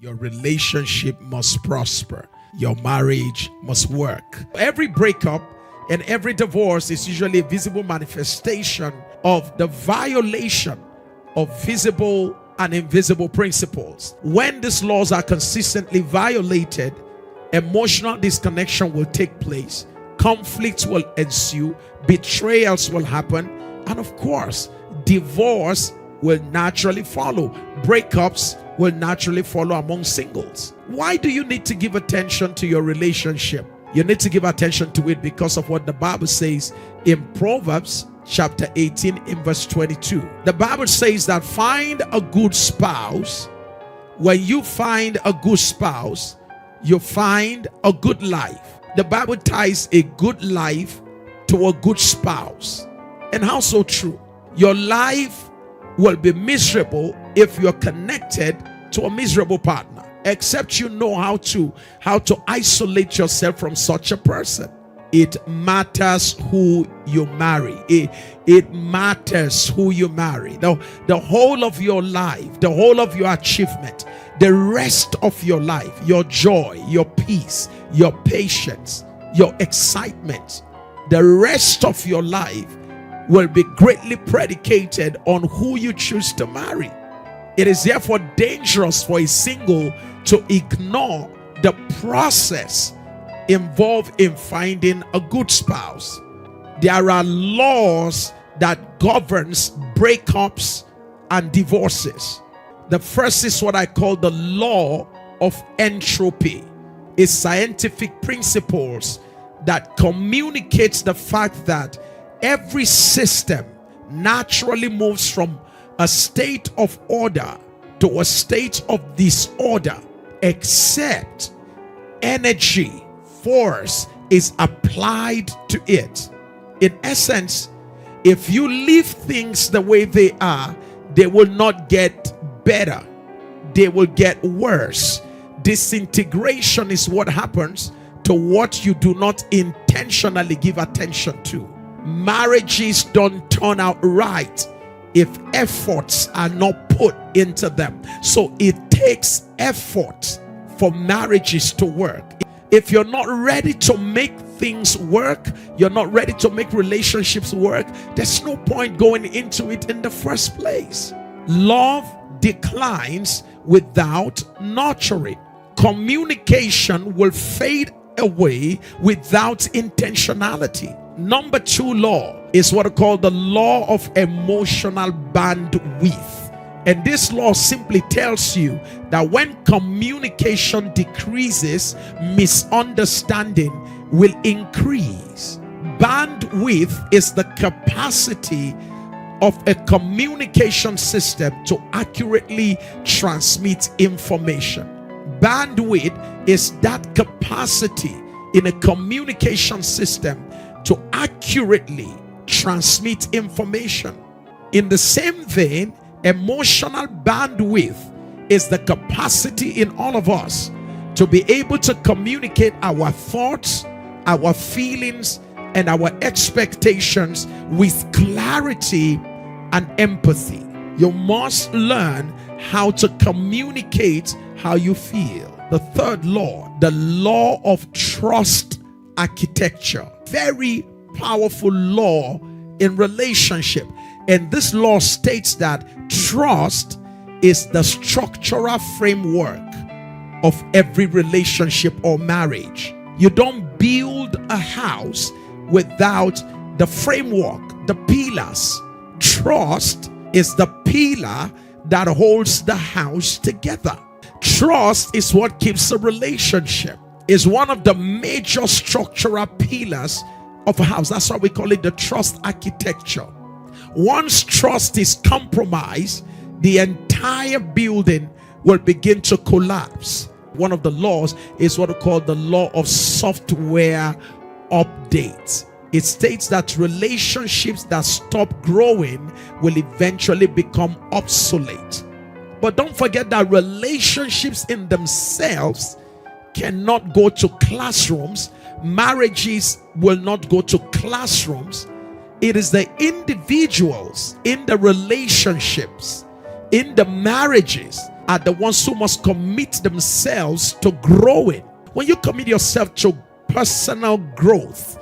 Your relationship must prosper. Your marriage must work. Every breakup and every divorce is usually a visible manifestation of the violation of visible and invisible principles. When these laws are consistently violated, emotional disconnection will take place, conflicts will ensue, betrayals will happen, and of course, divorce will naturally follow. Breakups will naturally follow among singles. Why do you need to give attention to your relationship? You need to give attention to it because of what the Bible says in Proverbs chapter 18 in verse 22. The Bible says that find a good spouse. When you find a good spouse, you find a good life. The Bible ties a good life to a good spouse. And how so true? Your life will be miserable if you're connected to a miserable partner, except you know how to isolate yourself from such a person. It matters who you marry. It matters who you marry. The whole of your life, the whole of your achievement, the rest of your life, your joy, your peace, your patience, your excitement, the rest of your life will be greatly predicated on who you choose to marry. It is therefore dangerous for a single to ignore the process involved in finding a good spouse. There are laws that governs breakups and divorces. The first is what I call the law of entropy. It's scientific principles that communicates the fact that every system naturally moves from a state of order to a state of disorder, except energy, force is applied to it. In essence, if you leave things the way they are, they will not get better. They will get worse. Disintegration is what happens to what you do not intentionally give attention to. Marriages don't turn out right if efforts are not put into them. So it takes effort for marriages to work. If you're not ready to make things work, you're not ready to make relationships work, there's no point going into it in the first place. Love declines without nurturing. Communication will fade away without intentionality. Number 2 law is what I call the law of emotional bandwidth. And this law simply tells you that when communication decreases, misunderstanding will increase. Bandwidth is the capacity of a communication system to accurately transmit information. Bandwidth is that capacity in a communication system to accurately transmit information. In the same vein, emotional bandwidth is the capacity in all of us to be able to communicate our thoughts, our feelings, and our expectations with clarity and empathy. You must learn how to communicate how you feel. The third law, the law of trust architecture. Very powerful law in relationship. And this law states that trust is the structural framework of every relationship or marriage. You don't build a house without the framework, the pillars. Trust is the pillar that holds the house together. Trust is what keeps a relationship. Is one of the major structural pillars of a house. That's why we call it the trust architecture. Once trust is compromised, the entire building will begin to collapse. One of the laws is what we call the law of software updates. It states that relationships that stop growing will eventually become obsolete. But don't forget that relationships in themselves cannot go to classrooms. Marriages will not go to classrooms. It is the individuals in the relationships, in the marriages, are the ones who must commit themselves to growing. When you commit yourself to personal growth,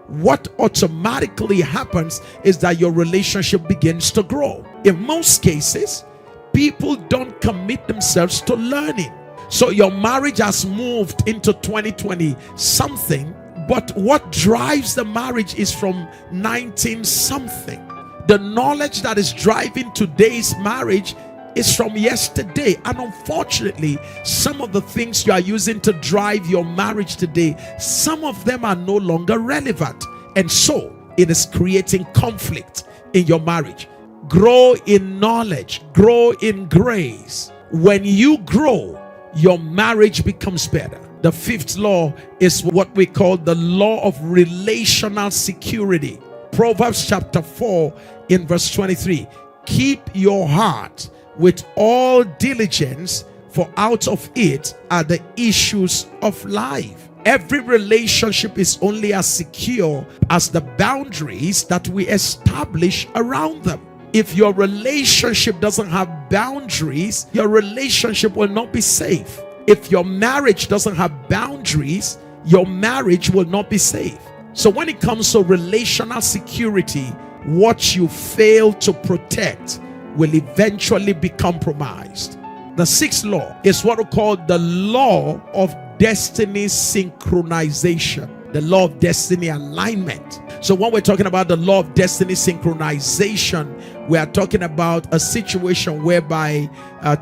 what automatically happens is that your relationship begins to grow. In most cases, people don't commit themselves to learning. So your marriage has moved into 2020 something, but what drives the marriage is from 19 something. The knowledge that is driving today's marriage is from yesterday, and unfortunately some of the things you are using to drive your marriage today, some of them are no longer relevant, and so it is creating conflict in your marriage. Grow in knowledge, grow in grace. When you grow, your marriage becomes better. The fifth law is what we call the law of relational security. Proverbs chapter 4 in verse 23. Keep your heart with all diligence, for out of it are the issues of life. Every relationship is only as secure as the boundaries that we establish around them. If your relationship doesn't have boundaries, your relationship will not be safe. If your marriage doesn't have boundaries, your marriage will not be safe. So when it comes to relational security, what you fail to protect will eventually be compromised. The sixth law is what we call the law of destiny synchronization, the law of destiny alignment. So when we're talking about the law of destiny synchronization, we are talking about a situation whereby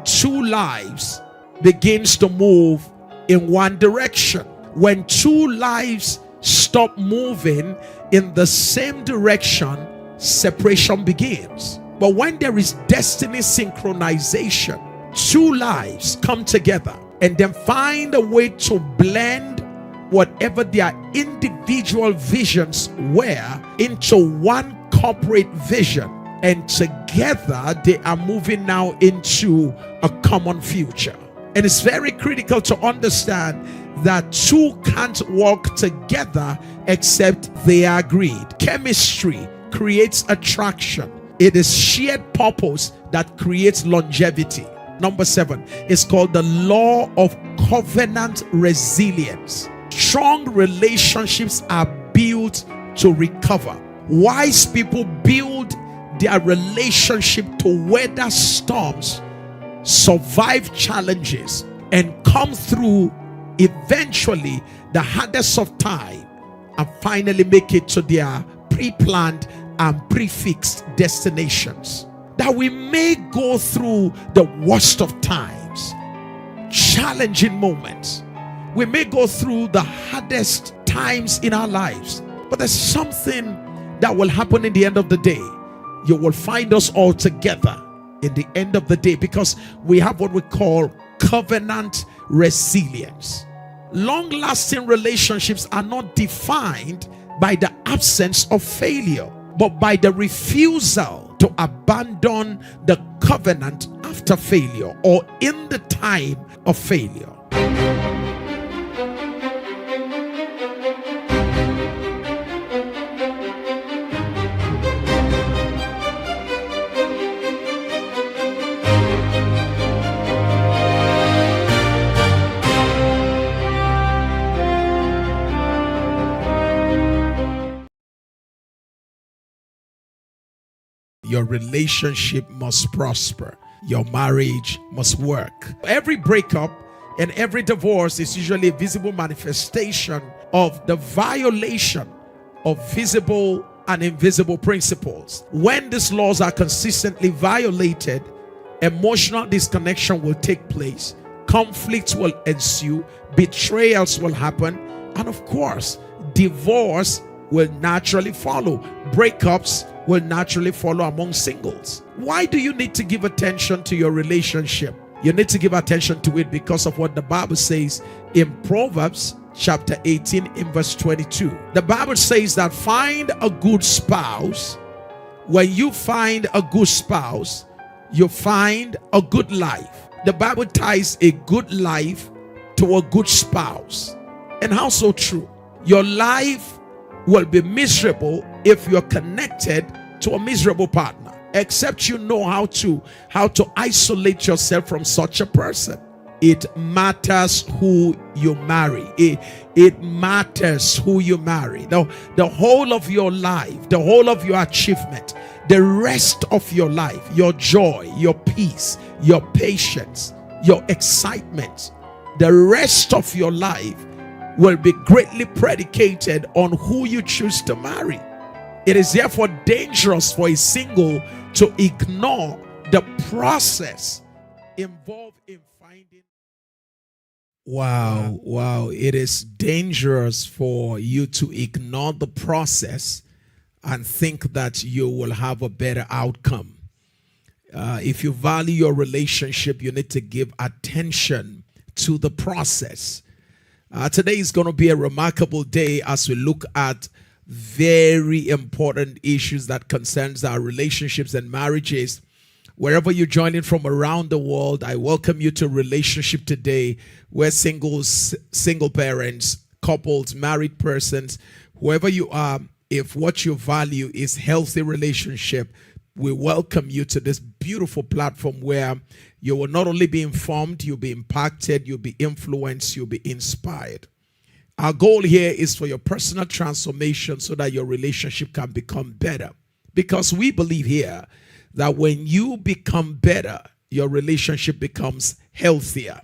two lives begins to move in one direction. When two lives stop moving in the same direction, separation begins. But when there is destiny synchronization, two lives come together and then find a way to blend whatever their individual visions were into one corporate vision, and together they are moving now into a common future. And it's very critical to understand that two can't work together except they are agreed. Chemistry creates attraction. It is shared purpose that creates longevity. Number 7 is called the law of covenant resilience. Strong relationships are built to recover. Wise people build their relationship to weather storms, survive challenges, and come through eventually the hardest of time and finally make it to their pre-planned and prefixed destinations. That we may go through the worst of times, challenging moments. We may go through the hardest times in our lives, but there's something that will happen in the end of the day. You will find us all together in the end of the day because we have what we call covenant resilience. Long-lasting relationships are not defined by the absence of failure, but by the refusal to abandon the covenant after failure or in the time of failure. Your relationship must prosper. Your marriage must work. Every breakup and every divorce is usually a visible manifestation of the violation of visible and invisible principles. When these laws are consistently violated, emotional disconnection will take place, conflicts will ensue, betrayals will happen, and of course, divorce will naturally follow. Breakups will naturally follow among singles. Why do you need to give attention to your relationship? You need to give attention to it because of what the Bible says in Proverbs chapter 18 in verse 22. The Bible says that find a good spouse. When you find a good spouse, you find a good life. The Bible ties a good life to a good spouse. And how so true? Your life will be miserable if you're connected to a miserable partner. except you know how to isolate yourself from such a person. It matters who you marry. It matters who you marry. The whole of your life, the whole of your achievement, the rest of your life, your joy, your peace, your patience, your excitement, the rest of your life will be greatly predicated on who you choose to marry. It is therefore dangerous for a single to ignore the process involved in finding. Wow. It is dangerous for you to ignore the process and think that you will have a better outcome. If you value your relationship, you need to give attention to the process. Today is going to be a remarkable day as we look at very important issues that concerns our relationships and marriages. Wherever you're joining from around the world, I welcome you to Relationship Today, where singles, single parents, couples, married persons, whoever you are, if what you value is healthy relationship, we welcome you to this beautiful platform where you will not only be informed, you'll be impacted, you'll be influenced, you'll be inspired. Our goal here is for your personal transformation so that your relationship can become better. Because we believe here that when you become better, your relationship becomes healthier.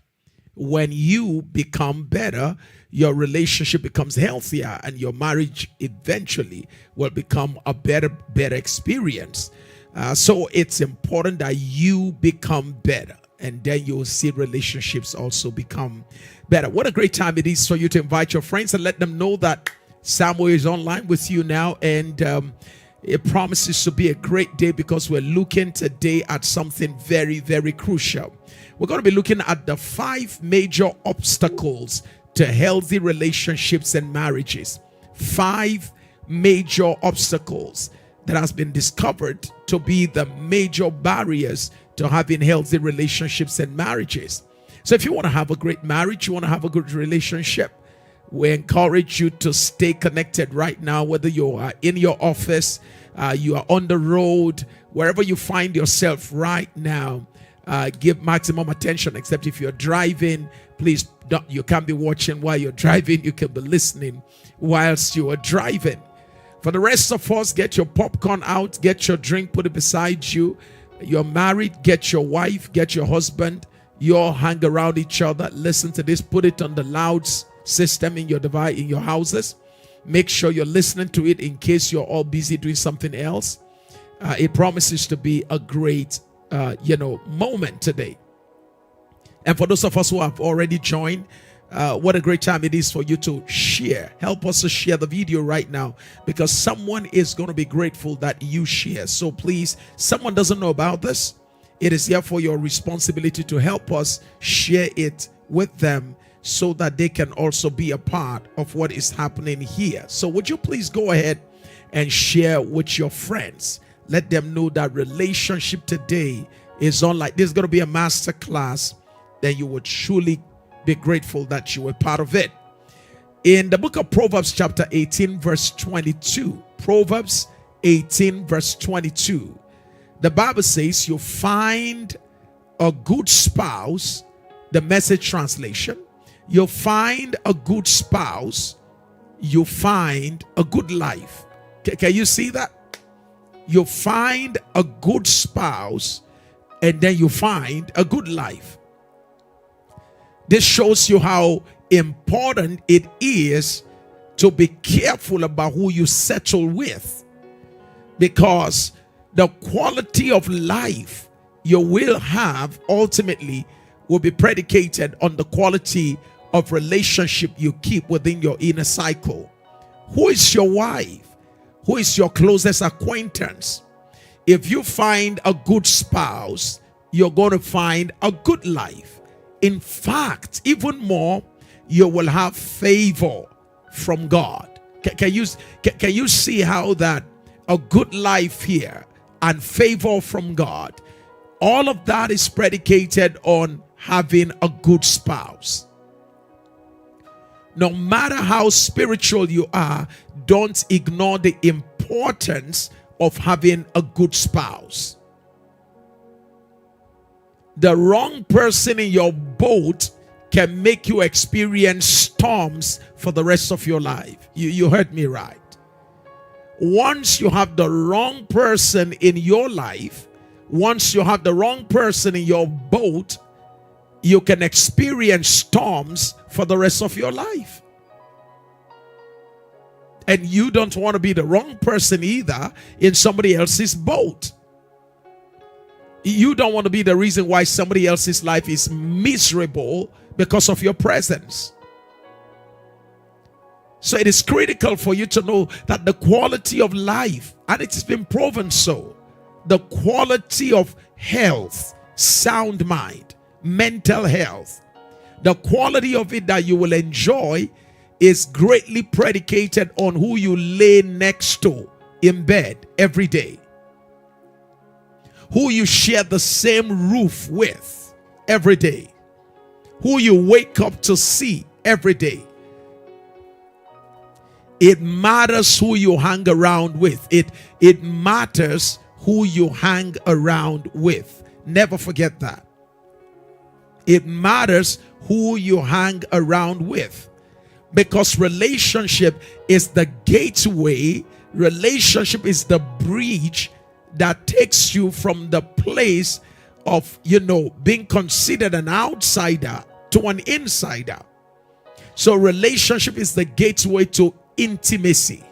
When you become better, your relationship becomes healthier and your marriage eventually will become a better experience. So it's important that you become better, and then you'll see relationships also become better. What a great time it is for you to invite your friends and let them know that Samuel is online with you now. And it promises to be a great day because we're looking today at something very, very crucial. We're going to be looking at the 5 major obstacles to healthy relationships and marriages. 5 major obstacles that has been discovered to be the major barriers to having healthy relationships and marriages. So if you want to have a great marriage, you want to have a good relationship, we encourage you to stay connected right now, whether you are in your office, you are on the road, wherever you find yourself right now. Give maximum attention, except if you're driving. Please don't, you can't be watching while you're driving. You can be listening whilst you are driving. For the rest of us, get your popcorn out, get your drink, put it beside you. You're married, get your wife, get your husband. You all hang around each other. Listen to this, put it on the loud system in your device, in your houses. Make sure you're listening to it in case you're all busy doing something else. It promises to be a great moment today. And for those of us who have already joined, what a great time it is for you to share. Help us to share the video right now, because someone is going to be grateful that you share. So please, someone doesn't know about this. It is therefore your responsibility to help us share it with them so that they can also be a part of what is happening here. So would you please go ahead and share with your friends? Let them know that Relationship Today is on. Like this is going to be a master class. Then you would truly be grateful that you were part of it. In the book of Proverbs chapter 18 verse 22, Proverbs 18 verse 22, the Bible says you find a good spouse, the Message translation, you find a good spouse, you find a good life. Can you see that? You find a good spouse and then you find a good life. This shows you how important it is to be careful about who you settle with, because the quality of life you will have ultimately will be predicated on the quality of relationship you keep within your inner cycle. Who is your wife? Who is your closest acquaintance? If you find a good spouse, you're going to find a good life. In fact, even more, you will have favor from God. Can you see how that a good life here and favor from God, all of that is predicated on having a good spouse. No matter how spiritual you are, don't ignore the importance of having a good spouse. The wrong person in your boat can make you experience storms for the rest of your life. You heard me right. Once you have the wrong person in your life, once you have the wrong person in your boat, you can experience storms for the rest of your life. And you don't want to be the wrong person either in somebody else's boat. You don't want to be the reason why somebody else's life is miserable because of your presence. So it is critical for you to know that the quality of life, and it's been proven so, the quality of health, sound mind, mental health, the quality of it that you will enjoy is greatly predicated on who you lay next to in bed every day, who you share the same roof with every day, who you wake up to see every day. It matters who you hang around with. It matters who you hang around with. Never forget that. It matters who you hang around with. Because relationship is the gateway. Relationship is the bridge that takes you from the place of, being considered an outsider to an insider. So relationship is the gateway to intimacy.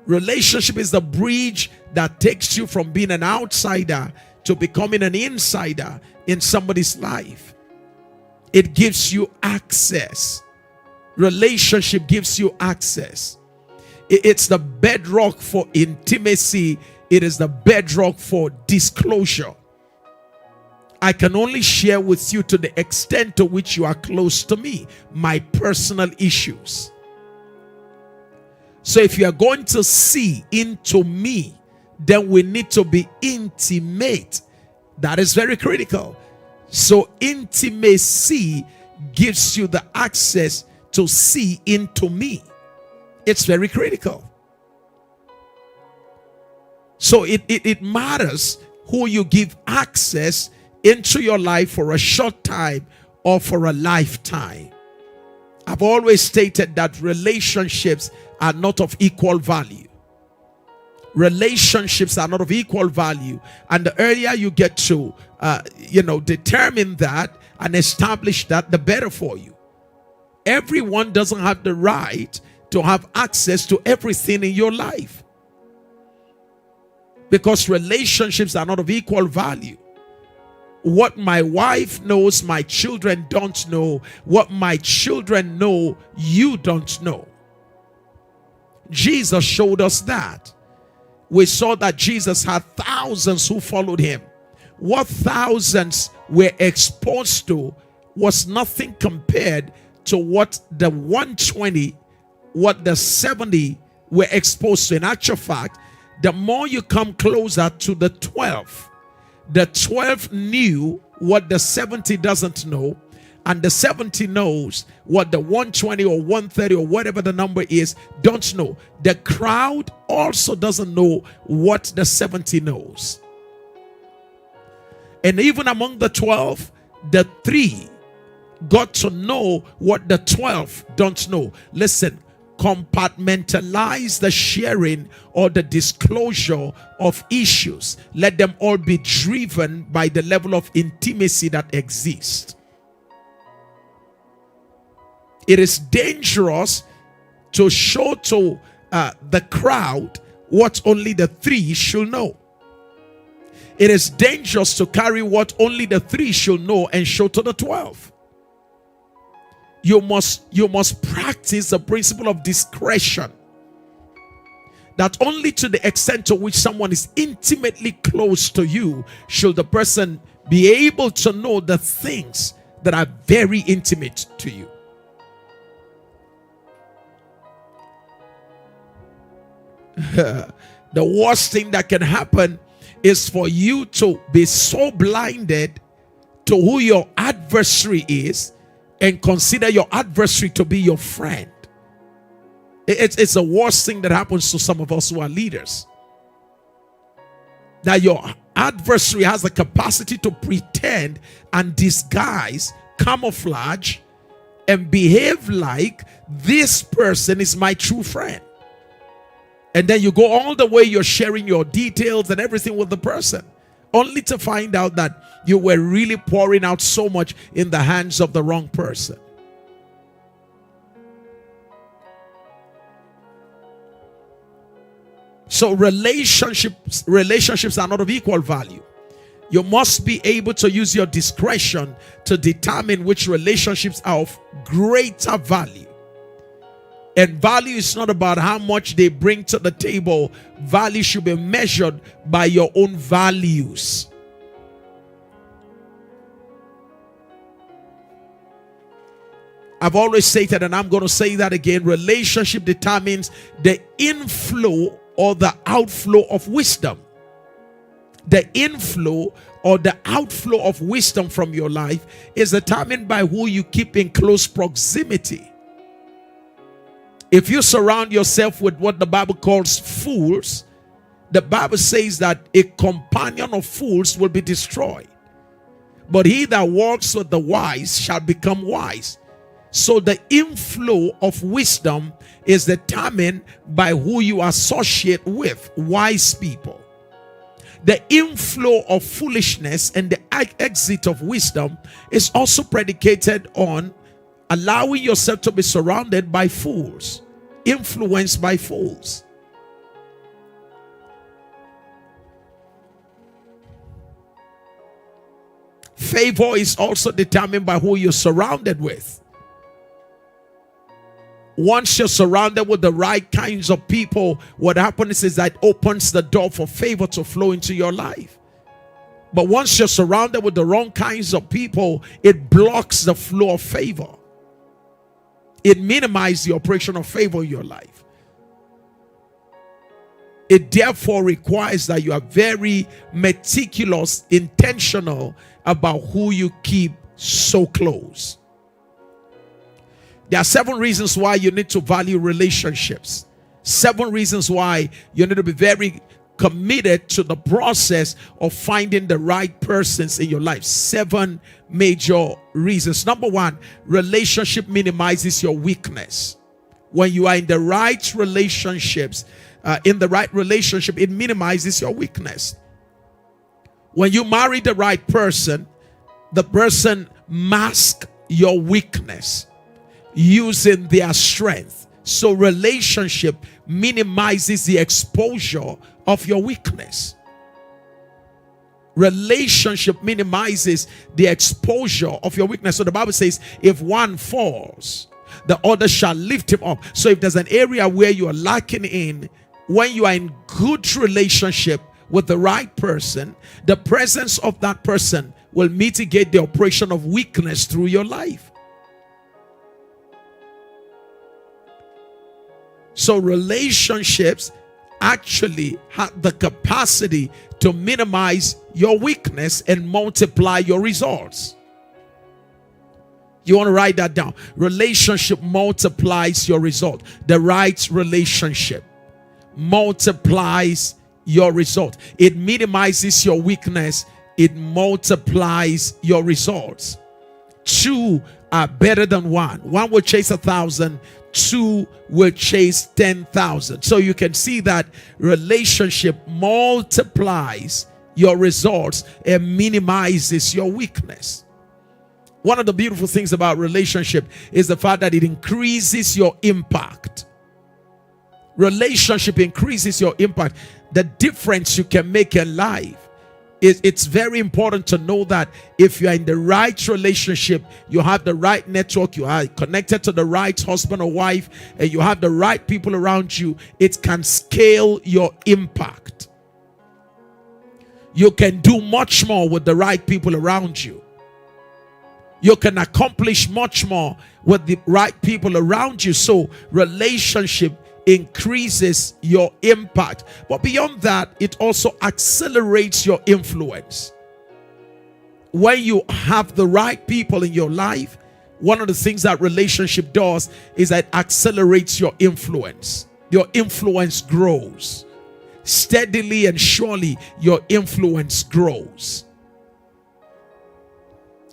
Relationship is the bridge that takes you from being an outsider to becoming an insider in somebody's life. It gives you access. Relationship gives you access. It's the bedrock for intimacy. It is the bedrock for disclosure. I can only share with you to the extent to which you are close to me, my personal issues. So if you are going to see into me, then we need to be intimate. That is very critical. So intimacy gives you the access to see into me. It's very critical. So it matters who you give access into your life for a short time or for a lifetime. I've always stated that relationships are not of equal value. Relationships are not of equal value. And the earlier you get to, determine that and establish that, the better for you. Everyone doesn't have the right to have access to everything in your life. Because relationships are not of equal value. What my wife knows, my children don't know. What my children know, you don't know. Jesus showed us that. We saw that Jesus had thousands who followed him. What thousands were exposed to was nothing compared to what the 120, what the 70 were exposed to. In actual fact, the more you come closer to the 12 knew what the 70 doesn't know, and the 70 knows what the 120 or 130 or whatever the number is don't know. The crowd also doesn't know what the 70 knows. And even among the 12, the 3 got to know what the 12 don't know. Listen, compartmentalize the sharing or the disclosure of issues. Let them all be driven by the level of intimacy that exists. It is dangerous to show to the crowd what only the 3 should know. It is dangerous to carry what only the 3 should know and show to the 12. You must practice the principle of discretion. That only to the extent to which someone is intimately close to you should the person be able to know the things that are very intimate to you. The worst thing that can happen is for you to be so blinded to who your adversary is and consider your adversary to be your friend. It's the worst thing that happens to some of us who are leaders. That your adversary has the capacity to pretend and disguise, camouflage, and behave like this person is my true friend. And then you go all the way, you're sharing your details and everything with the person, only to find out that you were really pouring out so much in the hands of the wrong person. So relationships are not of equal value. You must be able to use your discretion to determine which relationships are of greater value. And value is not about how much they bring to the table. Value should be measured by your own values. I've always stated, and I'm going to say that again, relationship determines the inflow or the outflow of wisdom. The inflow or the outflow of wisdom from your life is determined by who you keep in close proximity. If you surround yourself with what the Bible calls fools, the Bible says that a companion of fools will be destroyed. But he that walks with the wise shall become wise. So the inflow of wisdom is determined by who you associate with, wise people. The inflow of foolishness and the exit of wisdom is also predicated on allowing yourself to be surrounded by fools, influenced by fools. Favor is also determined by who you're surrounded with. Once you're surrounded with the right kinds of people, what happens is that it opens the door for favor to flow into your life. But once you're surrounded with the wrong kinds of people, it blocks the flow of favor. It minimizes the operation of favor in your life. It therefore requires that you are very meticulous, intentional about who you keep so close. There are 7 reasons why you need to value relationships. 7 reasons why you need to be very committed to the process of finding the right persons in your life. 7 major reasons. Number 1, relationship minimizes your weakness. When you are in the right relationships, it minimizes your weakness. When you marry the right person, the person masks your weakness using their strength. So relationship minimizes the exposure of your weakness. Relationship minimizes the exposure of your weakness. So the Bible says, if one falls, the other shall lift him up. So if there's an area where you are lacking in, when you are in good relationship with the right person, the presence of that person will mitigate the operation of weakness through your life. So relationships actually have the capacity to minimize your weakness and multiply your results. You want to write that down. Relationship multiplies your result. The right relationship multiplies your result. It minimizes your weakness. It multiplies your results. 2 are better than 1. 1 will chase 1,000. 2 will chase 10,000. So you can see that relationship multiplies your results and minimizes your weakness. One of the beautiful things about relationship is the fact that it increases your impact. Relationship increases your impact. The difference you can make in life. It's very important to know that if you are in the right relationship, you have the right network, you are connected to the right husband or wife, and you have the right people around you, it can scale your impact. You can do much more with the right people around you. You can accomplish much more with the right people around you. So relationship increases your impact. But beyond that, it also accelerates your influence. When you have the right people in your life, One of the things that relationship does is that it accelerates your influence. Your influence grows. Steadily and surely, your influence grows.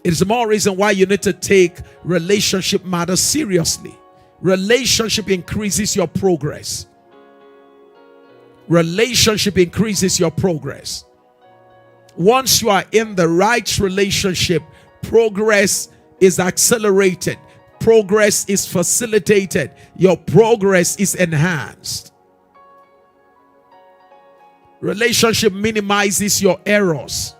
It is more reason why you need to take relationship matters seriously. Relationship increases your progress. Relationship increases your progress. Once you are in the right relationship, progress is accelerated. Progress is facilitated. Your progress is enhanced. Relationship minimizes your errors.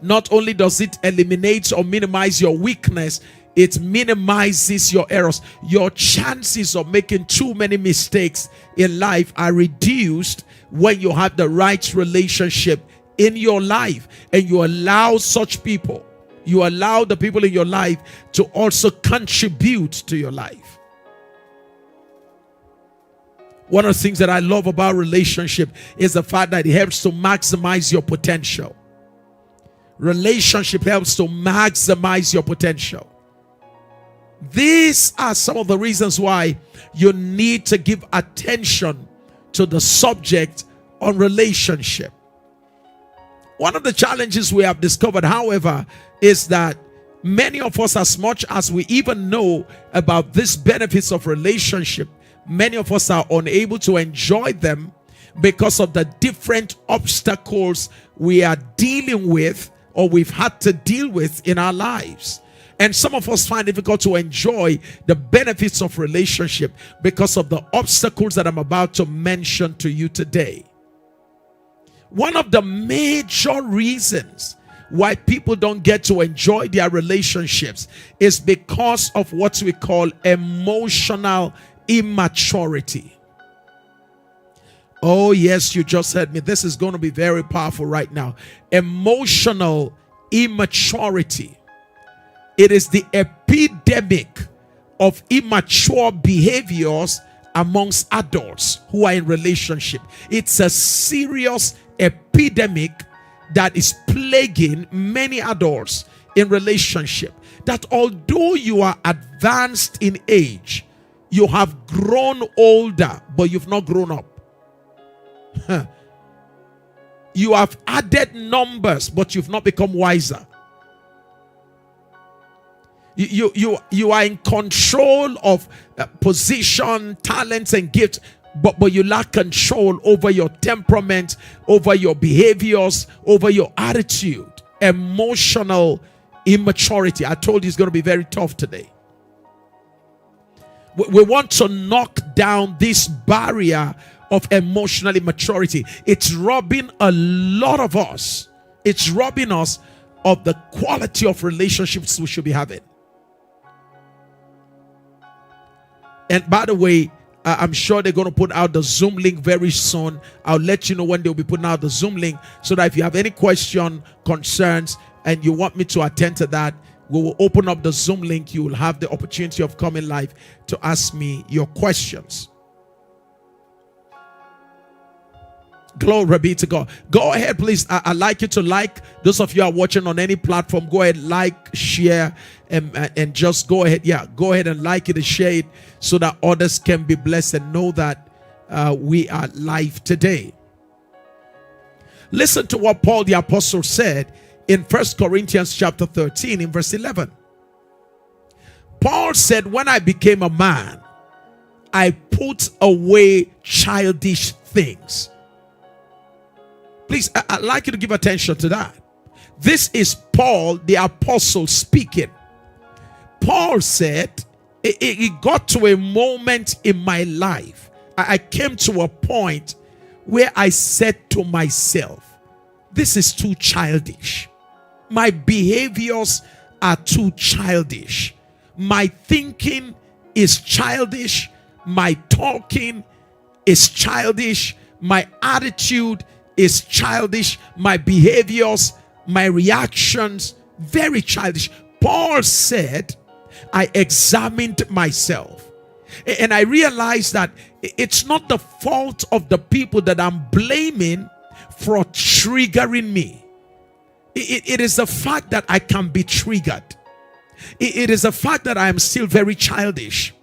Not only does it eliminate or minimize your weakness, it minimizes your errors. Your chances of making too many mistakes in life are reduced when you have the right relationship in your life, and you allow such people, you allow the people in your life to also contribute to your life. One of the things that I love about relationship is the fact that it helps to maximize your potential. Relationship helps to maximize your potential. These are some of the reasons why you need to give attention to the subject on relationship. One of the challenges we have discovered, however, is that many of us, as much as we even know about these benefits of relationship, many of us are unable to enjoy them because of the different obstacles we are dealing with or we've had to deal with in our lives. And some of us find it difficult to enjoy the benefits of relationship because of the obstacles that I'm about to mention to you today. One of the major reasons why people don't get to enjoy their relationships is because of what we call emotional immaturity. Oh yes, you just heard me. This is going to be very powerful right now. Emotional immaturity. It is the epidemic of immature behaviors amongst adults who are in relationship. It's a serious epidemic that is plaguing many adults in relationship. That although you are advanced in age, you have grown older, but you've not grown up. You have added numbers, but you've not become wiser. You are in control of position, talents, and gifts, but you lack control over your temperament, over your behaviors, over your attitude. Emotional immaturity. I told you it's going to be very tough today. We want to knock down this barrier of emotional immaturity. It's robbing a lot of us. It's robbing us of the quality of relationships we should be having. And by the way, I'm sure they're going to put out the Zoom link very soon. I'll let you know when they'll be putting out the Zoom link, so that if you have any question, concerns, and you want me to attend to that, we will open up the Zoom link. You will have the opportunity of coming live to ask me your questions. Glory be to God. Go ahead, please. I'd like you to like. Those of you who are watching on any platform, go ahead, like, share, and just go ahead. Yeah, go ahead and like it and share it so that others can be blessed and know that we are live today. Listen to what Paul the Apostle said in 1 Corinthians chapter 13 in verse 11. Paul said, "When I became a man, I put away childish things." Please, I'd like you to give attention to that. This is Paul the Apostle speaking. Paul said, it got to a moment in my life. I came to a point where I said to myself, this is too childish. My behaviors are too childish. My thinking is childish. My talking is childish. My attitude is childish. My behaviors, my reactions, very childish. Paul said, I examined myself and I realized that it's not the fault of the people that I'm blaming for triggering me. It is the fact that I can be triggered. It is the fact that I am still very childish.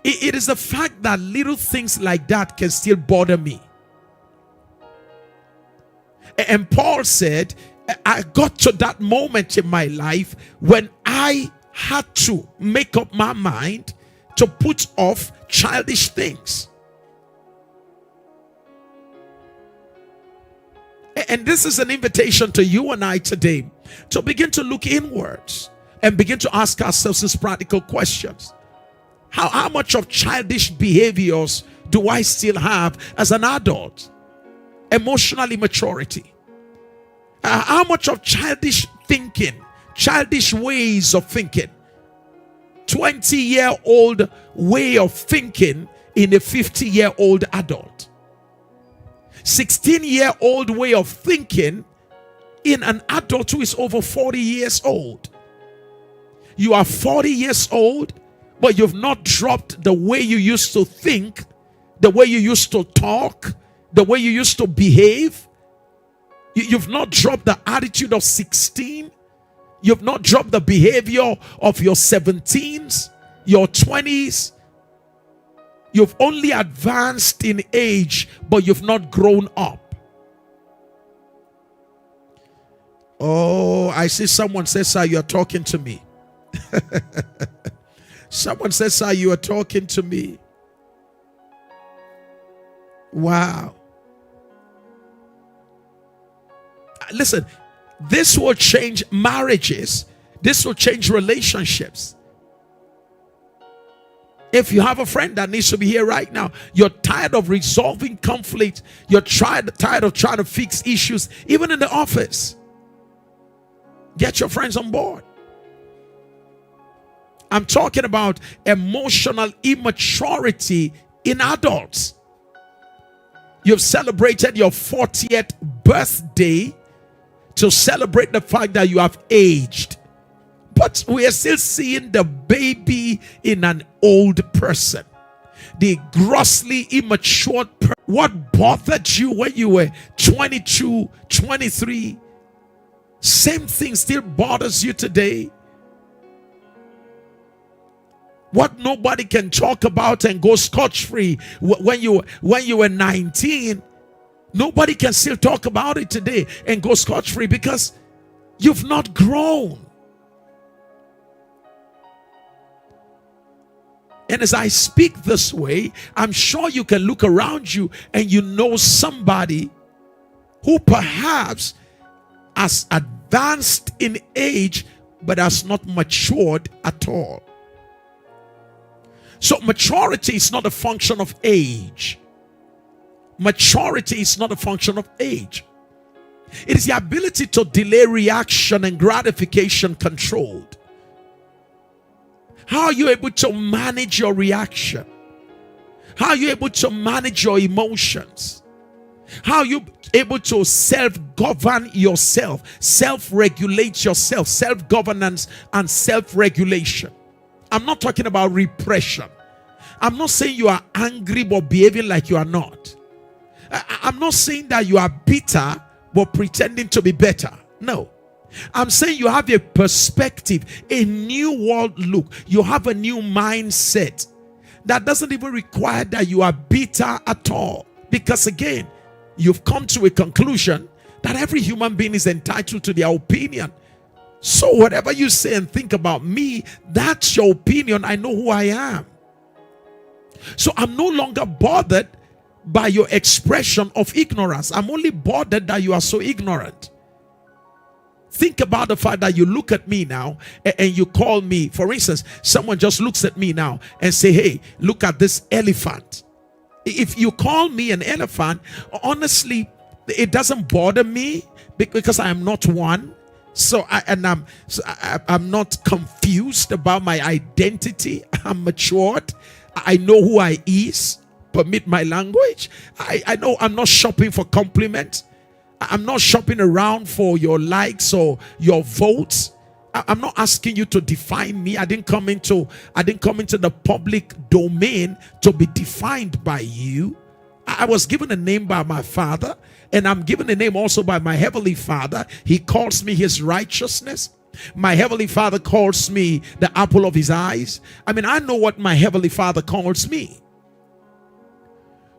It is the fact that little things like that can still bother me. And Paul said, I got to that moment in my life when I had to make up my mind to put off childish things. And this is an invitation to you and I today to begin to look inwards and begin to ask ourselves these practical questions. How much of childish behaviors do I still have as an adult? Emotional immaturity. How much of childish thinking, childish ways of thinking, 20-year-old way of thinking in a 50-year-old adult, 16-year-old way of thinking in an adult who is over 40 years old. You are 40 years old, but you've not dropped the way you used to think, the way you used to talk, the way you used to behave. You've not dropped the attitude of 16. You've not dropped the behavior of your 17s, your 20s. You've only advanced in age, but you've not grown up. Oh, I see someone says, sir, you're talking to me. Someone says, sir, you are talking to me. Wow. Listen, this will change marriages. This will change relationships. If you have a friend that needs to be here right now, you're tired of resolving conflict, you're tired of trying to fix issues, even in the office, get your friends on board. I'm talking about emotional immaturity in adults. You've celebrated your 40th birthday to celebrate the fact that you have aged. But we are still seeing the baby in an old person. The grossly immature person. What bothered you when you were 22, 23? Same thing still bothers you today. What nobody can talk about and go scotch-free when you were 19, nobody can still talk about it today and go scotch-free because you've not grown. And as I speak this way, I'm sure you can look around you and you know somebody who perhaps has advanced in age but has not matured at all. So maturity is not a function of age. Maturity is not a function of age. It is the ability to delay reaction and gratification controlled. How are you able to manage your reaction? How are you able to manage your emotions? How are you able to self-govern yourself, self-regulate yourself, self-governance and self-regulation? I'm not talking about repression. I'm not saying you are angry but behaving like you are not. I'm not saying that you are bitter but pretending to be better. No. I'm saying you have a perspective, a new world look. You have a new mindset that doesn't even require that you are bitter at all. Because again, you've come to a conclusion that every human being is entitled to their opinion. So whatever you say and think about me, that's your opinion. I know who I am. So I'm no longer bothered by your expression of ignorance. I'm only bothered that you are so ignorant. Think about the fact that you look at me now and you call me. For instance, someone just looks at me now and say, hey, look at this elephant. If you call me an elephant, honestly, it doesn't bother me because I am not one. So I'm not confused about my identity. I'm matured. I know who I is. Permit my language. I know I'm not shopping for compliments. I'm not shopping around for your likes or your votes. I'm not asking you to define me. I didn't come into the public domain to be defined by you. I was given a name by my Father, and I'm given a name also by my Heavenly Father. He calls me His righteousness. My Heavenly Father calls me the apple of his eyes. I mean, I know what my Heavenly Father calls me.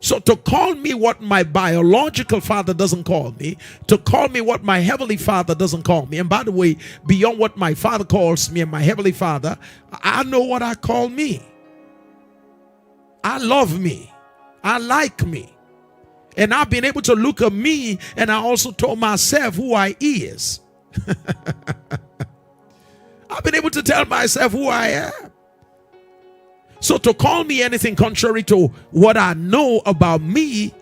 So to call me what my biological father doesn't call me, to call me what my Heavenly Father doesn't call me, and by the way, beyond what my Father calls me and my Heavenly Father, I know what I call me. I love me. I like me. And I've been able to look at me, and I also told myself who I is. I've been able to tell myself who I am. So to call me anything contrary to what I know about me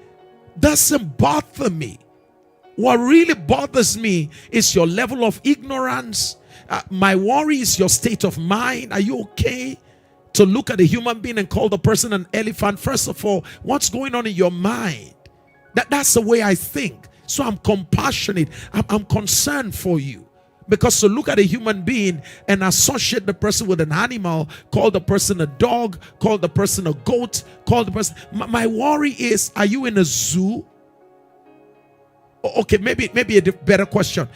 doesn't bother me. What really bothers me is your level of ignorance. My worry is your state of mind. Are you okay to look at a human being and call the person an elephant? First of all, what's going on in your mind? That's the way I think. So I'm compassionate. I'm concerned for you. Because to look at a human being and associate the person with an animal, call the person a dog, call the person a goat, call the person... My worry is, are you in a zoo? Okay, maybe a better question.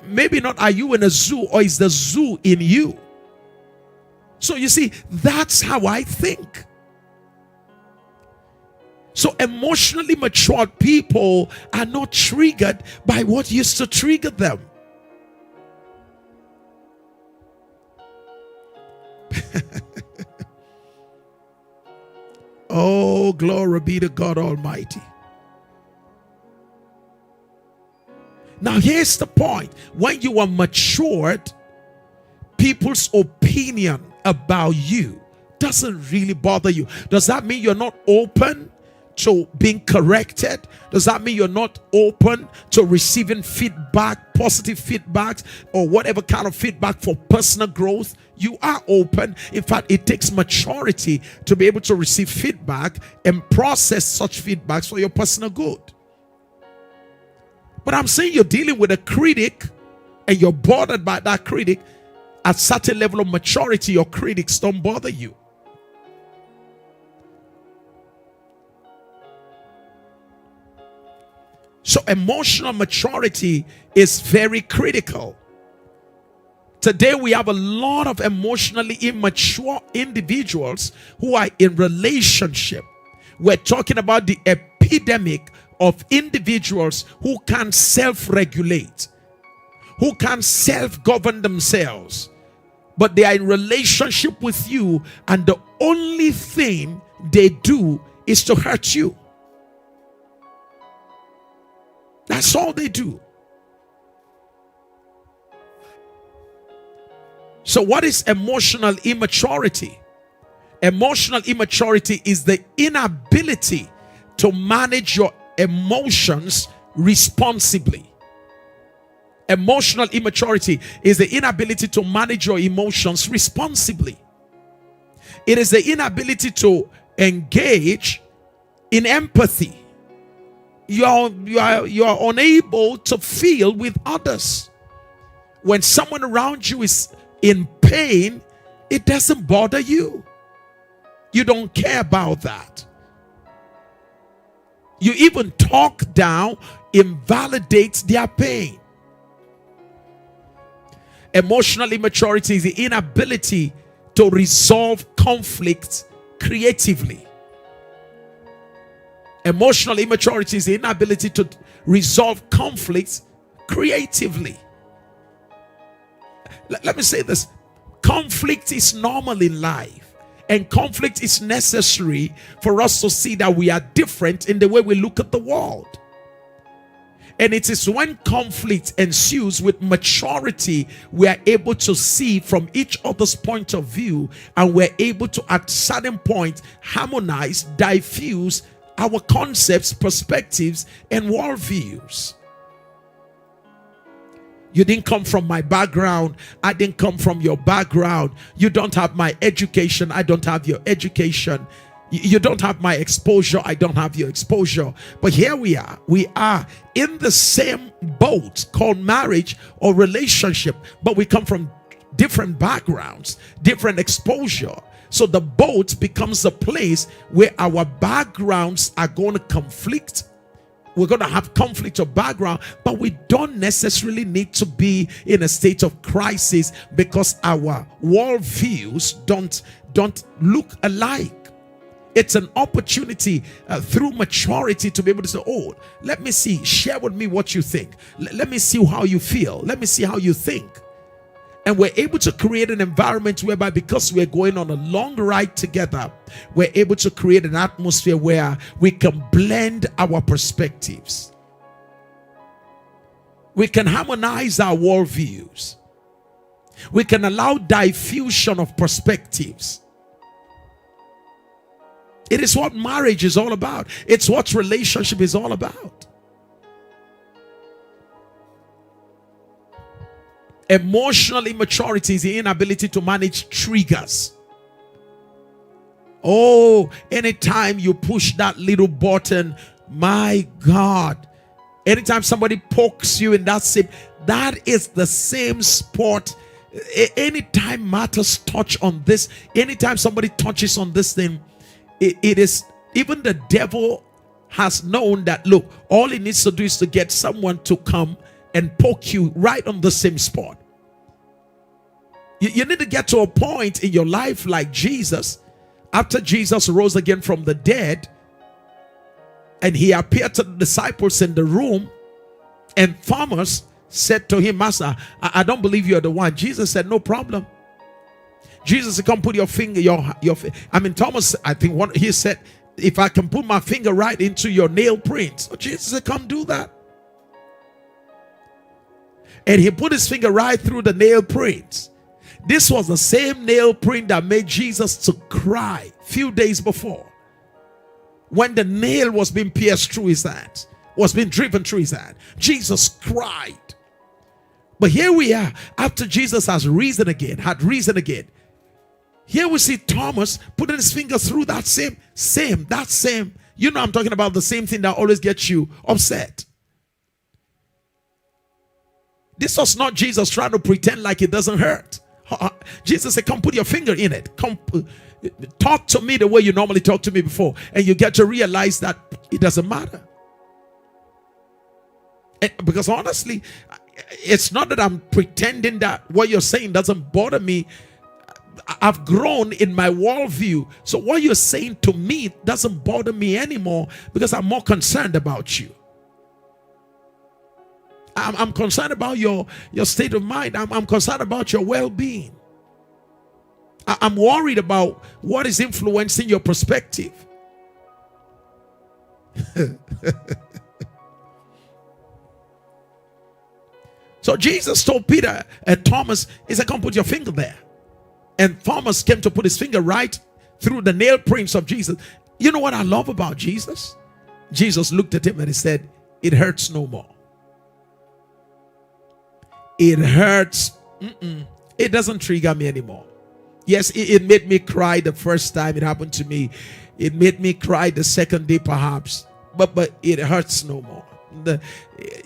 Maybe not are you in a zoo, or is the zoo in you? So you see, that's how I think. So emotionally mature people are not triggered by what used to trigger them. Oh, glory be to God Almighty. Now here's the point. When you are matured, people's opinion about you doesn't really bother you. Does that mean you're not open to being corrected? Does that mean you're not open to receiving feedback, positive feedbacks, or whatever kind of feedback for personal growth? You are open. In fact, it takes maturity to be able to receive feedback and process such feedbacks for your personal good. But I'm saying you're dealing with a critic and you're bothered by that critic. At certain level of maturity, your critics don't bother you. So emotional maturity is very critical. Today we have a lot of emotionally immature individuals who are in relationship. We're talking about the epidemic of individuals who can't self-regulate, who can't self-govern themselves, but they are in relationship with you, and the only thing they do is to hurt you. That's all they do. So what is emotional immaturity? Emotional immaturity is the inability to manage your emotions responsibly. Emotional immaturity is the inability to manage your emotions responsibly. It is the inability to engage in empathy. You are unable to feel with others. When someone around you is in pain, it doesn't bother you. You don't care about that. You even talk down, invalidates their pain. Emotional immaturity is the inability to resolve conflicts creatively. Emotional immaturity is the inability to resolve conflicts creatively. Let me say this. Conflict is normal in life, and conflict is necessary for us to see that we are different in the way we look at the world. And it is when conflict ensues with maturity, we are able to see from each other's point of view, and we're able to at certain point harmonize, diffuse our concepts, perspectives, and worldviews. You didn't come from my background. I didn't come from your background. You don't have my education. I don't have your education. You don't have my exposure. I don't have your exposure. But here we are. We are in the same boat called marriage or relationship, but we come from different backgrounds, different exposure. So the boat becomes a place where our backgrounds are going to conflict, We're going to have conflict of background, but we don't necessarily need to be in a state of crisis because our worldviews don't look alike. It's an opportunity through maturity to be able to say, oh, let me see, share with me what you think. Let me see how you feel. Let me see how you think. And we're able to create an environment whereby, because we're going on a long ride together, we're able to create an atmosphere where we can blend our perspectives. We can harmonize our worldviews. We can allow diffusion of perspectives. It is what marriage is all about. It's what relationship is all about. Emotional immaturity is the inability to manage triggers. Oh, anytime you push that little button, my God, anytime somebody pokes you in that same, that is the same spot. Anytime matters touch on this, anytime somebody touches on this thing, it is, even the devil has known that, look, all he needs to do is to get someone to come and poke you right on the same spot. You need to get to a point in your life like Jesus. After Jesus rose again from the dead and he appeared to the disciples in the room, and Thomas said to him, Master, I don't believe you're the one. Jesus said, no problem. Jesus said, come put your finger, Thomas, I think he said, if I can put my finger right into your nail prints. So Jesus said, come do that. And he put his finger right through the nail prints. This was the same nail print that made Jesus to cry a few days before, when the nail was being pierced through his hand, was being driven through his hand. Jesus cried. But here we are, after Jesus had risen again. Here we see Thomas putting his finger through that same. You know, I'm talking about the same thing that always gets you upset. This was not Jesus trying to pretend like it doesn't hurt. Jesus said, come put your finger in it. Come talk to me the way you normally talk to me before. And you get to realize that it doesn't matter. Because honestly, it's not that I'm pretending that what you're saying doesn't bother me. I've grown in my worldview. So what you're saying to me doesn't bother me anymore, because I'm more concerned about you. I'm concerned about your state of mind. I'm concerned about your well-being. I'm worried about what is influencing your perspective. So Jesus told Peter and Thomas, he said, come put your finger there. And Thomas came to put his finger right through the nail prints of Jesus. You know what I love about Jesus? Jesus looked at him and he said, it hurts no more. It hurts. It doesn't trigger me anymore. Yes, it made me cry the first time it happened to me. It made me cry the second day perhaps. But it hurts no more.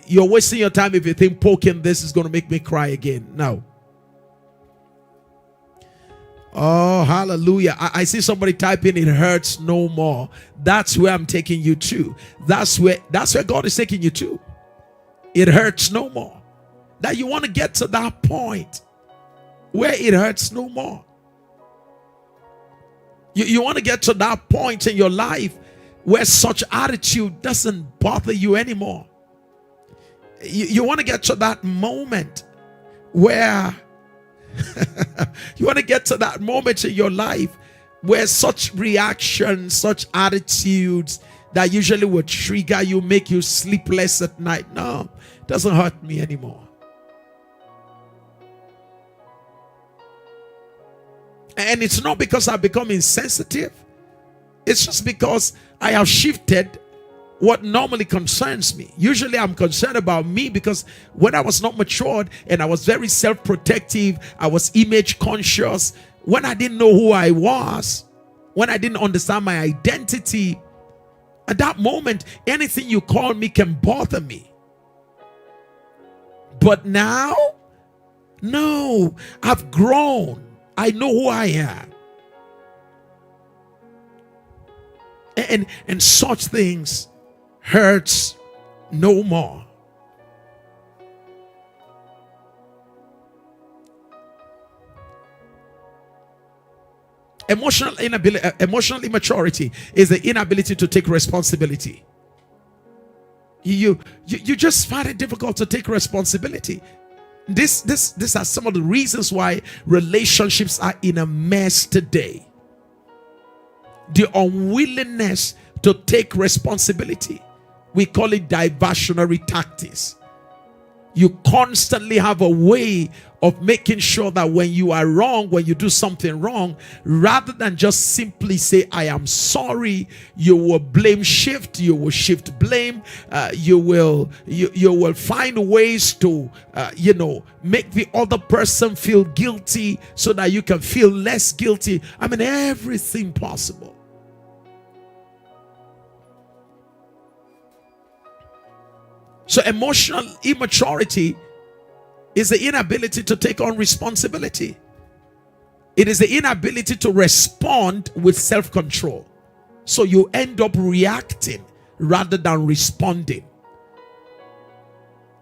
You're wasting your time if you think poking this is going to make me cry again. No. Oh, hallelujah. I see somebody typing, it hurts no more. That's where I'm taking you to. That's where God is taking you to. It hurts no more. That you want to get to that point where it hurts no more. You want to get to that point in your life where such attitude doesn't bother you anymore. You want to get to that moment where you want to get to that moment in your life where such reactions, such attitudes that usually would trigger you, make you sleepless at night. No, it doesn't hurt me anymore. And it's not because I've become insensitive. It's just because I have shifted what normally concerns me. Usually I'm concerned about me because when I was not matured and I was very self-protective, I was image conscious, when I didn't know who I was, when I didn't understand my identity, at that moment, anything you call me can bother me. But now, no, I've grown. I know who I am. And such things hurts No more. Emotional immaturity is the inability to take responsibility. You just find it difficult to take responsibility. These are some of the reasons why relationships are in a mess today. The unwillingness to take responsibility. We call it diversionary tactics. You constantly have a way of making sure that when you are wrong, when you do something wrong, rather than just simply say, I am sorry, you will blame shift, you will shift blame, you will find ways to, make the other person feel guilty so that you can feel less guilty. I mean, everything possible. So emotional immaturity is the inability to take on responsibility. It is the inability to respond with self-control. So you end up reacting rather than responding.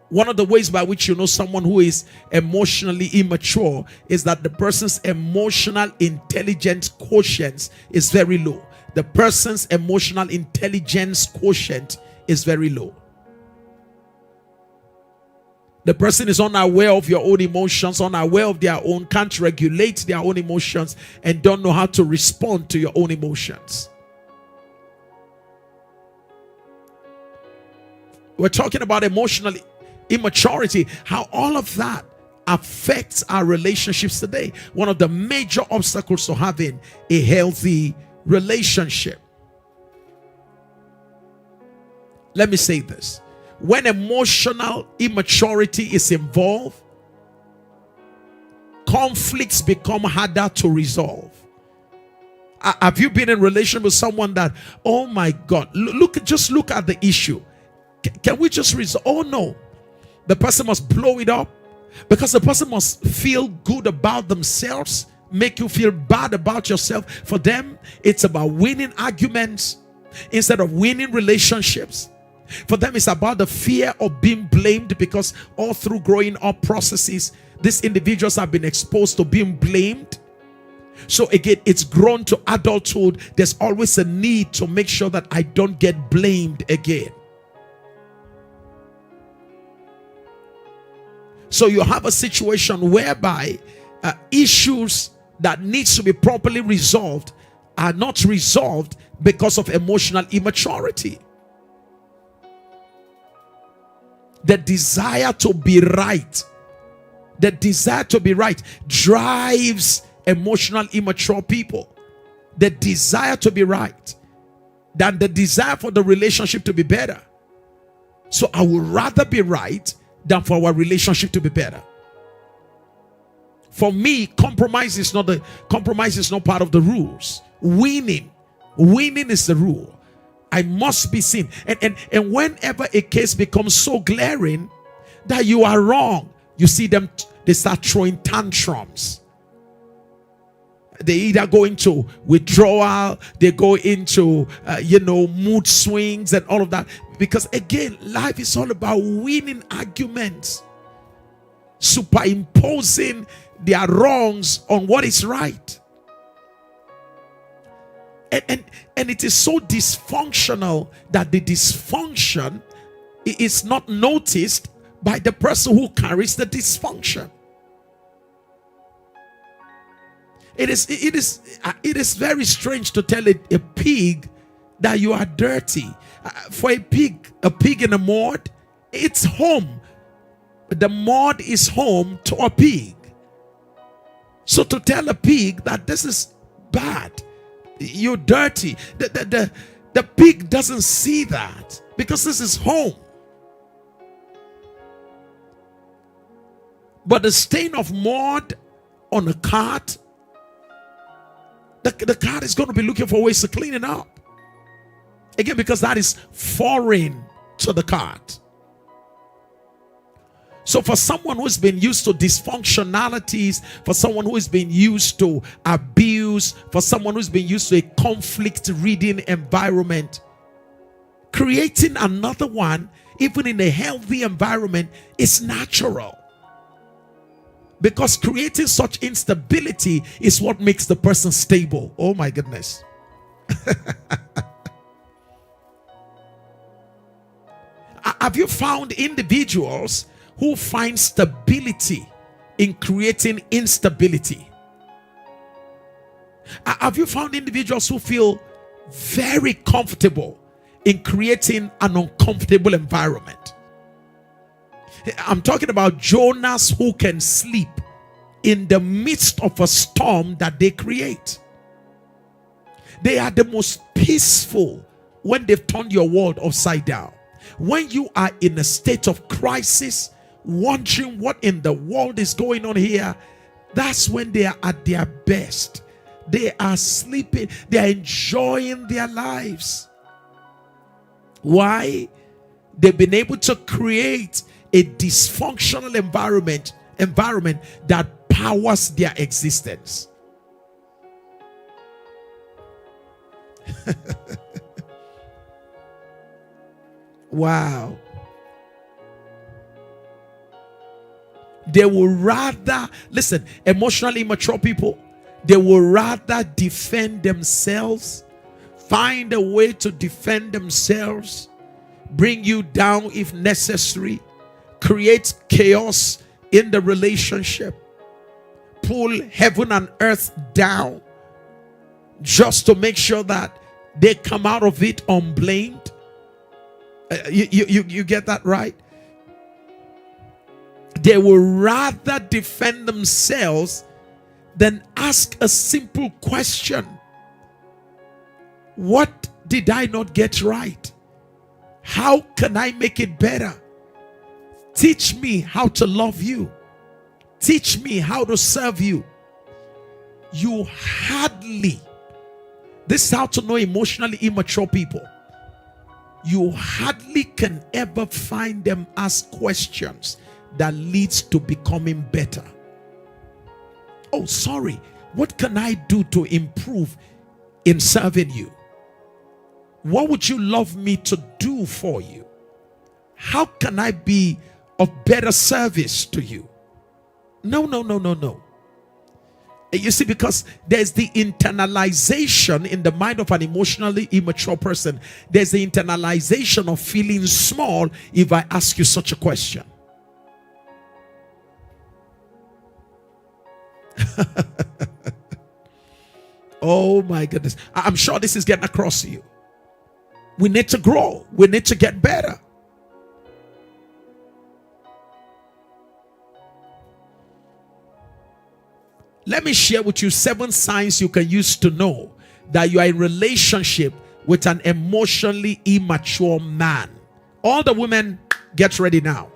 One of the ways by which you know someone who is emotionally immature is that the person's emotional intelligence quotient is very low. The person's emotional intelligence quotient is very low. The person is unaware of your own emotions, unaware of their own, can't regulate their own emotions, and don't know how to respond to your own emotions. We're talking about emotional immaturity, how all of that affects our relationships today. One of the major obstacles to having a healthy relationship. Let me say this. When emotional immaturity is involved, conflicts become harder to resolve. Have you been in a relationship with someone that, oh my God, just look at the issue. Can we just resolve? Oh no, the person must blow it up because the person must feel good about themselves, make you feel bad about yourself. For them, it's about winning arguments instead of winning relationships. For them, it's about the fear of being blamed, because all through growing up processes, these individuals have been exposed to being blamed. So again, it's grown to adulthood. There's always a need to make sure that I don't get blamed again. So you have a situation whereby issues that needs to be properly resolved are not resolved because of emotional immaturity. The desire to be right, drives emotional immature people. The desire to be right than the desire for the relationship to be better. So I would rather be right than for our relationship to be better. For me, compromise is not part of the rules. Winning is the rule. I must be seen. And whenever a case becomes so glaring that you are wrong, you see them, they start throwing tantrums. They either go into withdrawal, they go into mood swings and all of that. Because again, life is all about winning arguments, superimposing their wrongs on what is right. And it is so dysfunctional that the dysfunction is not noticed by the person who carries the dysfunction. It is very strange to tell a pig that you are dirty. For a pig in a mud, it's home. The mud is home to a pig. So to tell a pig that this is bad, you're dirty, the pig doesn't see that, because this is home. But the stain of mud on a cart, the cart is going to be looking for ways to clean it up. Again, because that is foreign to the cart. So for someone who's been used to dysfunctionalities, for someone who has been used to abuse, for someone who's been used to a conflict-ridden environment, creating another one even in a healthy environment, is natural. Because creating such instability is what makes the person stable. Oh my goodness. Have you found individuals who find stability in creating instability? Have you found individuals who feel very comfortable in creating an uncomfortable environment? I'm talking about Jonas who can sleep in the midst of a storm that they create. They are the most peaceful when they've turned your world upside down. When you are in a state of crisis, wondering what in the world is going on here, that's when they are at their best. They are sleeping, they are enjoying their lives. Why? They've been able to create a dysfunctional environment that powers their existence. Wow. They will rather, listen, emotionally immature people, they will rather defend themselves, find a way to defend themselves, bring you down if necessary, create chaos in the relationship, pull heaven and earth down just to make sure that they come out of it unblamed. You get that right? They will rather defend themselves than ask a simple question. What did I not get right? How can I make it better? Teach me how to love you. Teach me how to serve you. You hardly, this is how to know emotionally immature people. You hardly can ever find them ask questions that leads to becoming better. Oh, sorry, what can I do to improve in serving you? What would you love me to do for you? How can I be of better service to you? No. You see, because there's the internalization in the mind of an emotionally immature person. There's the internalization of feeling small if I ask you such a question. Oh my goodness. I'm sure this is getting across to you. We need to grow. We need to get better. Let me share with you 7 signs you can use to know that you are in relationship with an emotionally immature man. All the women, get ready now.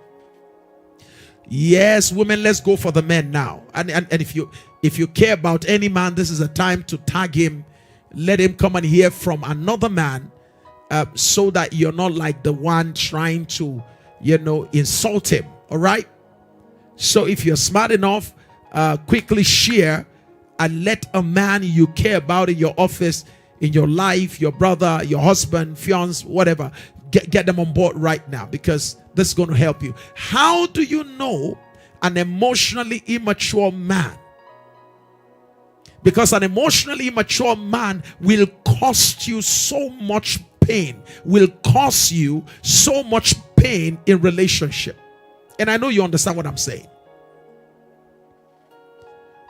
Yes, women, let's go for the men now. And if you care about any man, this is a time to tag him. Let him come and hear from another man, so that you're not like the one trying to, insult him. All right? So if you're smart enough, quickly share and let a man you care about in your office, in your life, your brother, your husband, fiance, whatever, get them on board right now, because this is going to help you. How do you know an emotionally immature man? Because an emotionally immature man will cost you so much pain, will cause you so much pain in relationship. And I know you understand what I'm saying.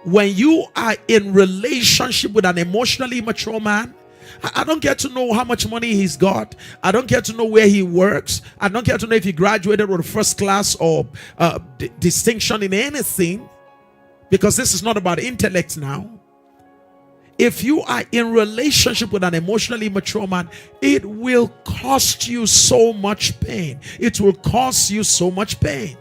When you are in relationship with an emotionally immature man, I don't get to know how much money he's got. I don't get to know where he works. I don't get to know if he graduated with a first class or distinction in anything, because this is not about intellect now. If you are in relationship with an emotionally immature man, it will cost you so much pain. It will cause you so much pain.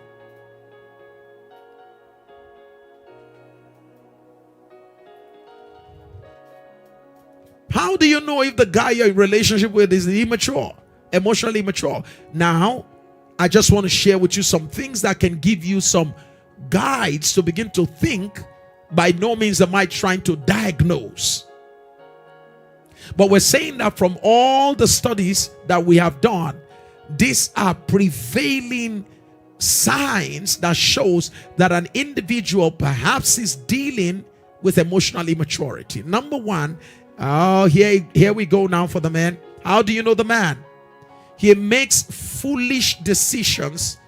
How do you know if the guy you're in relationship with is immature, emotionally immature? Now, I just want to share with you some things that can give you some guides to begin to think. By no means am I trying to diagnose. But we're saying that from all the studies that we have done, These are prevailing signs that shows that an individual perhaps is dealing with emotional immaturity. Number one, here we go now for the man. How do you know the man? He makes foolish decisions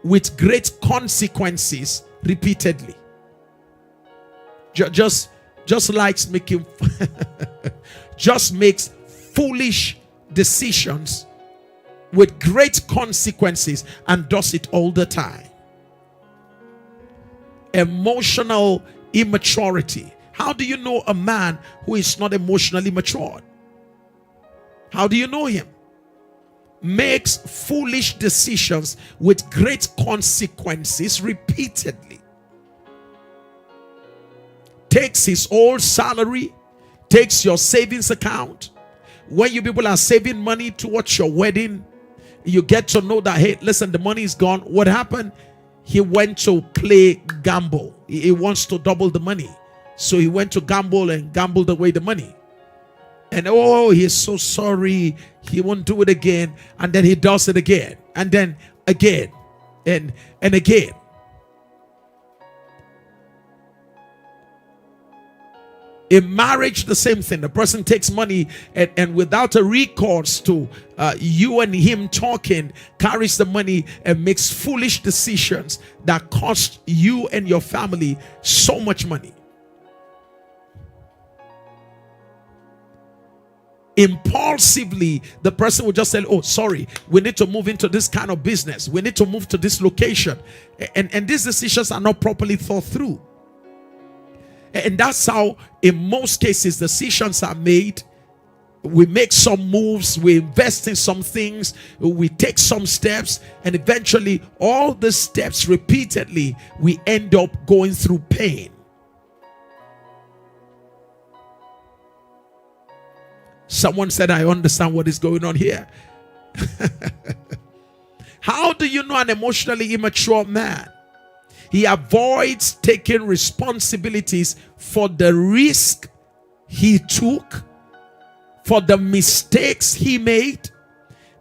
with great consequences repeatedly. Just likes making just makes foolish decisions with great consequences and does it all the time. Emotional immaturity. How do you know a man who is not emotionally matured? How do you know him? Makes foolish decisions with great consequences repeatedly. Takes his whole salary, takes your savings account. When you people are saving money towards your wedding, you get to know that, hey, listen, the money is gone. What happened? He went to play gamble. He wants to double the money. So he went to gamble and gambled away the money. And oh, he's so sorry. He won't do it again. And then he does it again. And then again. And again. In marriage, the same thing. The person takes money and without a recourse to you and him talking, carries the money and makes foolish decisions that cost you and your family so much money. Impulsively, the person will just say, oh, sorry, we need to move into this kind of business. We need to move to this location. And these decisions are not properly thought through. And that's how, in most cases, decisions are made. We make some moves, we invest in some things, we take some steps, and eventually, all the steps repeatedly, we end up going through pain. Someone said, I understand what is going on here. How do you know an emotionally immature man? He avoids taking responsibilities for the risk he took, for the mistakes he made,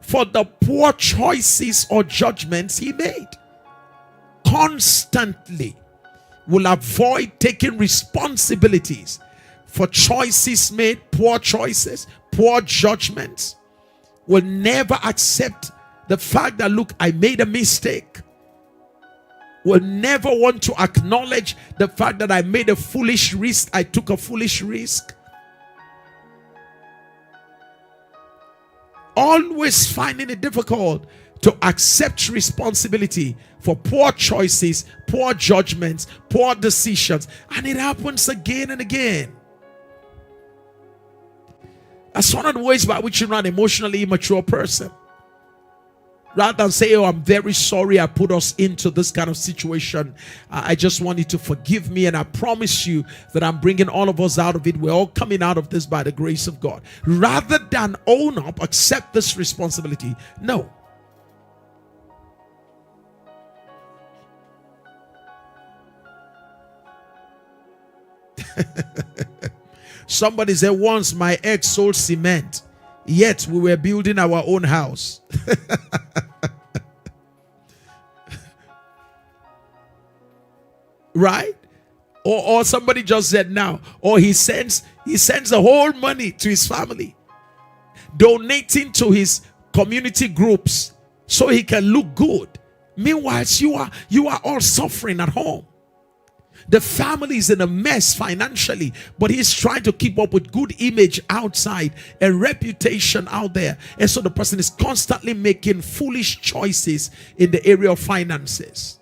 for the poor choices or judgments he made. Constantly will avoid taking responsibilities for choices made, poor choices, poor judgments. Will never accept the fact that, look, I made a mistake. Will never want to acknowledge the fact that I made a foolish risk. I took a foolish risk. Always finding it difficult to accept responsibility for poor choices, poor judgments, poor decisions. And it happens again and again. That's one of the ways by which you're not an emotionally immature person. Rather than say, oh, I'm very sorry I put us into this kind of situation. I just want you to forgive me. And I promise you that I'm bringing all of us out of it. We're all coming out of this by the grace of God. Rather than own up, accept this responsibility. No. Somebody said, once my ex sold cement, yet we were building our own house. Right? Or somebody just said now, or he sends the whole money to his family, donating to his community groups so he can look good. Meanwhile, you are all suffering at home. The family is in a mess financially, but he's trying to keep up with good image outside and reputation out there. And so the person is constantly making foolish choices in the area of finances.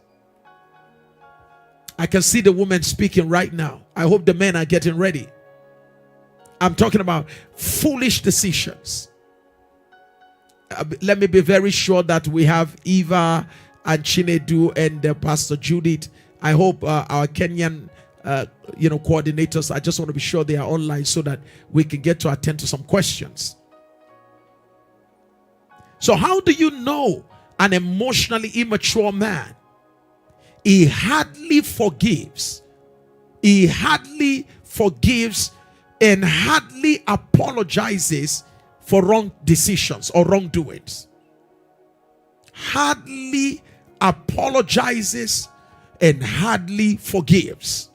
I can see the woman speaking right now. I hope the men are getting ready. I'm talking about foolish decisions. Let me be very sure that we have Eva and Chinedu and Pastor Judith. I hope our Kenyan coordinators, I just want to be sure they are online so that we can get to attend to some questions. So how do you know an emotionally immature man? He hardly forgives. He hardly forgives and hardly apologizes for wrong decisions or wrongdoings. hardly apologizes and hardly forgives.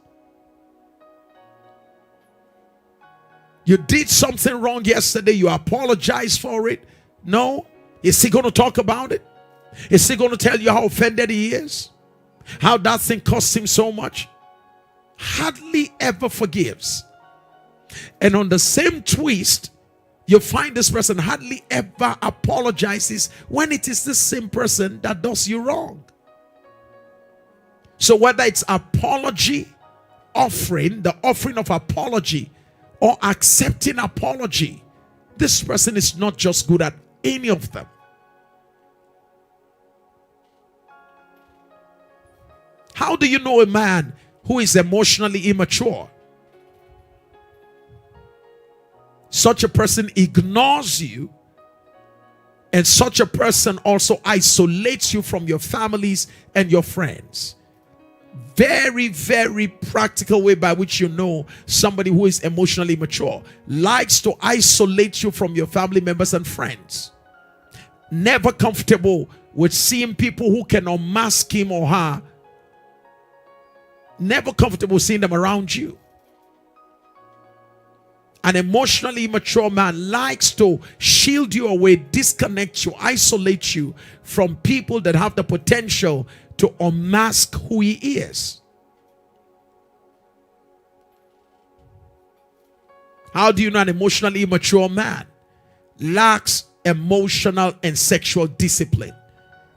You did something wrong yesterday, you apologize for it. No. Is he going to talk about it? Is he going to tell you how offended he is? How that thing cost him so much? Hardly ever forgives. And on the same twist, you find this person hardly ever apologizes when it is the same person that does you wrong. So whether it's apology, offering, the offering of apology, or accepting apology, this person is not just good at any of them. How do you know a man who is emotionally immature? Such a person ignores you, and such a person also isolates you from your families and your friends. Very, very practical way by which you know somebody who is emotionally mature. Likes to isolate you from your family members and friends. Never comfortable with seeing people who can unmask him or her. Never comfortable seeing them around you. An emotionally immature man likes to shield you away, disconnect you, isolate you from people that have the potential to unmask who he is. How do you know an emotionally immature man? Lacks emotional and sexual discipline.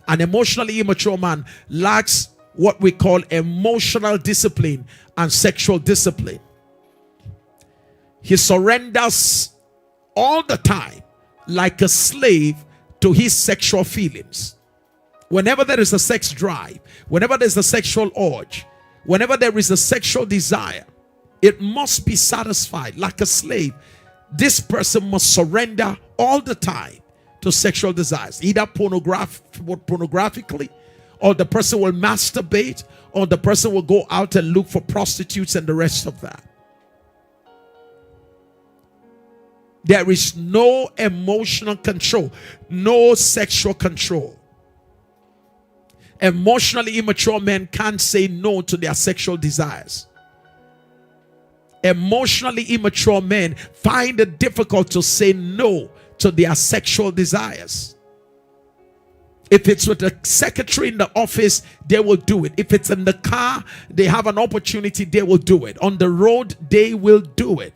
An emotionally immature man lacks what we call emotional discipline and sexual discipline. He surrenders all the time like a slave to his sexual feelings. Whenever there is a sex drive, whenever there's a sexual urge, whenever there is a sexual desire, it must be satisfied like a slave. This person must surrender all the time to sexual desires, either pornographically, or the person will masturbate, or the person will go out and look for prostitutes and the rest of that. There is no emotional control, no sexual control. Emotionally immature men can't say no to their sexual desires. Emotionally immature men find it difficult to say no to their sexual desires. If it's with the secretary in the office, they will do it. If it's in the car, they have an opportunity, they will do it. On the road, they will do it.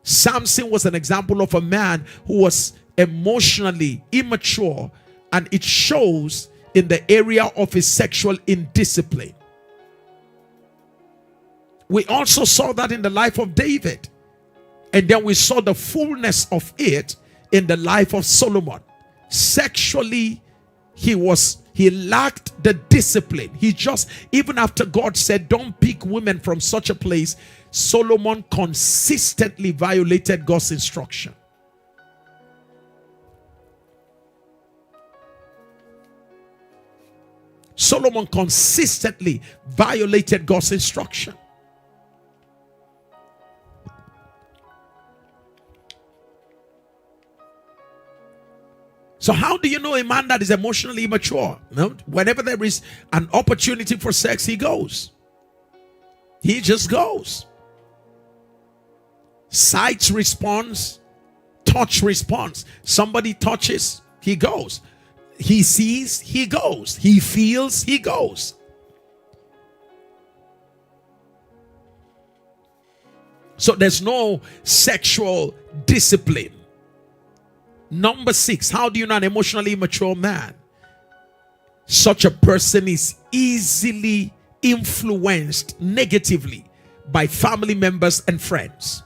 Samson was an example of a man who was emotionally immature, and it shows in the area of his sexual indiscipline. We also saw that in the life of David, and then we saw the fullness of it in the life of Solomon. Sexually, he lacked the discipline. He just, even after God said don't pick women from such a place, Solomon consistently violated God's instruction. Solomon consistently violated God's instruction. So how do you know a man that is emotionally immature? No, whenever there is an opportunity for sex, he goes. He just goes. Sight responds, touch responds. Somebody touches, he goes. He sees, he goes. He feels, he goes. So there's no sexual discipline. Number 6, how do you know an emotionally immature man? Such a person is easily influenced negatively by family members and friends.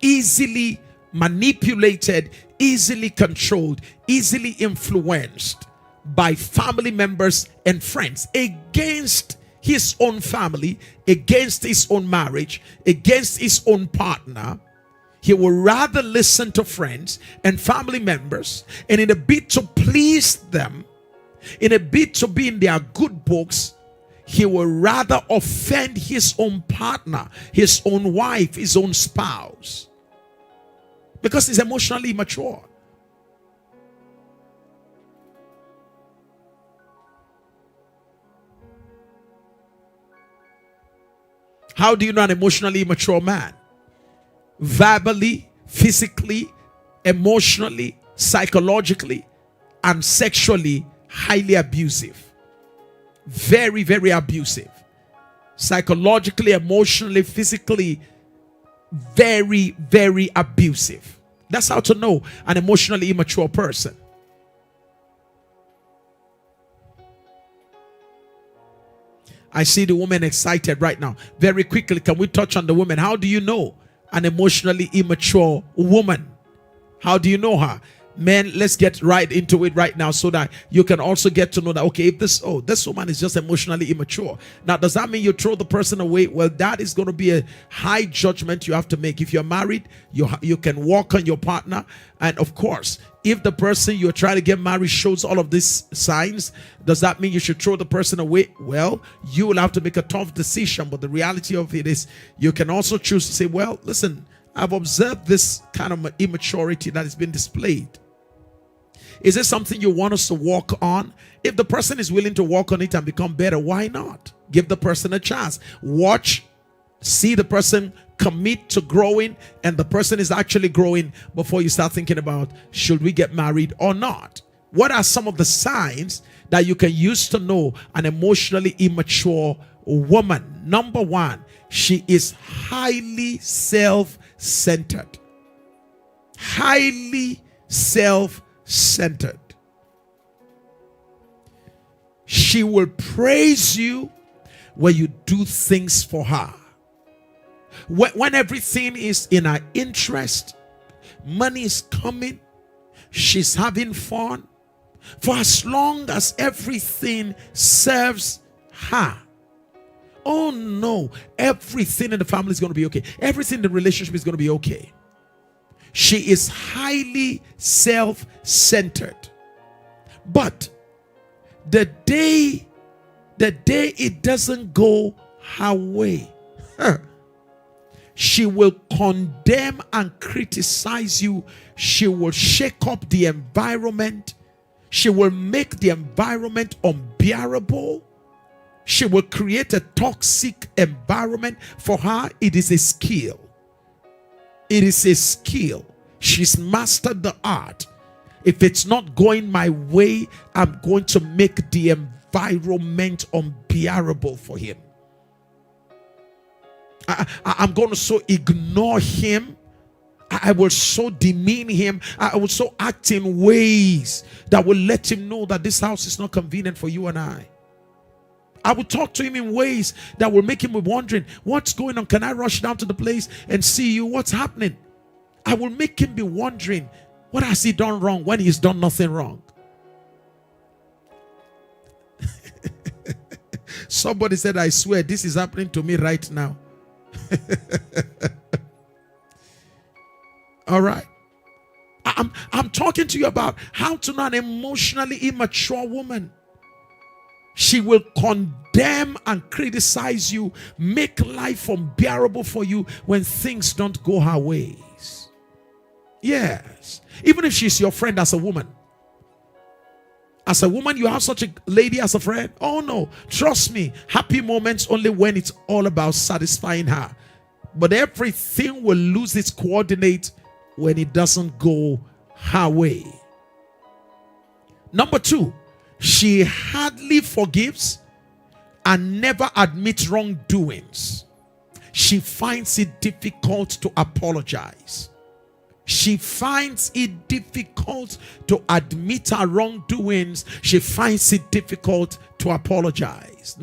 Easily manipulated, easily controlled, easily influenced by family members and friends against his own family, against his own marriage, against his own partner. He will rather listen to friends and family members, and in a bid to please them, in a bid to be in their good books, he will rather offend his own partner, his own wife, his own spouse, because he's emotionally immature. How do you know an emotionally immature man? Verbally, physically, emotionally, psychologically, and sexually highly abusive. Very, very abusive. Psychologically, emotionally, physically, very, very abusive. That's how to know an emotionally immature person. I see the woman excited right now. Very quickly, can we touch on the woman? How do you know an emotionally immature woman? How do you know her? Men, let's get right into it right now so that you can also get to know that, okay, if this woman is just emotionally immature. Now, does that mean you throw the person away? Well, that is going to be a high judgment you have to make. If you're married, you can walk on your partner. And of course, if the person you're trying to get married shows all of these signs, does that mean you should throw the person away? Well, you will have to make a tough decision. But the reality of it is you can also choose to say, well, listen, I've observed this kind of immaturity that has been displayed. Is it something you want us to walk on? If the person is willing to walk on it and become better, why not? Give the person a chance. Watch, see the person commit to growing, and the person is actually growing before you start thinking about, should we get married or not? What are some of the signs that you can use to know an emotionally immature woman? Number one, she is highly self-centered. Highly self-centered. She will praise you when you do things for her. When everything is in her interest, money is coming, she's having fun. For as long as everything serves her, oh no, everything in the family is going to be okay. Everything in the relationship is going to be okay. She is highly self-centered. But the day it doesn't go her way, she will condemn and criticize you. She will shake up the environment. She will make the environment unbearable. She will create a toxic environment. For her, it is a skill. It is a skill. She's mastered the art. If it's not going my way, I'm going to make the environment unbearable for him. I'm going to so ignore him. I will so demean him. I will so act in ways that will let him know that this house is not convenient for you and I. I will talk to him in ways that will make him be wondering, what's going on? Can I rush down to the place and see you? What's happening? I will make him be wondering, what has he done wrong when he's done nothing wrong? Somebody said, I swear this is happening to me right now. All right. I'm talking to you about how to know an emotionally immature woman. She will condemn and criticize you, make life unbearable for you when things don't go her ways. Yes. Even if she's your friend as a woman. As a woman, you have such a lady as a friend? Oh no. Trust me. Happy moments only when it's all about satisfying her. But everything will lose its coordinate when it doesn't go her way. Number two, she hardly forgives and never admits wrongdoings. She finds it difficult to apologize. She finds it difficult to admit her wrongdoings. She finds it difficult to apologize.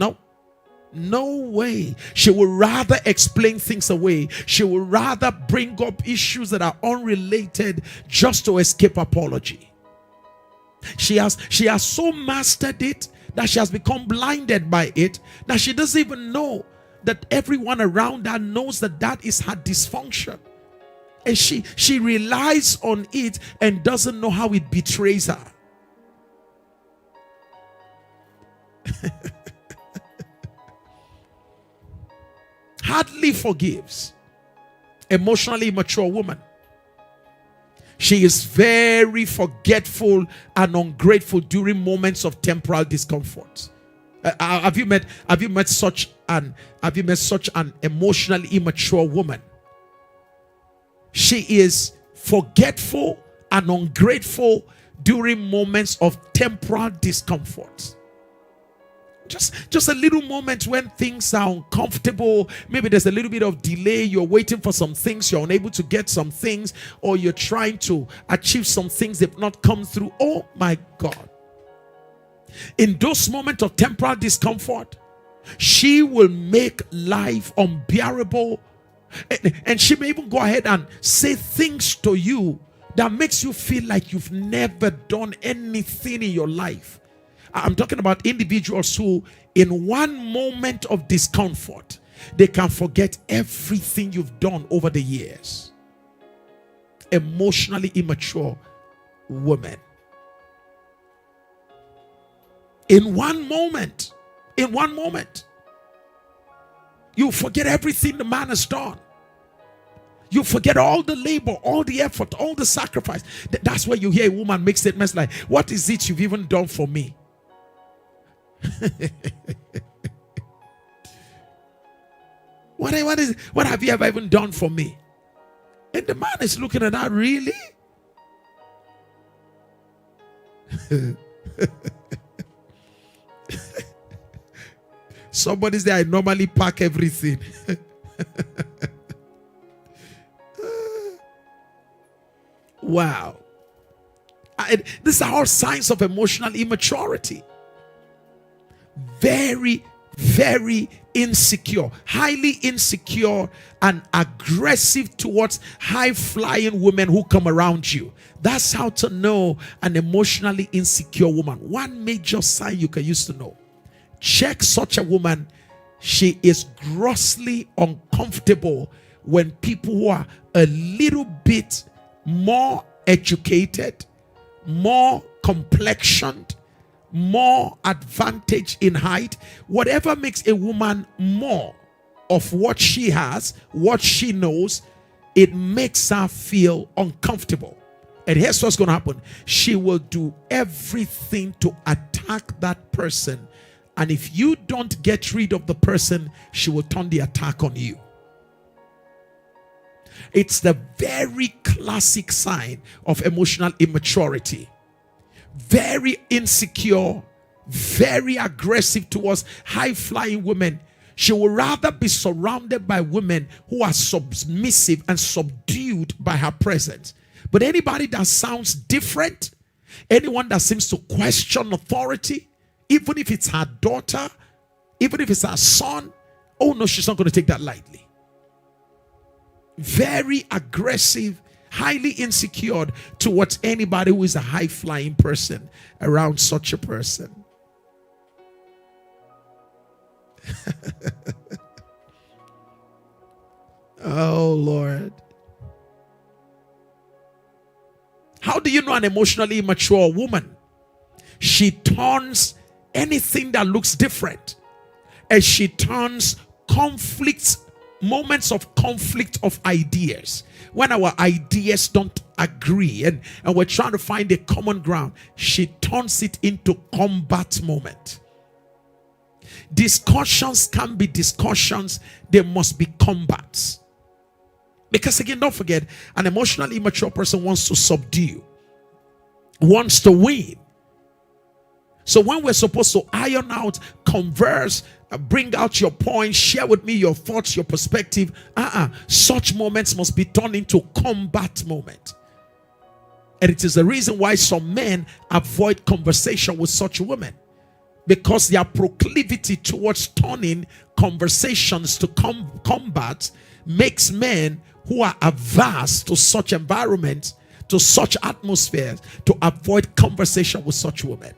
No way. She will rather explain things away. She will rather bring up issues that are unrelated just to escape apology. She has so mastered it that she has become blinded by it that she doesn't even know that everyone around her knows that that is her dysfunction. And she relies on it and doesn't know how it betrays her. Hardly forgives. Emotionally immature woman. She is very forgetful and ungrateful during moments of temporal discomfort. Have you met such an emotionally immature woman? She is forgetful and ungrateful during moments of temporal discomfort. Just a little moment when things are uncomfortable. Maybe there's a little bit of delay. You're waiting for some things. You're unable to get some things, or you're trying to achieve some things that have not come through. Oh my God. In those moments of temporal discomfort, she will make life unbearable. And she may even go ahead and say things to you that makes you feel like you've never done anything in your life. I'm talking about individuals who, in one moment of discomfort, they can forget everything you've done over the years. Emotionally immature women. In one moment, you forget everything the man has done. You forget all the labor, all the effort, all the sacrifice. That's where you hear a woman make statements like, "What is it you've even done for me?" What have you ever even done for me? And the man is looking at that, really? Somebody's there, I normally pack everything. Wow. These are all signs of emotional immaturity. Very, very insecure, highly insecure and aggressive towards high-flying women who come around you. That's how to know an emotionally insecure woman. One major sign you can use to know. Check such a woman. She is grossly uncomfortable when people who are a little bit more educated, more complexioned, more advantage in height, whatever makes a woman more of what she has, what she knows, it makes her feel uncomfortable. And here's what's going to happen. She will do everything to attack that person. And if you don't get rid of the person, she will turn the attack on you. It's the very classic sign of emotional immaturity. Very insecure, very aggressive towards high-flying women. She will rather be surrounded by women who are submissive and subdued by her presence. But anybody that sounds different, anyone that seems to question authority, even if it's her daughter, even if it's her son, oh no, she's not going to take that lightly. Very aggressive, highly insecure towards anybody who is a high-flying person around such a person. Oh Lord. How do you know an emotionally immature woman? She turns anything that looks different, and she turns conflicts, moments of conflict of ideas. When our ideas don't agree and we're trying to find a common ground, she turns it into combat moment. Discussions can be discussions, they must be combats. Because again, don't forget, an emotionally immature person wants to subdue, wants to win. So when we're supposed to iron out, converse, bring out your point, share with me your thoughts, your perspective, such moments must be turned into combat moment. And it is the reason why some men avoid conversation with such women, because their proclivity towards turning conversations to combat makes men who are averse to such environments, to such atmospheres, to avoid conversation with such women.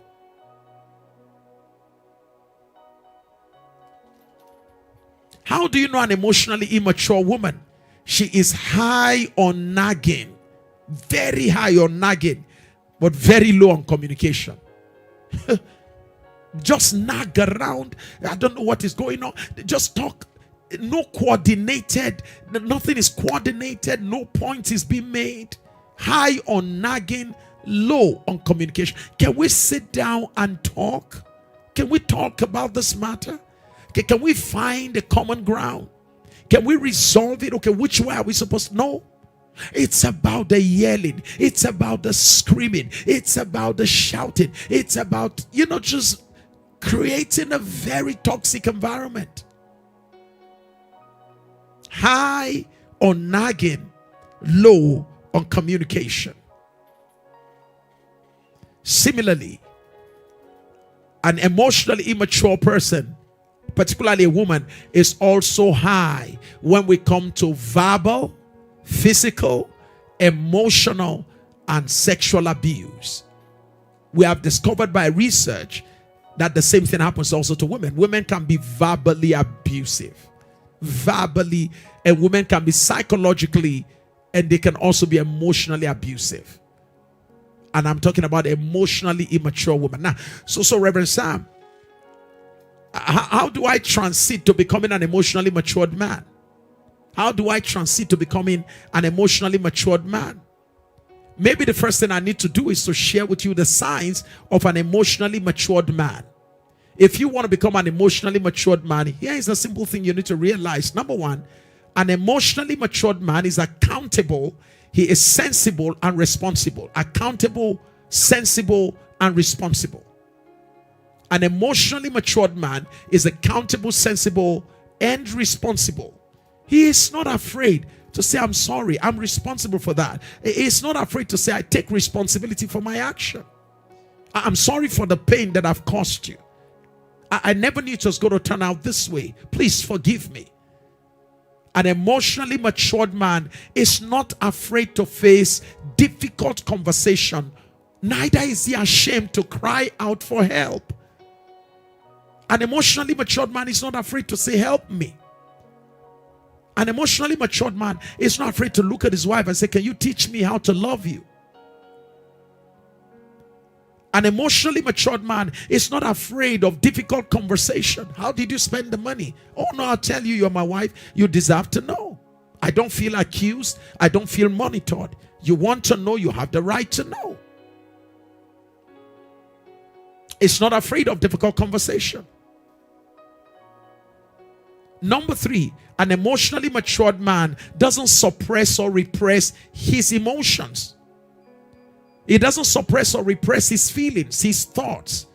How do you know an emotionally immature woman? She is high on nagging, very high on nagging, but very low on communication. Just nag around. I don't know what is going on. Just talk. No coordinated. Nothing is coordinated. No point is being made. High on nagging, low on communication. Can we sit down and talk? can we talk about this matter? Okay, can we find a common ground? Can we resolve it? Okay, which way are we supposed to know? It's about the yelling. It's about the screaming. It's about the shouting. It's about, just creating a very toxic environment. High on nagging, low on communication. Similarly, an emotionally immature person, particularly a woman, is also high when we come to verbal, physical, emotional, and sexual abuse. We have discovered by research that the same thing happens also to women. Women can be verbally abusive. Verbally, and women can be psychologically, and they can also be emotionally abusive. And I'm talking about emotionally immature women. Now, so Reverend Sam, how do I transit to becoming an emotionally matured man? How do I transit to becoming an emotionally matured man? Maybe the first thing I need to do is to share with you the signs of an emotionally matured man. If you want to become an emotionally matured man, here is a simple thing you need to realize. Number one, an emotionally matured man is accountable. He is sensible and responsible. Accountable, sensible, and responsible. An emotionally matured man is accountable, sensible, and responsible. He is not afraid to say, I'm sorry, I'm responsible for that. He is not afraid to say, I take responsibility for my action. I'm sorry for the pain that I've caused you. I never knew it was going to turn out this way. Please forgive me. An emotionally matured man is not afraid to face difficult conversation. Neither is he ashamed to cry out for help. An emotionally matured man is not afraid to say, help me. An emotionally matured man is not afraid to look at his wife and say, can you teach me how to love you? An emotionally matured man is not afraid of difficult conversation. How did you spend the money? Oh no, I'll tell you, you're my wife. You deserve to know. I don't feel accused. I don't feel monitored. You want to know, you have the right to know. It's not afraid of difficult conversation. Number three, an emotionally matured man doesn't suppress or repress his emotions. He doesn't suppress or repress his feelings, his thoughts.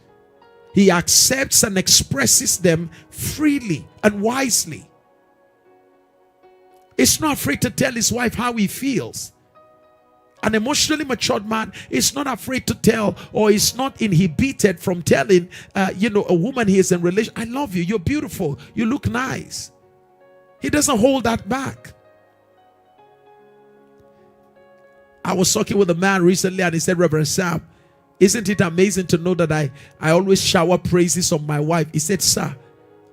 He accepts and expresses them freely and wisely. He's not afraid to tell his wife how he feels. An emotionally matured man is not afraid to tell, or is not inhibited from telling, a woman he is in relation, I love you, you're beautiful, you look nice. He doesn't hold that back. I was talking with a man recently and he said, Reverend Sam, isn't it amazing to know that I always shower praises on my wife? He said, sir,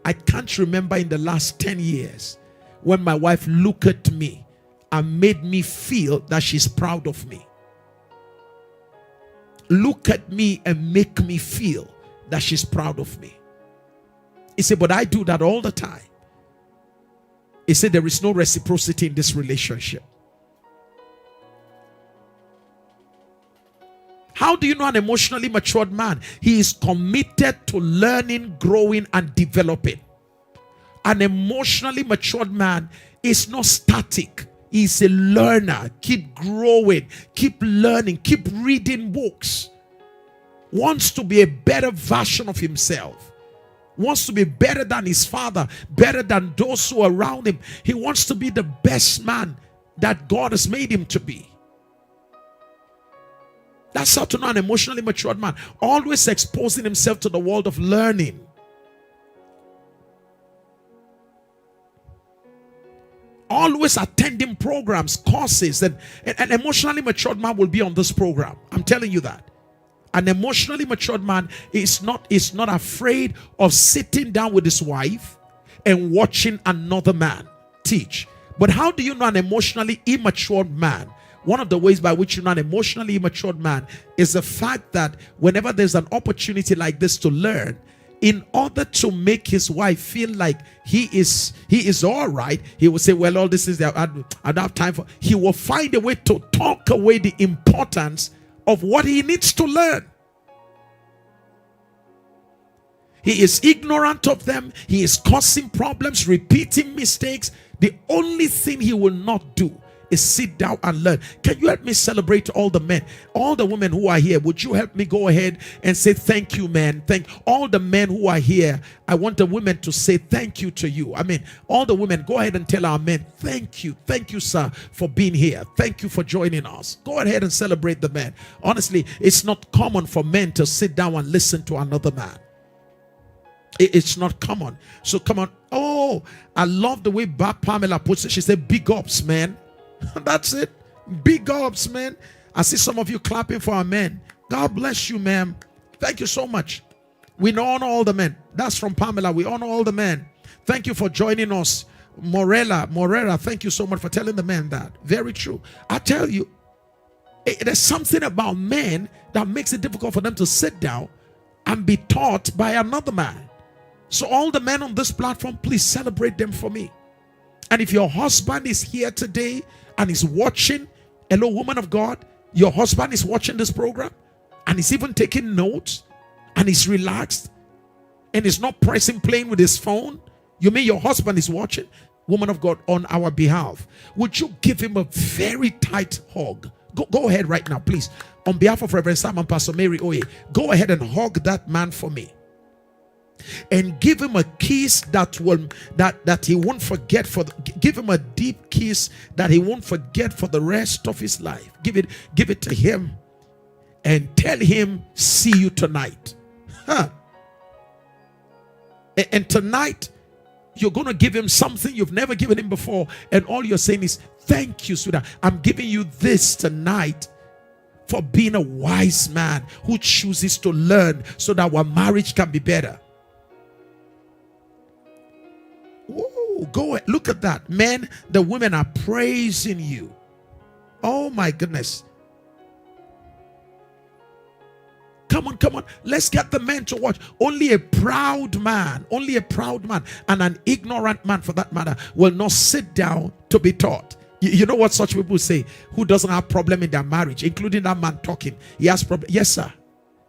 I can't remember in the last 10 years when my wife looked at me and made me feel that she's proud of me. Look at me and make me feel that she's proud of me. He said, but I do that all the time. He said, there is no reciprocity in this relationship. How do you know an emotionally matured man? He is committed to learning, growing, and developing. An emotionally matured man is not static. He's a learner. Keep growing, keep learning, keep reading books. Wants to be a better version of himself. Wants to be better than his father, better than those who are around him. He wants to be the best man that God has made him to be. That's how to know an emotionally matured man. Always exposing himself to the world of learning. Always attending programs, courses, and an emotionally matured man will be on this program. I'm telling you that. An emotionally matured man is not afraid of sitting down with his wife and watching another man teach. But how do you know an emotionally immature man? One of the ways by which you know an emotionally immature man is the fact that whenever there's an opportunity like this to learn, in order to make his wife feel like he is all right, he will say, well, all this is I don't have time for. He will find a way to talk away the importance of what he needs to learn. He is ignorant of them. He is causing problems, repeating mistakes. The only thing he will not do is sit down and learn. Can you help me celebrate all the men, all the women who are here? Would you help me go ahead and say thank you, man? Thank all the men who are here. I want the women to say thank you to you. I mean, all the women, go ahead and tell our men, thank you, sir, for being here. Thank you for joining us. Go ahead and celebrate the men. Honestly, it's not common for men to sit down and listen to another man. It's not common. So come on. Oh, I love the way Pamela puts it. She said, big ups, man. That's it. Big ups, man. I see some of you clapping for our men. God bless you, ma'am. Thank you so much. We honor all the men. That's from Pamela. We honor all the men. Thank you for joining us. Morera, thank you so much for telling the men that. Very true. I tell you, there's something about men that makes it difficult for them to sit down and be taught by another man. So all the men on this platform, please celebrate them for me. And if your husband is here today and is watching, hello, woman of God, your husband is watching this program and is even taking notes and is relaxed and is not pressing playing with his phone. You mean your husband is watching? Woman of God, on our behalf, would you give him a very tight hug? Go ahead right now, please. On behalf of Reverend Sam and Pastor Mary OYE, go ahead and hug that man for me. And give him a kiss that he won't forget give him a deep kiss that he won't forget for the rest of his life. Give it to him and tell him, see you tonight. And tonight you're going to give him something you've never given him before, and all you're saying is, thank you, sweetheart. I'm giving you this tonight for being a wise man who chooses to learn so that our marriage can be better. Ooh, go ahead. Look at that. Men, the women are praising you. Oh my goodness. Come on. Let's get the men to watch. Only a proud man, and an ignorant man for that matter, will not sit down to be taught. You know what such people say? Who doesn't have problem in their marriage, including that man talking. He has problem. Yes, sir.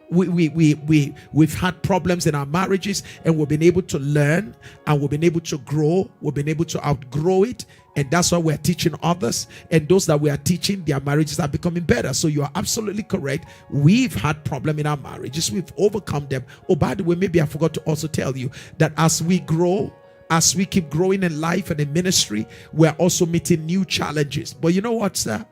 We've had problems in our marriages, and we've been able to learn, and we've been able to grow. We've been able to outgrow it, and that's why we're teaching others. And those that we are teaching, their marriages are becoming better. So you are absolutely correct. We've had problem in our marriages. We've overcome them. Oh, by the way, maybe I forgot to also tell you that as we grow, as we keep growing in life and in ministry, we're also meeting new challenges. But you know what, sir?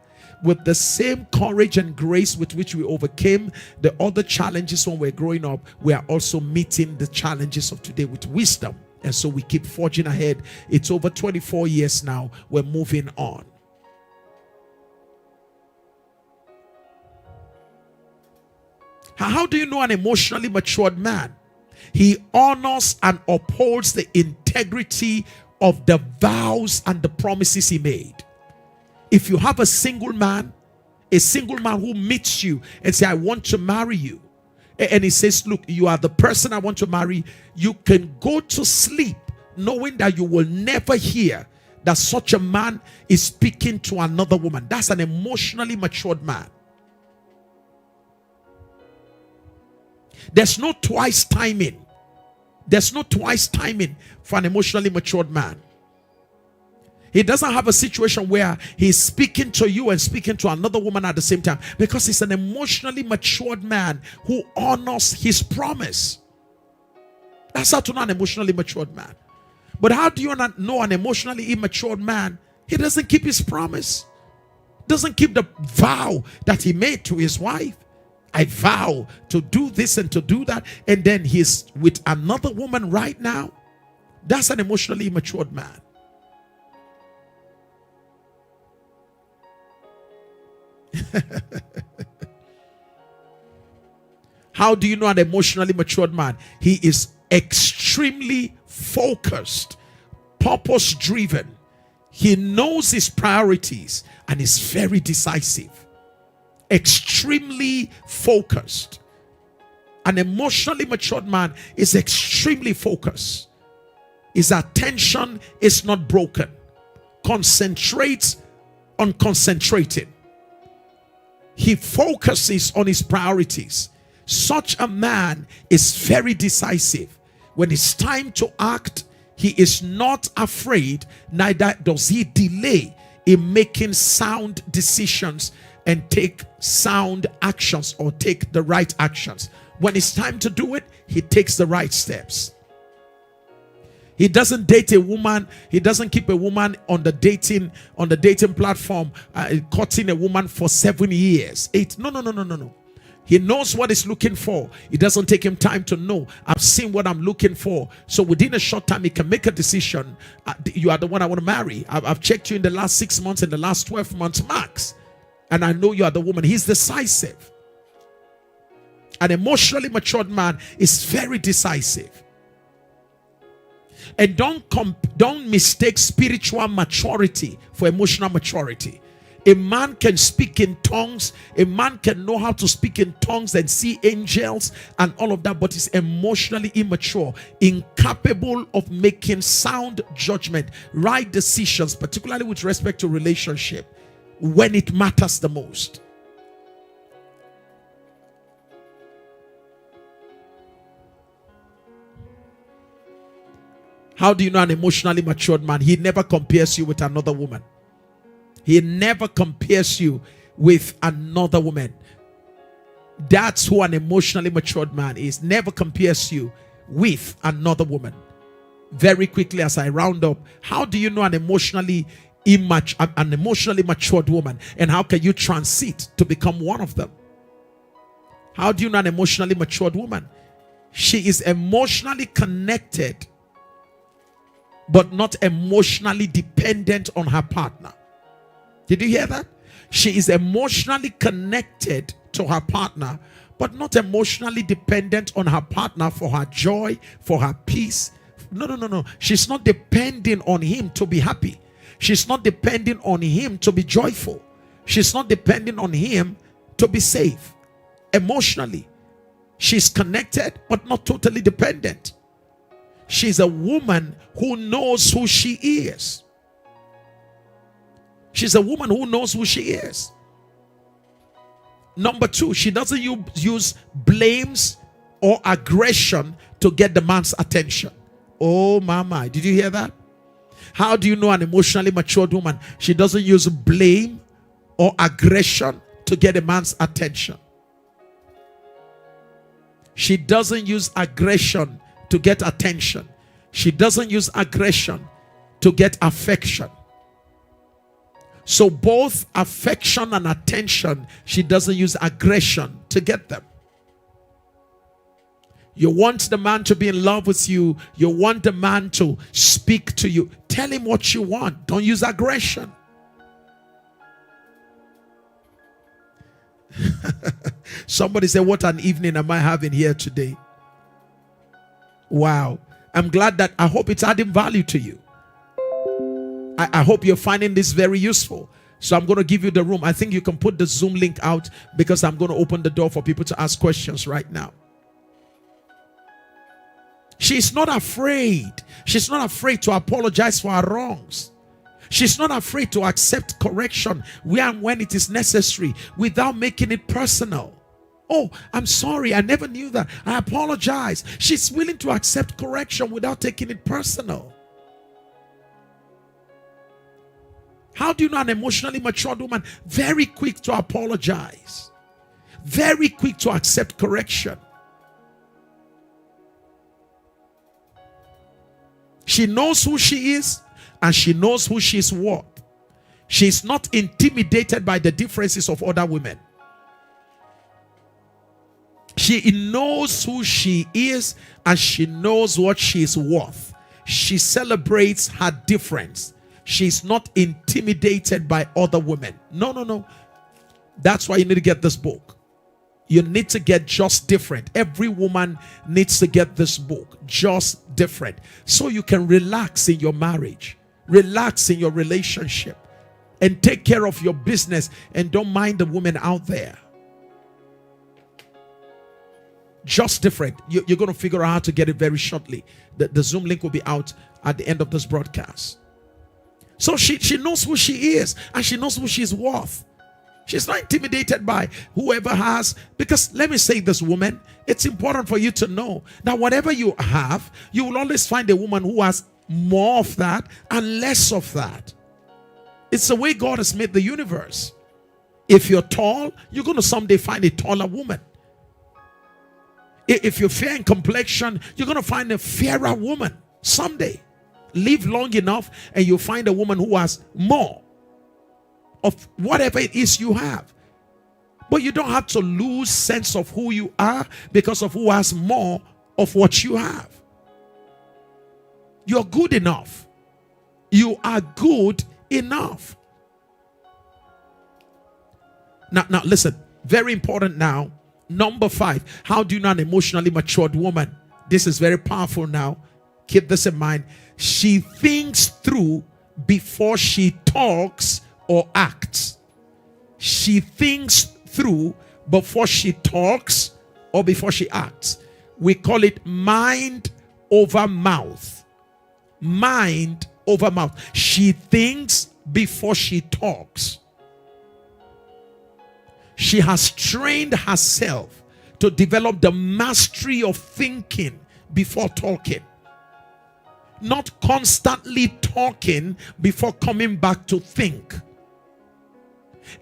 With the same courage and grace with which we overcame the other challenges when we're growing up, we are also meeting the challenges of today with wisdom. And so we keep forging ahead. It's over 24 years now. We're moving on. How do you know an emotionally matured man? He honors and upholds the integrity of the vows and the promises he made. If you have a single man who meets you and says, I want to marry you, and he says, look, you are the person I want to marry, you can go to sleep knowing that you will never hear that such a man is speaking to another woman. That's an emotionally matured man. There's no twice timing. There's no twice timing for an emotionally matured man. He doesn't have a situation where he's speaking to you and speaking to another woman at the same time, because he's an emotionally matured man who honors his promise. That's how to know an emotionally matured man. But how do you not know an emotionally immature man? He doesn't keep his promise. Doesn't keep the vow that he made to his wife. I vow to do this and to do that, and then he's with another woman right now. That's an emotionally immature man. How do you know an emotionally matured man? He is extremely focused, purpose driven. He knows his priorities and is very decisive. Extremely focused. An emotionally matured man is extremely focused. His attention is not broken. Concentrates on concentrating. He focuses on his priorities. Such a man is very decisive. When it's time to act, he is not afraid, neither does he delay in making sound decisions and take sound actions or take the right actions. When it's time to do it, he takes the right steps. He doesn't date a woman. He doesn't keep a woman on the dating platform, courting a woman for 7 years, 8. No. He knows what he's looking for. It doesn't take him time to know. I've seen what I'm looking for. So within a short time, he can make a decision. You are the one I want to marry. I've checked you in the last 6 months, in the last 12 months max, and I know you are the woman. He's decisive. An emotionally matured man is very decisive. And don't mistake spiritual maturity for emotional maturity. A man can speak in tongues. A man can know how to speak in tongues and see angels and all of that, but is emotionally immature, incapable of making sound judgment, right decisions, particularly with respect to relationship, when it matters the most. How do you know an emotionally matured man? He never compares you with another woman. He never compares you with another woman. That's who an emotionally matured man is. Never compares you with another woman. Very quickly as I round up, how do you know an emotionally matured woman? And how can you transit to become one of them? How do you know an emotionally matured woman? She is emotionally connected, but not emotionally dependent on her partner. Did you hear that? She is emotionally connected to her partner, but not emotionally dependent on her partner for her joy, for her peace. No. She's not depending on him to be happy. She's not depending on him to be joyful. She's not depending on him to be safe. Emotionally, she's connected, but not totally dependent. She's a woman who knows who she is. She's a woman who knows who she is. Number 2, she doesn't use blames or aggression to get the man's attention. Oh, mama, did you hear that? How do you know an emotionally matured woman? She doesn't use blame or aggression to get a man's attention. She doesn't use aggression to get attention. She doesn't use aggression to get affection. So both affection and attention, she doesn't use aggression to get them. You want the man to be in love with you. You want the man to speak to you. Tell him what you want. Don't use aggression. Somebody said, what an evening am I having here today? Wow. I'm glad that I hope it's adding value to you. I hope you're finding this very useful. So I'm going to give you the room. I think you can put the Zoom link out because I'm going to open the door for people to ask questions right now. She's not afraid. She's not afraid to apologize for her wrongs. She's not afraid to accept correction where and when it is necessary without making it personal. Oh, I'm sorry. I never knew that. I apologize. She's willing to accept correction without taking it personal. How do you know an emotionally matured woman? Very quick to apologize. Very quick to accept correction. She knows who she is and she knows who she is worth. She's not intimidated by the differences of other women. She knows who she is and she knows what she is worth. She celebrates her difference. She's not intimidated by other women. No. That's why you need to get this book. You need to get Just Different. Every woman needs to get this book, Just Different, so you can relax in your marriage, relax in your relationship, and take care of your business and don't mind the women out there. Just Different. You're going to figure out how to get it very shortly. The Zoom link will be out at the end of this broadcast. So she knows who she is and she knows who she's worth. She's not intimidated by whoever has. Because let me say this, woman, it's important for you to know that whatever you have, you will always find a woman who has more of that and less of that. It's the way God has made the universe. If you're tall, you're going to someday find a taller woman. If you're fair in complexion, you're going to find a fairer woman someday. Live long enough and you'll find a woman who has more of whatever it is you have. But you don't have to lose sense of who you are because of who has more of what you have. You're good enough. You are good enough. Now listen, very important now. Number 5, how do you know an emotionally matured woman? This is very powerful now. Keep this in mind. She thinks through before she talks or acts. She thinks through before she talks or before she acts. We call it mind over mouth. Mind over mouth. She thinks before she talks. She has trained herself to develop the mastery of thinking before talking. Not constantly talking before coming back to think.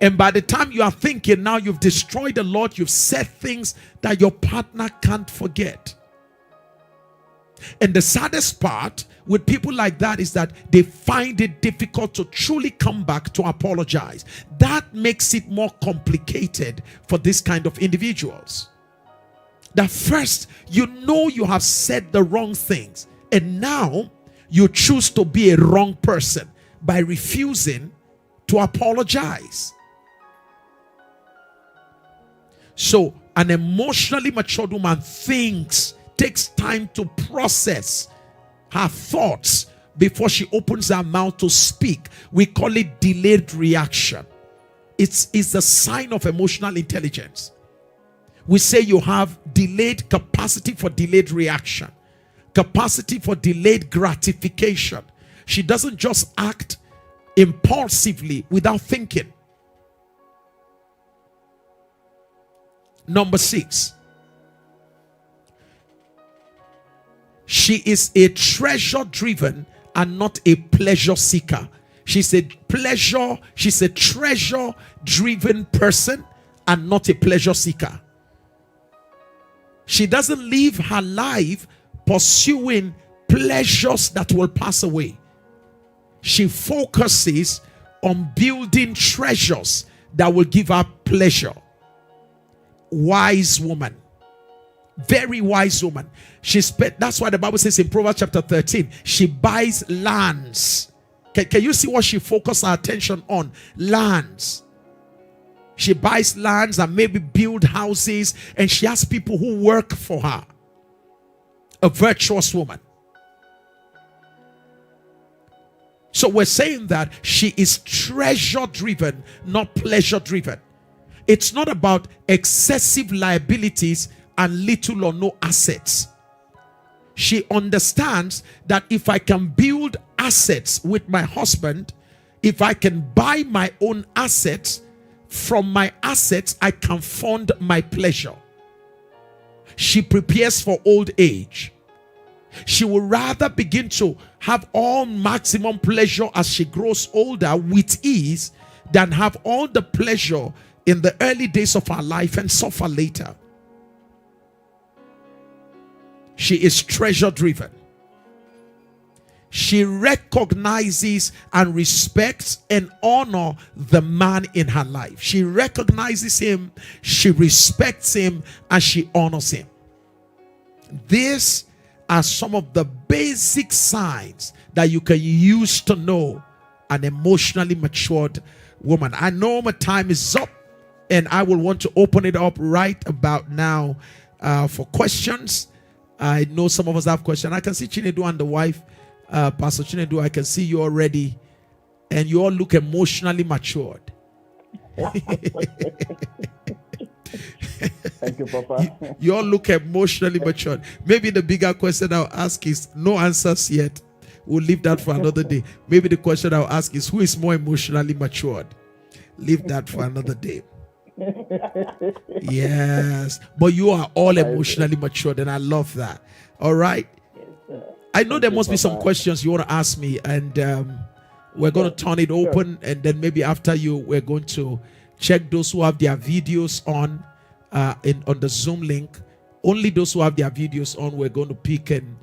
And by the time you are thinking, now you've destroyed a lot. You've said things that your partner can't forget. And the saddest part with people like that is that they find it difficult to truly come back to apologize. That makes it more complicated for this kind of individuals. That first, you know you have said the wrong things, and now you choose to be a wrong person by refusing to apologize. So an emotionally matured woman takes time to process her thoughts before she opens her mouth to speak. We call it delayed reaction. It's a sign of emotional intelligence. We say you have delayed capacity for delayed reaction, capacity for delayed gratification. She doesn't just act impulsively without thinking. Number 6. She is a treasure driven and not a pleasure seeker. She's a treasure driven person and not a pleasure seeker. She doesn't live her life pursuing pleasures that will pass away. She focuses on building treasures that will give her pleasure. Wise woman. Very wise woman. That's why the Bible says in Proverbs chapter 13, she buys lands. Can you see what she focuses her attention on? Lands. She buys lands and maybe build houses, and she has people who work for her. A virtuous woman. So we're saying that she is treasure driven, not pleasure driven. It's not about excessive liabilities and little or no assets. She understands that if I can build assets with my husband, if I can buy my own assets, from my assets I can fund my pleasure. She prepares for old age. She will rather begin to have all maximum pleasure as she grows older with ease than have all the pleasure in the early days of her life and suffer later. She is treasure driven. She recognizes and respects and honors the man in her life. She recognizes him, she respects him, and she honors him. These are some of the basic signs that you can use to know an emotionally matured woman. I know my time is up, and I will want to open it up right about now for questions. I know some of us have questions. I can see Chinedu and the wife, Pastor Chinedu. I can see you already, and you all look emotionally matured. Thank you, Papa. You all look emotionally matured. Maybe the bigger question I'll ask is no answers yet. We'll leave that for another day. Maybe the question I'll ask is, who is more emotionally matured? Leave that for another day. Yes, but you are all emotionally matured, and I love that. All right. I know there must be some questions you want to ask me, and we're going to turn it open, and then maybe after you, we're going to check those who have their videos on on the Zoom link. Only those who have their videos on, we're going to pick and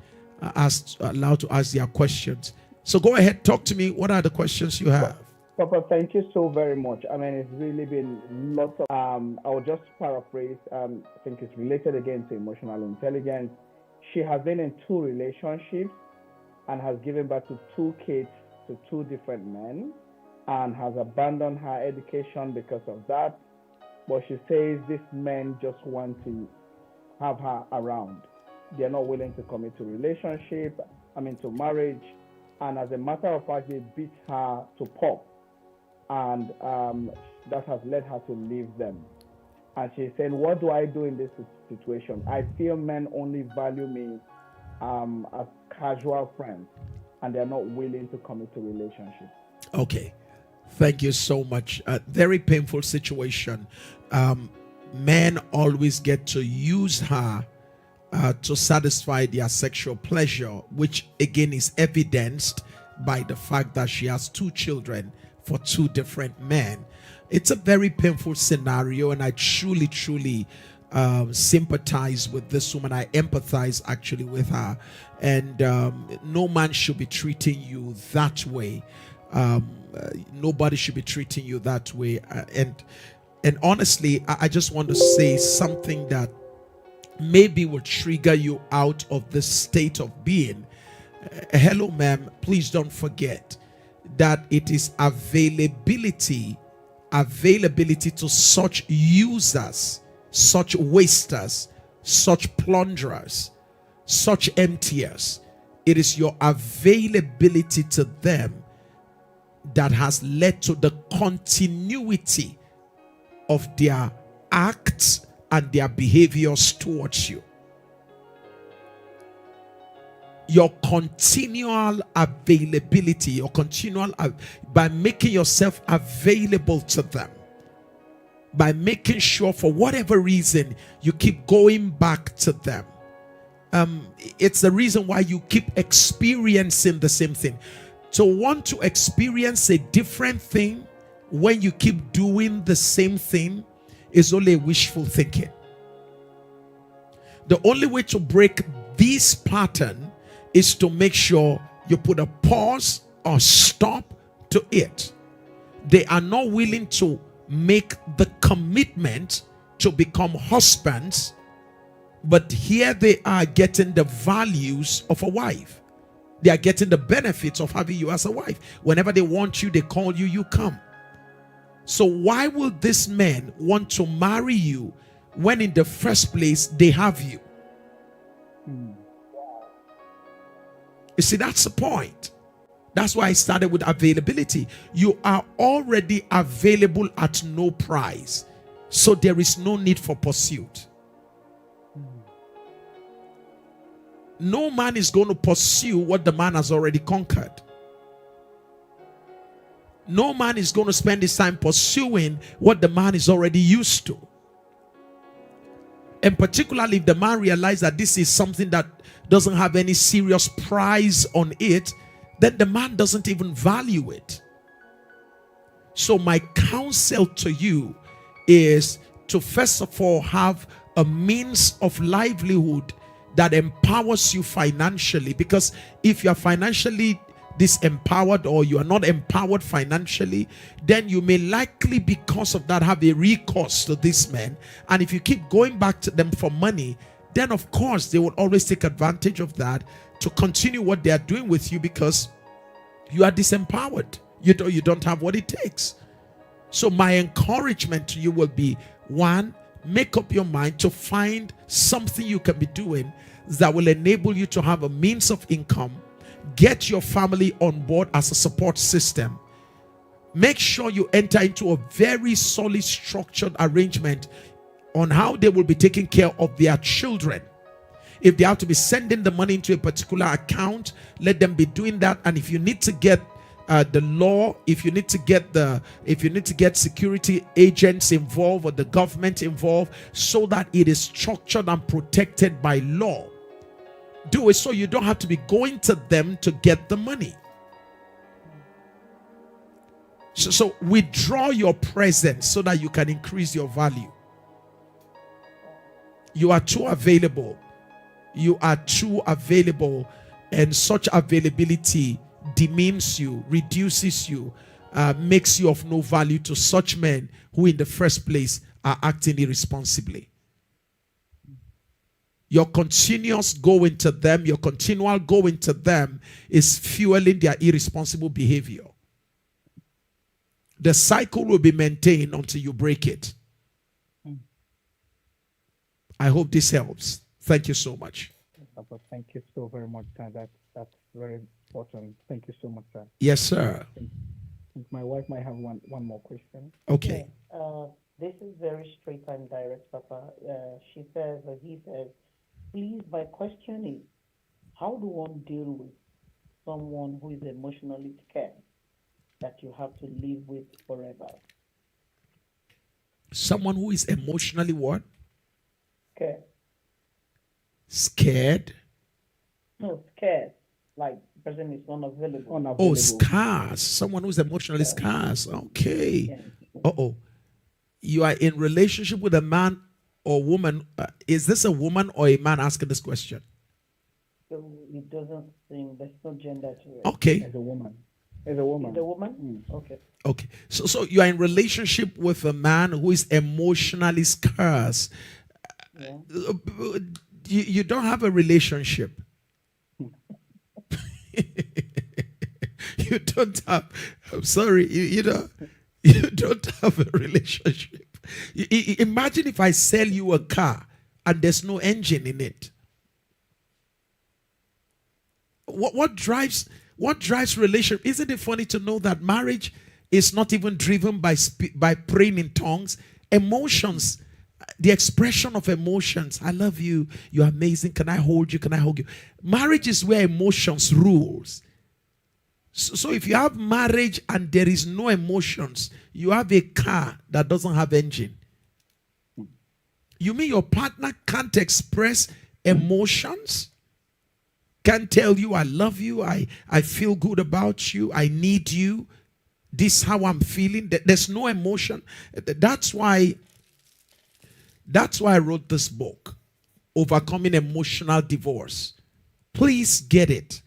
allow to ask their questions. So go ahead, talk to me. What are the questions you have? Papa, thank you so very much. I mean, it's really been lots of. I'll just paraphrase. I think it's related again to emotional intelligence. She has been in 2 relationships and has given birth to 2 kids to 2 different men, and has abandoned her education because of that. But she says these men just want to have her around. They're not willing to commit to relationship, to marriage. And as a matter of fact, they beat her to pulp. And that has led her to leave them. And she's saying, what do I do in this situation? I feel men only value me as casual friends, and they're not willing to commit to relationship. Okay. Thank you so much. Very painful situation. Men always get to use her to satisfy their sexual pleasure, which again is evidenced by the fact that she has 2 children for 2 different men. It's a very painful scenario, and I truly sympathize with this woman. I empathize actually with her, and no man should be treating you that way. Nobody should be treating you that way. And honestly, I just want to say something that maybe will trigger you out of this state of being. Hello, ma'am. Please don't forget that it is availability to such users, such wasters, such plunderers, such emptiers. It is your availability to them that has led to the continuity of their acts and their behaviors towards you. Your continual availability, by making yourself available to them, by making sure for whatever reason you keep going back to them. It's the reason why you keep experiencing the same thing. To want to experience a different thing when you keep doing the same thing is only wishful thinking. The only way to break this pattern is to make sure you put a pause or stop to it. They are not willing to make the commitment to become husbands, but here they are getting the values of a wife. They are getting the benefits of having you as a wife. Whenever they want you, they call you, you come. So why will this man want to marry you when in the first place they have you? You see, that's the point. That's why I started with availability. You are already available at no price, so there is no need for pursuit. No man is going to pursue what the man has already conquered. No man is going to spend his time pursuing what the man is already used to. And particularly if the man realizes that this is something that doesn't have any serious price on it, then the man doesn't even value it. So my counsel to you is to first of all have a means of livelihood that empowers you financially, because if you are financially disempowered or you are not empowered financially, then you may likely because of that have a recourse to this man. And if you keep going back to them for money, then of course they will always take advantage of that to continue what they are doing with you, because you are disempowered. You don't have what it takes. So my encouragement to you will be, 1, make up your mind to find something you can be doing that will enable you to have a means of income. Get your family on board as a support system. Make sure you enter into a very solid structured arrangement on how they will be taking care of their children. If they have to be sending the money into a particular account, let them be doing that. And if you need to get the law, if you need to get security agents involved or the government involved so that it is structured and protected by law, do it so you don't have to be going to them to get the money. So withdraw your presence so that you can increase your value. You are too available. You are too available, and such availability demeans you, reduces you, makes you of no value to such men who in the first place are acting irresponsibly. Your continuous going to them, your continual going to them is fueling their irresponsible behavior. The cycle will be maintained until you break it. I hope this helps. Thank you so much. Papa, thank you so very much, sir. That's very important. Thank you so much, sir. Yes, sir. I think my wife might have one more question. Okay. This is very straight and direct, Papa. She says, or he says, please, my question is, how do one deal with someone who is emotionally scared that you have to live with forever? Someone who is emotionally what? Scared. Scared? No, scared. Like the person is unavailable. Oh, scarce. Someone who's emotionally scarce. Okay. Yeah. Uh-oh. You are in relationship with a man or woman. Is this a woman or a man asking this question? So it doesn't seem, there's no gender to it. Okay. As a woman. As a woman. The woman? Okay. Okay. So you are in relationship with a man who is emotionally scarce. Yeah. You don't have a relationship. You don't have, I'm sorry, you don't have a relationship. Imagine if I sell you a car and there's no engine in it. What drives relationship? Isn't it funny to know that marriage is not even driven by praying in tongues? Emotions, the expression of emotions. I love you. You're amazing. Can I hold you? Can I hug you? Marriage is where emotions rules. So if you have marriage and there is no emotions, you have a car that doesn't have engine. You mean your partner can't express emotions? Can't tell you I love you, I feel good about you, I need you, this is how I'm feeling. There's no emotion. That's why I wrote this book, Overcoming Emotional Divorce. Please get it.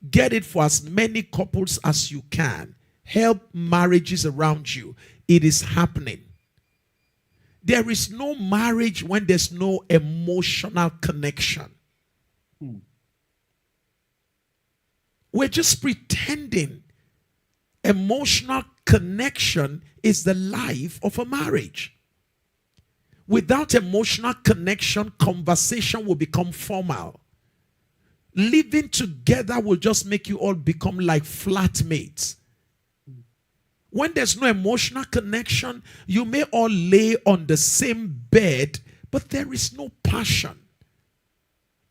Get it for as many couples as you can. Help marriages around you. It is happening. There is no marriage when there's no emotional connection. We're just pretending. Emotional connection is the life of a marriage. Without emotional connection, conversation will become formal. Living together will just make you all become like flatmates. When there's no emotional connection, you may all lay on the same bed, but there is no passion.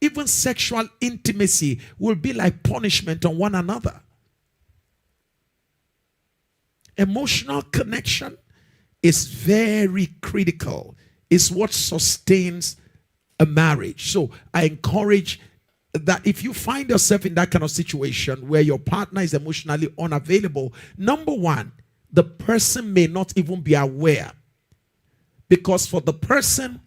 Even sexual intimacy will be like punishment on one another. Emotional connection is very critical. It's what sustains a marriage. So I encourage that if you find yourself in that kind of situation where your partner is emotionally unavailable, number one, the person may not even be aware. Because for the person,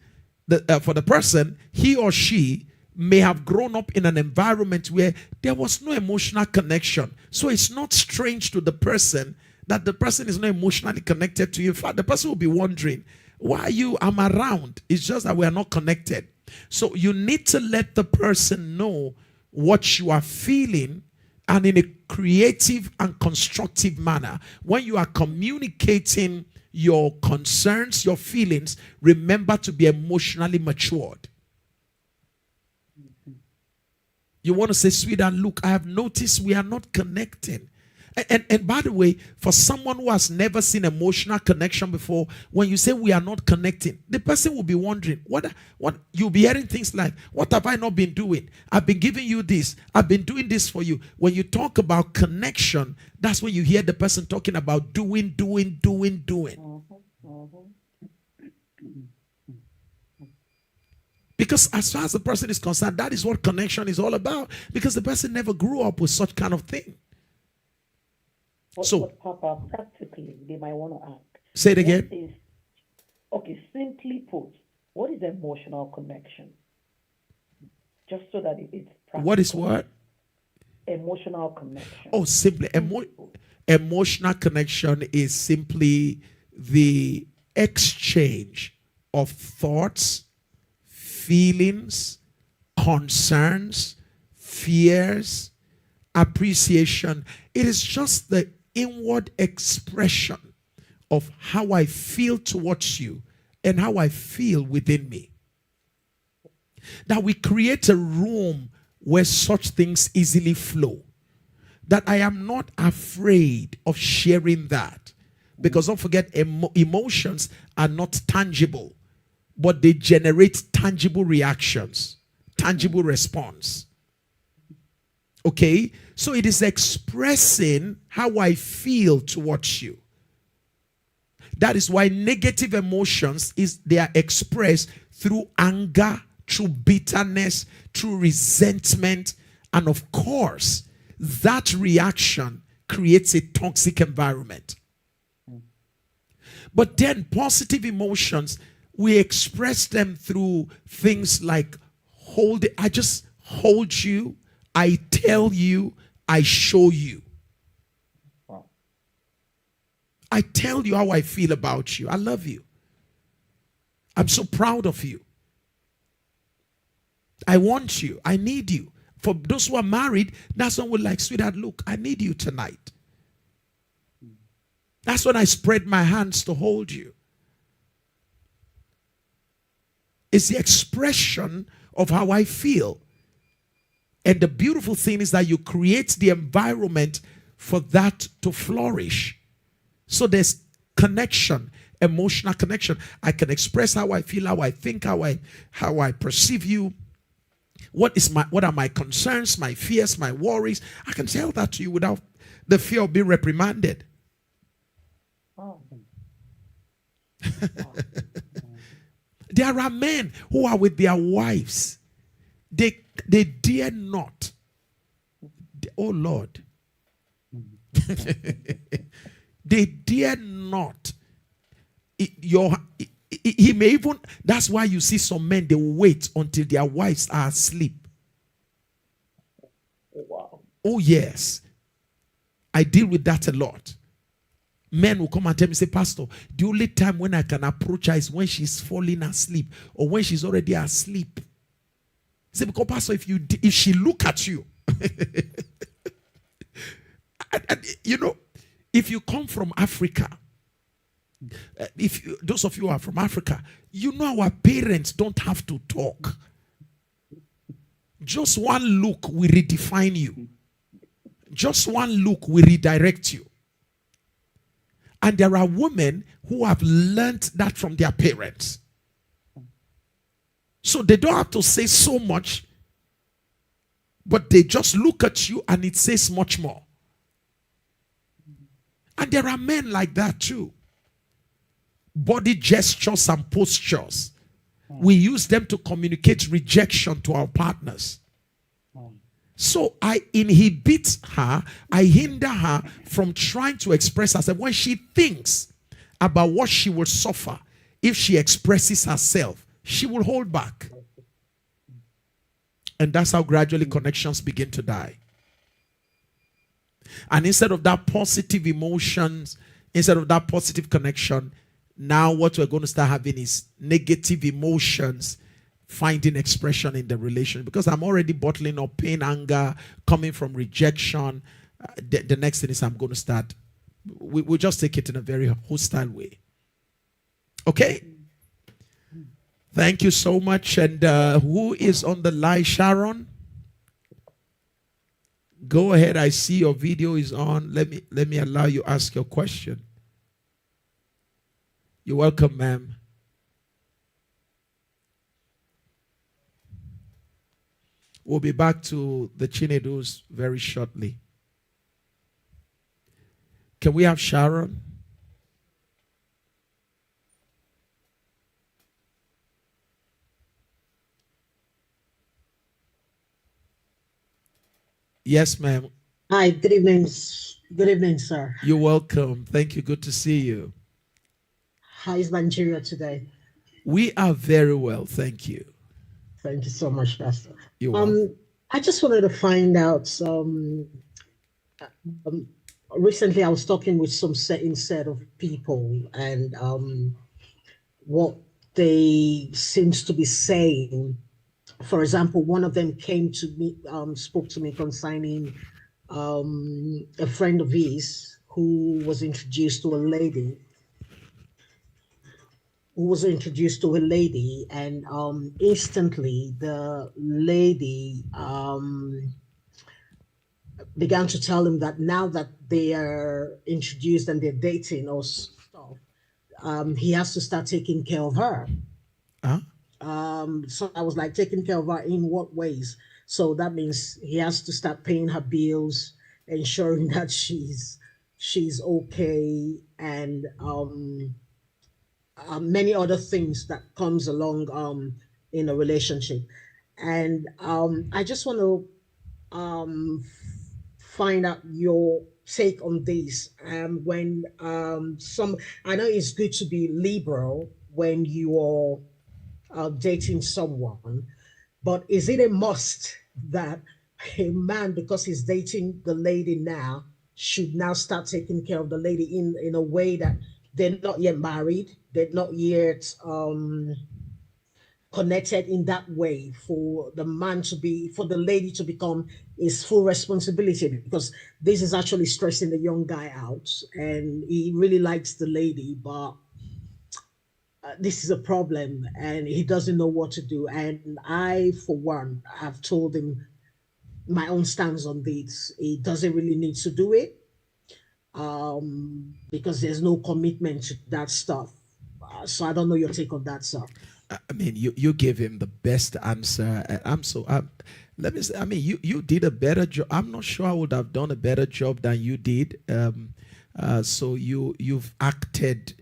he or she may have grown up in an environment where there was no emotional connection. So it's not strange to the person that the person is not emotionally connected to you. In fact, the person will be wondering, why I'm around? It's just that we are not connected. So you need to let the person know what you are feeling, and in a creative and constructive manner. When you are communicating your concerns, your feelings, remember to be emotionally matured. You want to say, sweetheart, look, I have noticed we are not connecting. And by the way, for someone who has never seen emotional connection before, when you say we are not connecting, the person will be wondering, what you'll be hearing things like, what have I not been doing? I've been giving you this, I've been doing this for you. When you talk about connection, that's when you hear the person talking about doing. Because as far as the person is concerned, that is what connection is all about. Because the person never grew up with such kind of thing. But Papa, practically, they might want to ask. Say it again. Simply put, what is emotional connection? Just so that it's practical. What is what? Emotional connection. Oh, simply emotional connection is simply the exchange of thoughts, feelings, concerns, fears, appreciation. It is just the inward expression of how I feel towards you and how I feel within me. That we create a room where such things easily flow. That I am not afraid of sharing that. Because don't forget, emotions are not tangible, but they generate tangible reactions, tangible response. Okay? So it is expressing how I feel towards you. That is why negative emotions they are expressed through anger, through bitterness, through resentment, and of course, that reaction creates a toxic environment. But then positive emotions, we express them through things like I just hold you, I tell you, I show you. Wow. I tell you how I feel about you. I love you. I'm so proud of you. I want you. I need you. For those who are married, that's when we're like, sweetheart, look, I need you tonight. That's when I spread my hands to hold you. It's the expression of how I feel. And the beautiful thing is that you create the environment for that to flourish. So there's connection, emotional connection. I can express how I feel, how I think, how I perceive you. What are my concerns, my fears, my worries? I can tell that to you without the fear of being reprimanded. Oh. There are men who are with their wives. They dare not. Oh Lord. They dare not. He may even, that's why you see some men, they wait until their wives are asleep. Wow. Oh yes. I deal with that a lot. Men will come and tell me, say, Pastor, the only time when I can approach her is when she's falling asleep or when she's already asleep. Say, because Pastor, if she look at you, and, if you come from Africa, those of you who are from Africa, our parents don't have to talk. Just one look will redefine you. Just one look will redirect you. And there are women who have learned that from their parents. So they don't have to say so much, but they just look at you and it says much more. And there are men like that too. Body gestures and postures. We use them to communicate rejection to our partners. So I inhibit her, I hinder her from trying to express herself. When she thinks about what she will suffer if she expresses herself, she will hold back. And that's how gradually connections begin to die. And instead of that positive emotions, instead of that positive connection, now what we're going to start having is negative emotions finding expression in the relation. Because I'm already bottling up pain, anger, coming from rejection. The next thing is I'm going to start. We'll just take it in a very hostile way. Okay? Thank you so much. And who is on the line? Sharon? Go ahead. I see your video is on. Let me allow you ask your question. You're welcome, ma'am. We'll be back to the Chinedus very shortly. Can we have Sharon? Yes, ma'am. Hi, good evening. Good evening, sir. You're welcome. Thank you. Good to see you. How is Nigeria today? We are very well. Thank you. Thank you so much, Pastor. You're welcome. I just wanted to find out. Recently, I was talking with some set of people, and what they seems to be saying. For example, one of them came to me, spoke to me concerning a friend of his who was introduced to a lady and instantly the lady began to tell him that now that they are introduced and they're dating or stuff, he has to start taking care of her. Huh? So I was like, taking care of her in what ways? So that means he has to start paying her bills, ensuring that she's okay, and many other things that comes along in a relationship. And I just want to find out your take on this. When some, I know it's good to be liberal when you are dating someone, but is it a must that a man, because he's dating the lady now, should now start taking care of the lady in a way that they're not yet married, they're not yet connected in that way, for the man to be, for the lady to become his full responsibility? Because this is actually stressing the young guy out, and he really likes the lady, but this is a problem and he doesn't know what to do. And I, for one, have told him my own stance on this. He doesn't really need to do it because there's no commitment to that stuff. So I don't know your take on that, sir. I mean, you gave him the best answer. Let me say, I mean, you did a better job. I'm not sure I would have done a better job than you did. So you've acted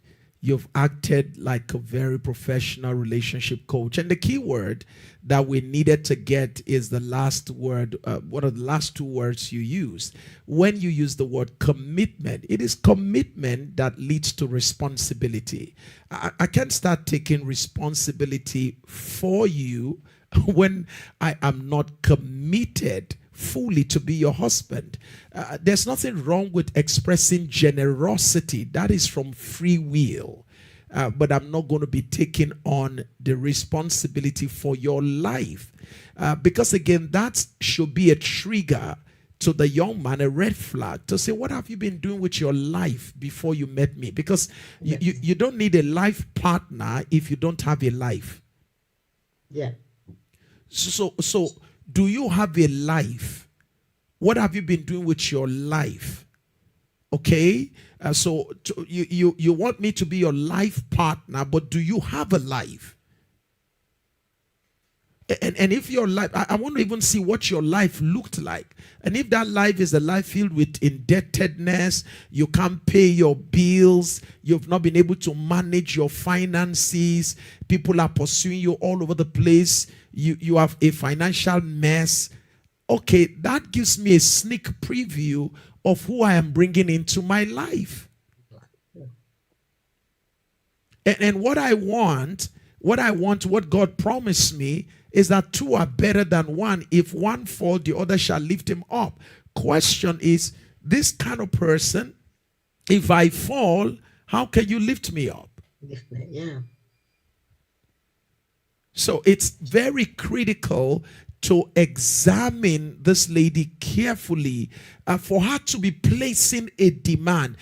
like a very professional relationship coach. And the key word that we needed to get is the last word, one of the last two words you used. When you use the word commitment, it is commitment that leads to responsibility. I can't start taking responsibility for you when I am not committed fully to be your husband. There's nothing wrong with expressing generosity. That is from free will. But I'm not going to be taking on the responsibility for your life. Because again, that should be a trigger to the young man, a red flag to say, what have you been doing with your life before you met me? Because yes, you don't need a life partner if you don't have a life. Yeah. So do you have a life? What have you been doing with your life? Okay, you want me to be your life partner, but do you have a life? And if your life, I want to even see what your life looked like. And if that life is a life filled with indebtedness, you can't pay your bills, you've not been able to manage your finances, people are pursuing you all over the place, you have a financial mess. Okay, that gives me a sneak preview of who I am bringing into my life. And what God promised me is that two are better than one. If one fall, the other shall lift him up. Question is, this kind of person, if I fall, how can you lift me up? Yeah. So it's very critical to examine this lady carefully for her to be placing a demand.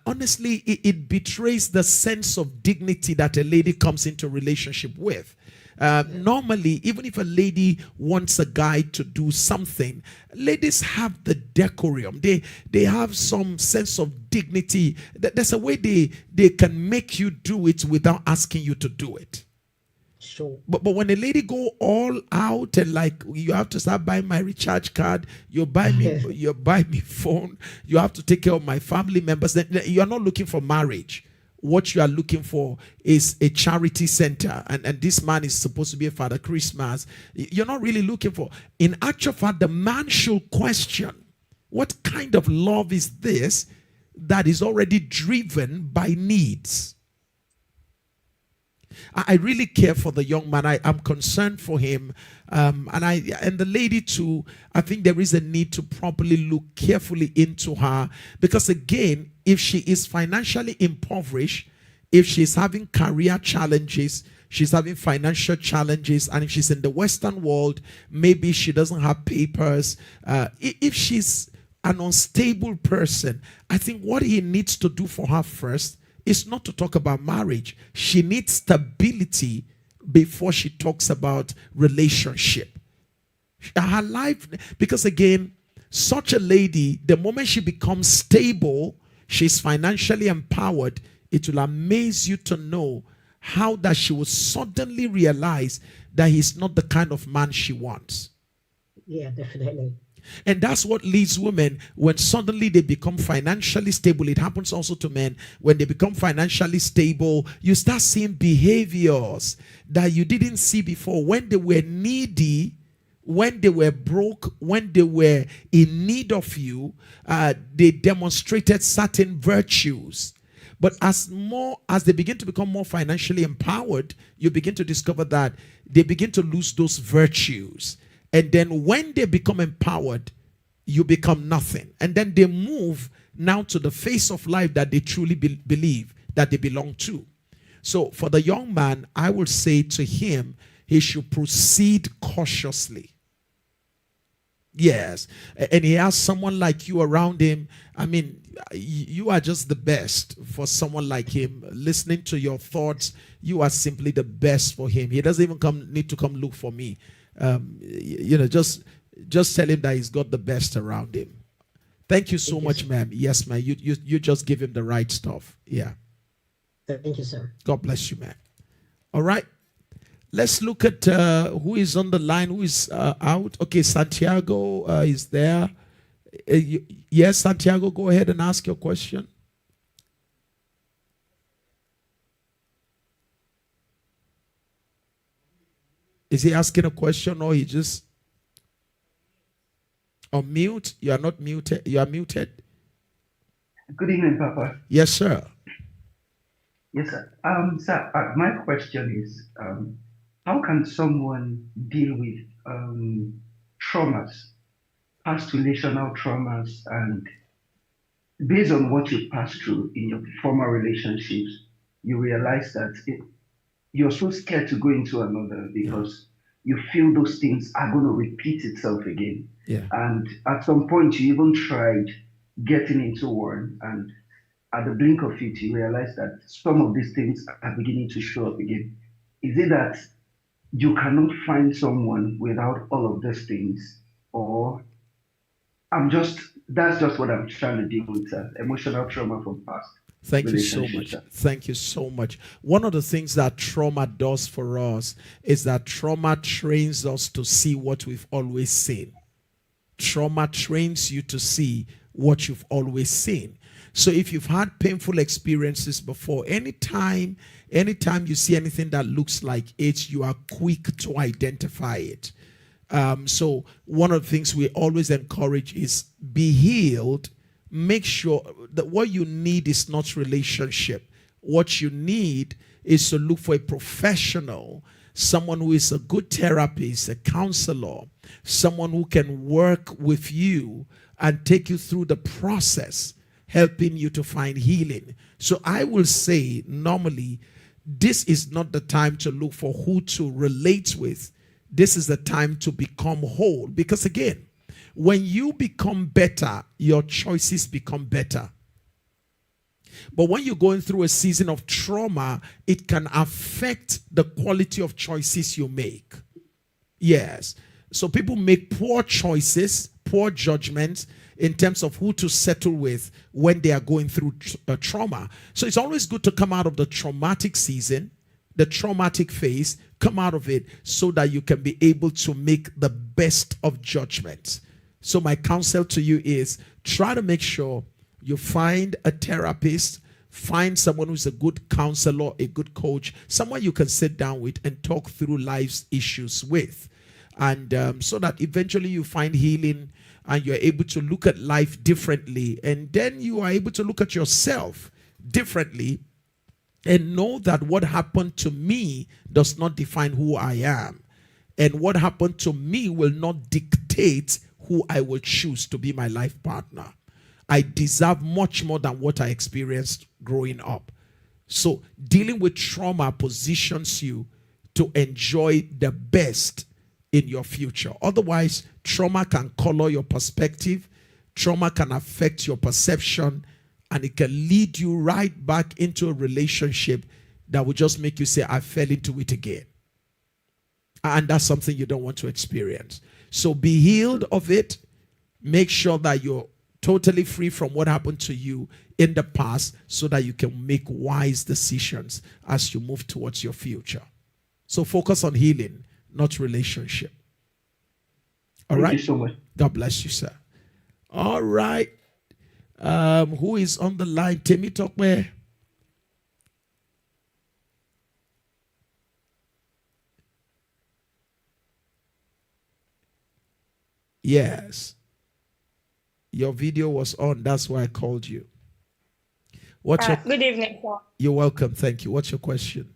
Honestly, it betrays the sense of dignity that a lady comes into relationship with. Normally, even if a lady wants a guy to do something, ladies have the decorum. They have some sense of dignity. There's a way they can make you do it without asking you to do it. Sure. But when a lady go all out and like, you have to start buying my recharge card, you buy me phone, you have to take care of my family members, then you are not looking for marriage. What you are looking for is a charity center, and this man is supposed to be a Father Christmas. You're not really looking for. In actual fact, the man should question, what kind of love is this that is already driven by needs? I really care for the young man. I'm concerned for him, and the lady too. I think there is a need to properly look carefully into her, because again, if she is financially impoverished, if she's having career challenges, she's having financial challenges, and if she's in the Western world, maybe she doesn't have papers. If she's an unstable person, I think what he needs to do for her first is not to talk about marriage. She needs stability before she talks about relationship. Her life, because again, such a lady, the moment she becomes stable, she's financially empowered, it will amaze you to know how that she will suddenly realize that he's not the kind of man she wants. Yeah, definitely. And that's what leads women when suddenly they become financially stable. It happens also to men. When they become financially stable, you start seeing behaviors that you didn't see before. When they were needy, when they were broke, when they were in need of you, they demonstrated certain virtues. But as they begin to become more financially empowered, you begin to discover that they begin to lose those virtues. And then when they become empowered, you become nothing. And then they move now to the face of life that they truly believe that they belong to. So for the young man, I will say to him, he should proceed cautiously. Yes. And he has someone like you around him. I mean, you are just the best for someone like him. Listening to your thoughts, you are simply the best for him. He doesn't even need to come look for me. Just tell him that he's got the best around him. Thank you so much, ma'am. Yes, ma'am. You just give him the right stuff. Yeah. Thank you, sir. God bless you, ma'am. All right. Let's look at who is on the line, who is out. Okay, Santiago is there. Yes, Santiago, go ahead and ask your question. Is he asking a question or he just on mute? You are not muted. You are muted. Good evening, Papa. Yes, sir. Yes, sir. Sir, my question is, how can someone deal with traumas, past relational traumas, and based on what you passed through in your former relationships, you realize that you're so scared to go into another because you feel those things are going to repeat itself again. Yeah. And at some point, you even tried getting into one, and at the blink of it, you realize that some of these things are beginning to show up again. Is it that you cannot find someone without all of these things, or that's just what I'm trying to deal with, emotional trauma from past. Thank you so much. Thank you so much. One of the things that trauma does for us is that trauma trains us to see what we've always seen. Trauma trains you to see what you've always seen. So if you've had painful experiences before, anytime you see anything that looks like it, you are quick to identify it. So one of the things we always encourage is be healed. Make sure that what you need is not relationship. What you need is to look for a professional, someone who is a good therapist, a counselor, someone who can work with you and take you through the process, helping you to find healing. So I will say, normally, this is not the time to look for who to relate with. This is the time to become whole. Because again, when you become better, your choices become better. But when you're going through a season of trauma, it can affect the quality of choices you make. Yes. So people make poor choices, poor judgments in terms of who to settle with when they are going through trauma. So it's always good to come out of the traumatic season, the traumatic phase, come out of it so that you can be able to make the best of judgments. So my counsel to you is try to make sure you find a therapist, find someone who's a good counselor, a good coach, someone you can sit down with and talk through life's issues with. And so that eventually you find healing and you're able to look at life differently. And then you are able to look at yourself differently and know that what happened to me does not define who I am. And what happened to me will not dictate who I will choose to be my life partner. I deserve much more than what I experienced growing up. So dealing with trauma positions you to enjoy the best in your future. Otherwise, trauma can color your perspective, trauma can affect your perception, and it can lead you right back into a relationship that will just make you say, I fell into it again. And that's something you don't want to experience. So be healed of it. Make sure that you're totally free from what happened to you in the past so that you can make wise decisions as you move towards your future. So focus on healing, not relationship. All right. Thank you so much. God bless you, sir. All right. Who is on the line? Timmy Tokwe. Yes. Your video was on. That's why I called you. What's your... Good evening, sir. You're welcome. Thank you. What's your question?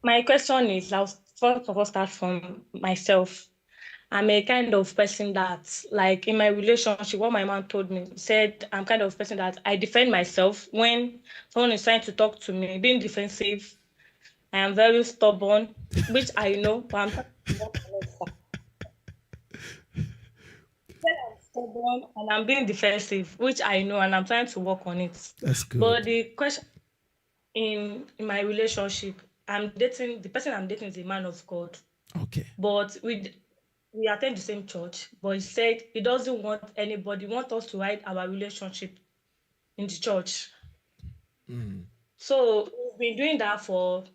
My question is, I'll first of all start from myself. I'm a kind of person that, like in my relationship, what my man told me, said I'm kind of person that I defend myself when someone is trying to talk to me, being defensive. I am very stubborn, which I know, but I'm trying to work on it, sir. I'm stubborn and I'm being defensive, which I know, and I'm trying to work on it. That's good. But the question in my relationship, the person I'm dating is a man of God. Okay. But we attend the same church, but he said he doesn't want us to hide our relationship in the church. So we've been doing that for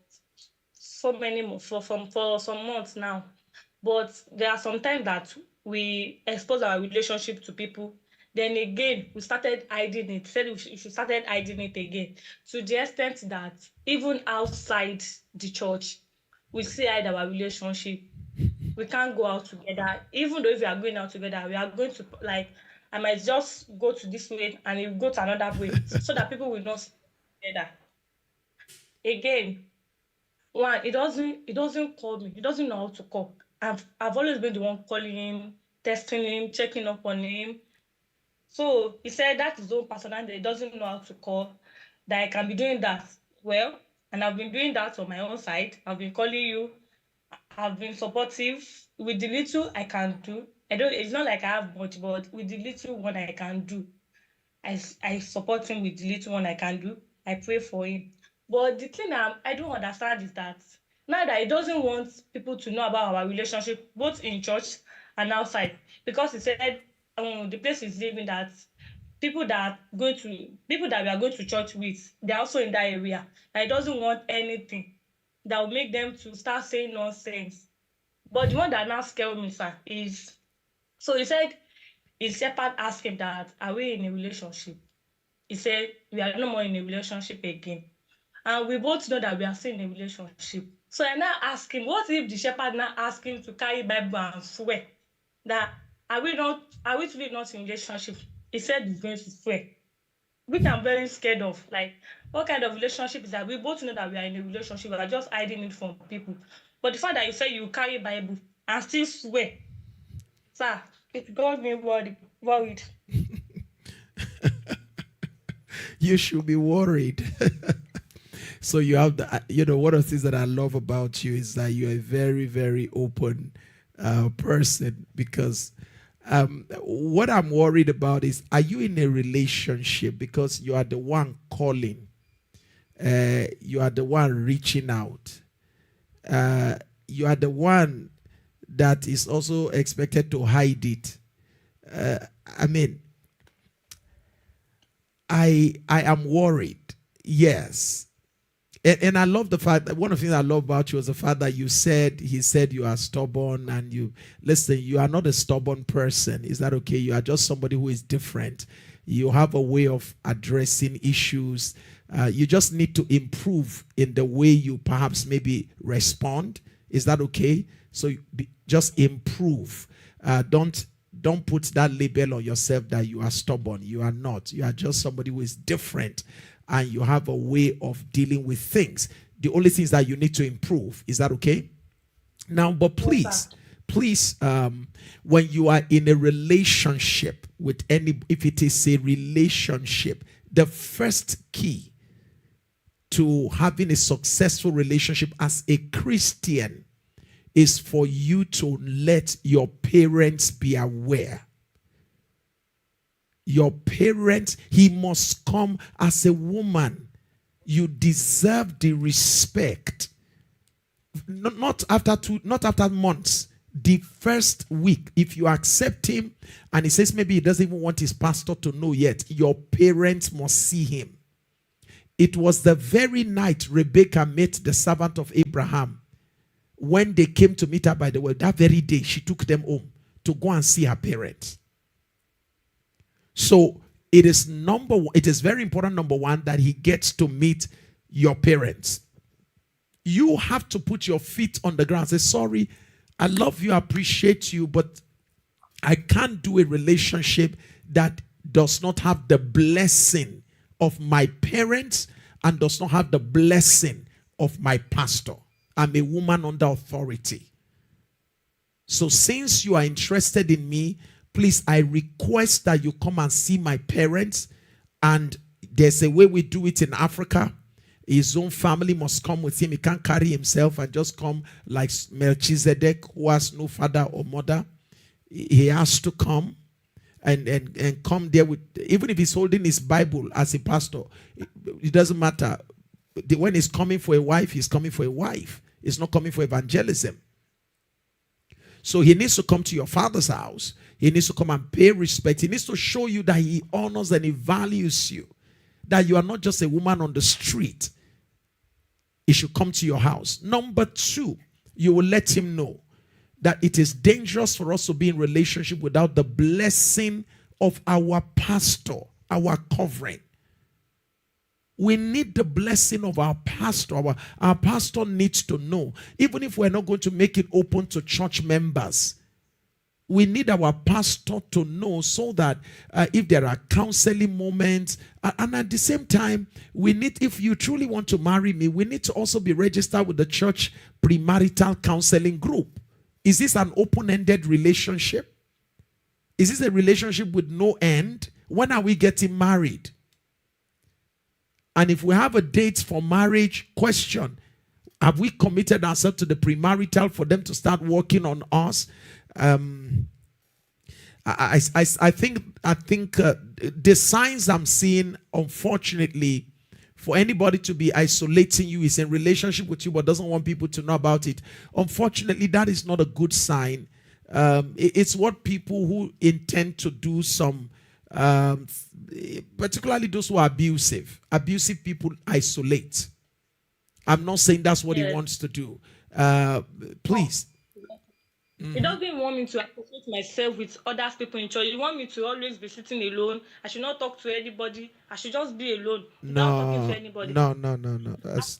some months now. But there are some times that we expose our relationship to people. Then again, we started hiding it. Said we started hiding it again, to the extent that even outside the church, we still hide our relationship. We can't go out together. Even though if we are going out together, we are going to, like, I might just go to this way and you go to another way so that people will not see together. Again, one, he doesn't call me. He doesn't know how to call. I've always been the one calling him, texting him, checking up on him. So he said that is his own personality. He doesn't know how to call, that I can be doing that well. And I've been doing that on my own side. I've been calling you. I've been supportive with the little I can do. It's not like I have much, but with the little one I can do, I support him with the little one I can do. I pray for him. But the thing I don't understand is that now that he doesn't want people to know about our relationship, both in church and outside, because he said the place is living, that people that we are going to church with, they're also in that area. And he doesn't want anything that will make them to start saying nonsense. But the one that now scared me, sir, is, so he said his shepherd asked him that, are we in a relationship? He said, we are no more in a relationship again. And we both know that we are still in a relationship. So I now ask him, what if the shepherd now ask him to carry Bible and swear that are we truly not in a relationship? He said he's going to swear, which I'm very scared of. Like, what kind of relationship is that? We both know that we are in a relationship, we are just hiding it from people. But the fact that you say you carry Bible and still swear, sir, it got me worried. You should be worried. So you have one of the things that I love about you is that you're a very, very open person, because What I'm worried about is, are you in a relationship because you are the one calling, you are the one reaching out, you are the one that is also expected to hide it. I mean, I am worried. Yes. And I love the fact that one of the things I love about you was the fact that he said you are stubborn, and you are not a stubborn person. Is that okay? You are just somebody who is different. You have a way of addressing issues. You just need to improve in the way you perhaps maybe respond. Is that okay? So just improve. Don't put that label on yourself that you are stubborn. You are not. You are just somebody who is different, and you have a way of dealing with things. The only thing is that you need to improve. Is that okay? Now, but please, when you are in a relationship with if it is a relationship, the first key to having a successful relationship as a Christian is for you to let your parents be aware. Your parents, he must come as a woman. You deserve the respect. Not after months. The first week, if you accept him and he says maybe he doesn't even want his pastor to know yet, your parents must see him. It was the very night Rebecca met the servant of Abraham. When they came to meet her by the way, that very day she took them home to go and see her parents. So it is very important, number one, that he gets to meet your parents. You have to put your feet on the ground and say, sorry, I love you, I appreciate you, but I can't do a relationship that does not have the blessing of my parents and does not have the blessing of my pastor. I'm a woman under authority. So since you are interested in me, please, I request that you come and see my parents. And there's a way we do it in Africa. His own family must come with him. He can't carry himself and just come like Melchizedek, who has no father or mother. He has to come and come there with, even if he's holding his Bible as a pastor, it doesn't matter. When he's coming for a wife, he's coming for a wife. He's not coming for evangelism. So he needs to come to your father's house. He needs to come and pay respect. He needs to show you that he honors and he values you. That you are not just a woman on the street. He should come to your house. Number two, you will let him know that it is dangerous for us to be in relationship without the blessing of our pastor, our covering. We need the blessing of our pastor. Our pastor needs to know. Even if we're not going to make it open to church members, we need our pastor to know, so that if there are counseling moments, and at the same time, we need, if you truly want to marry me, we need to also be registered with the church premarital counseling group. Is this an open-ended relationship? Is this a relationship with no end? When are we getting married? And if we have a date for marriage, question, have we committed ourselves to the premarital for them to start working on us? I think the signs I'm seeing, unfortunately, for anybody to be isolating you, is in relationship with you but doesn't want people to know about it. Unfortunately, that is not a good sign. It's what people who intend to do some, particularly those who are abusive people isolate. I'm not saying that's what he wants to do. Please. He doesn't want me to associate myself with other people in church. He want me to always be sitting alone. I should not talk to anybody. I should just be alone without talking to anybody. No. That's...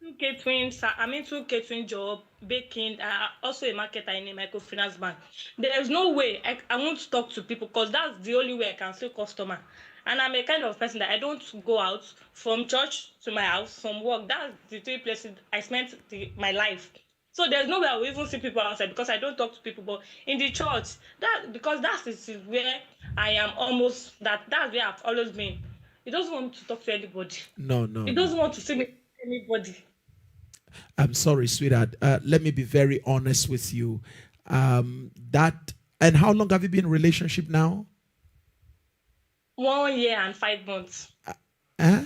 I'm into catering job, baking, also a marketer in a microfinance bank. There's no way I won't talk to people, because that's the only way I can see customer. And I'm a kind of person that I don't go out from church to my house, from work. That's the three places I spent my life. So there's no way I will even see people outside, because I don't talk to people. But in the church, that's where I am almost, that's where I've always been. He doesn't want to talk to anybody. No. He doesn't want to see me anybody. I'm sorry, sweetheart. Let me be very honest with you. That And how long have you been in a relationship now? 1 year and 5 months. Eh?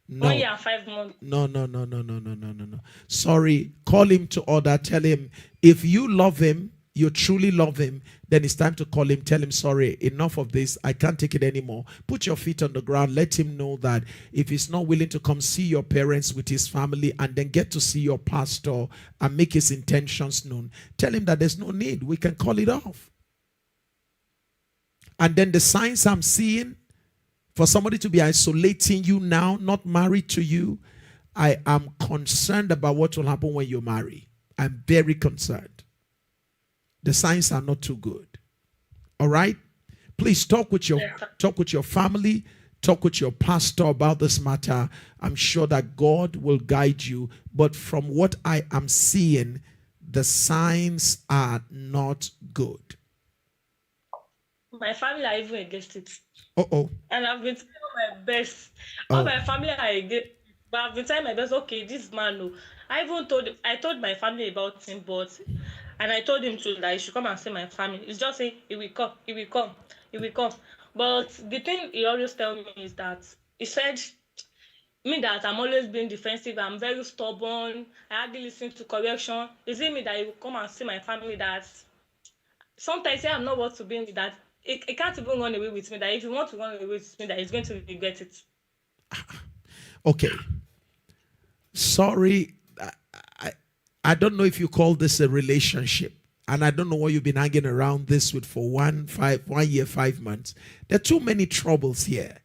1 No. year and 5 months. No. Sorry. Call him to order. Tell him if you love him, you truly love him, then it's time to call him. Tell him, sorry, enough of this. I can't take it anymore. Put your feet on the ground. Let him know that if he's not willing to come see your parents with his family and then get to see your pastor and make his intentions known, tell him that there's no need. We can call it off. And then the signs I'm seeing for somebody to be isolating you now, not married to you, I am concerned about what will happen when you marry. I'm very concerned. The signs are not too good. All right? Please talk with your family, talk with your pastor about this matter. I'm sure that God will guide you. But from what I am seeing, the signs are not good. My family are even against it. Uh-oh. And I've been trying my best. All my family are against it. But I've been trying my best. Okay, this man, no. I told my family about him, and I told him too that he should come and see my family. It's just saying he will come, he will come, he will come. But the thing he always tell me is that he said me that I'm always being defensive, I'm very stubborn, I hardly listen to correction. Is it me that he will come and see my family that sometimes I'm not what to be with that it can't even run away with me, that if you want to run away with me, that he's going to regret it. Okay. Sorry. I don't know if you call this a relationship. And I don't know what you've been hanging around this with for 1 year, 5 months. There are too many troubles here.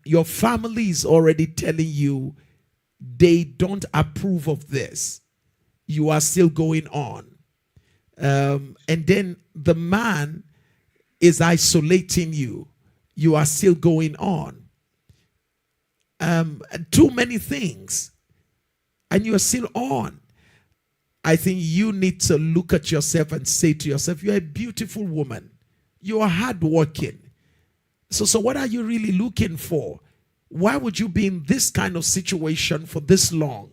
Your family is already telling you they don't approve of this. You are still going on. And then the man is isolating you. You are still going on. Too many things. And you are still on. I think you need to look at yourself and say to yourself, you're a beautiful woman. You are hardworking. So what are you really looking for? Why would you be in this kind of situation for this long?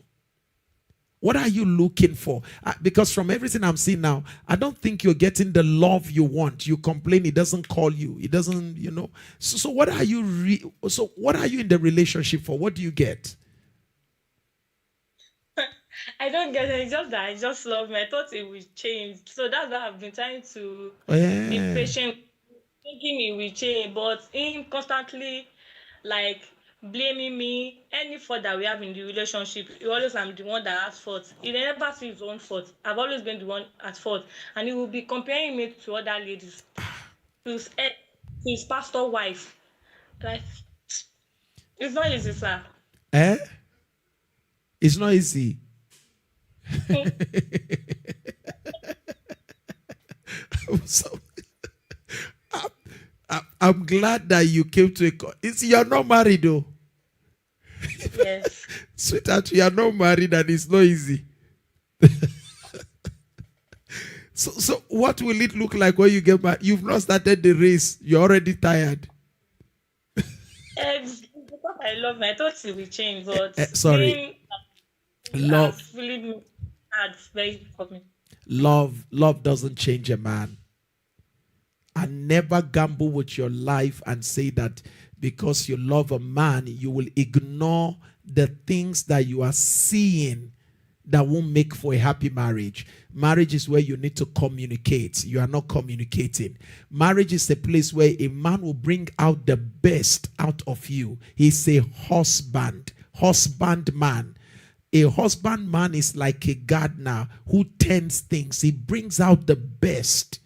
What are you looking for? Because from everything I'm seeing now, I don't think you're getting the love you want. You complain, he doesn't call you. He doesn't, So what are you what are you in the relationship for? What do you get? I don't get it. It's just that I just love me. I thought it would change. So that's why I've been trying to be patient, thinking it will change. But him constantly like blaming me any fault that we have in the relationship. He always I'm the one that has fault. He never sees his own fault. I've always been the one at fault. And he will be comparing me to other ladies, to his pastor wife. Like, it's not easy, sir. It's not easy. So, I'm glad that you came to you're not married though. Yes. Sweetheart, you are not married and it's not easy. So what will it look like when you get married? You've not started the race. You're already tired. Because I love me. I thought it will change, but sorry. Love really hard, very for me. Love doesn't change a man. And never gamble with your life and say that because you love a man, you will ignore the things that you are seeing that won't make for a happy marriage. Marriage is where you need to communicate. You are not communicating. Marriage is a place where a man will bring out the best out of you. He's a husbandman. A husbandman is like a gardener who tends things. He brings out the best.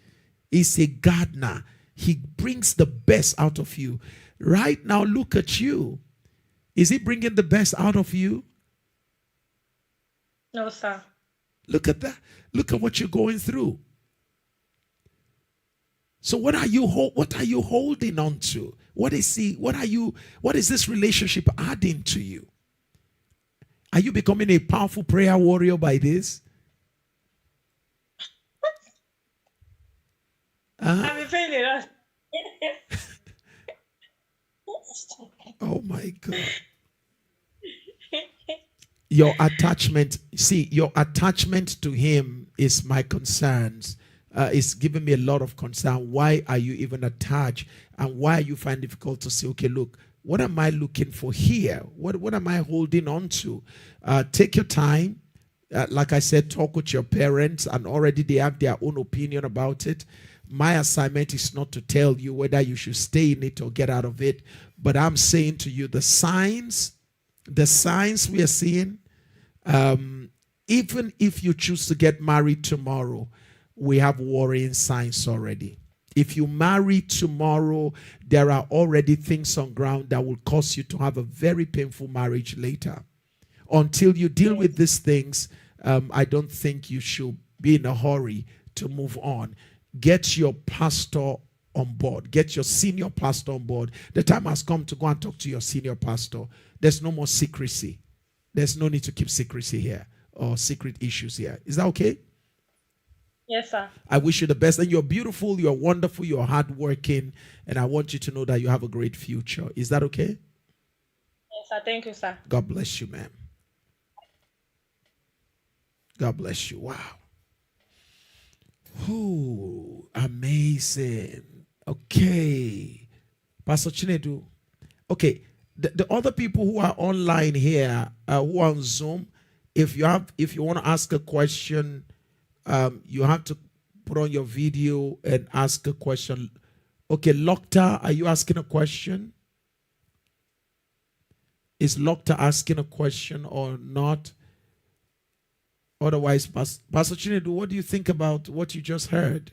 He's a gardener. He brings the best out of you. Right now, look at you. Is he bringing the best out of you? No, sir. Look at that. Look at what you're going through. So what are you holding on to? What is this relationship adding to you? Are you becoming a powerful prayer warrior by this? I'm feeling it. Oh my God. Your attachment to him is my concerns. is giving me a lot of concern. Why are you even attached? And why you find difficult to say, okay, look, what am I looking for here? What am I holding on to? Take your time. Like I said, talk with your parents, and already they have their own opinion about it. My assignment is not to tell you whether you should stay in it or get out of it, but I'm saying to you the signs we are seeing, even if you choose to get married tomorrow, we have worrying signs already. If you marry tomorrow, there are already things on ground that will cause you to have a very painful marriage later. Until you deal with these things, I don't think you should be in a hurry to move on. Get your pastor on board. Get your senior pastor on board. The time has come to go and talk to your senior pastor. There's no more secrecy. There's no need to keep secrecy here or secret issues here. Is that okay? Yes, sir. I wish you the best. And you're beautiful, you're wonderful, you're hardworking, and I want you to know that you have a great future. Is that okay? Yes, sir. Thank you, sir. God bless you, ma'am. God bless you. Wow. Ooh, amazing. Okay. Pastor Chinedu. Okay. The other people who are online here, who are on Zoom, if you want to ask a question, you have to put on your video and ask a question. Okay, Lokta, are you asking a question? Is Lokta asking a question or not? Otherwise, Pastor Chinedu, what do you think about what you just heard?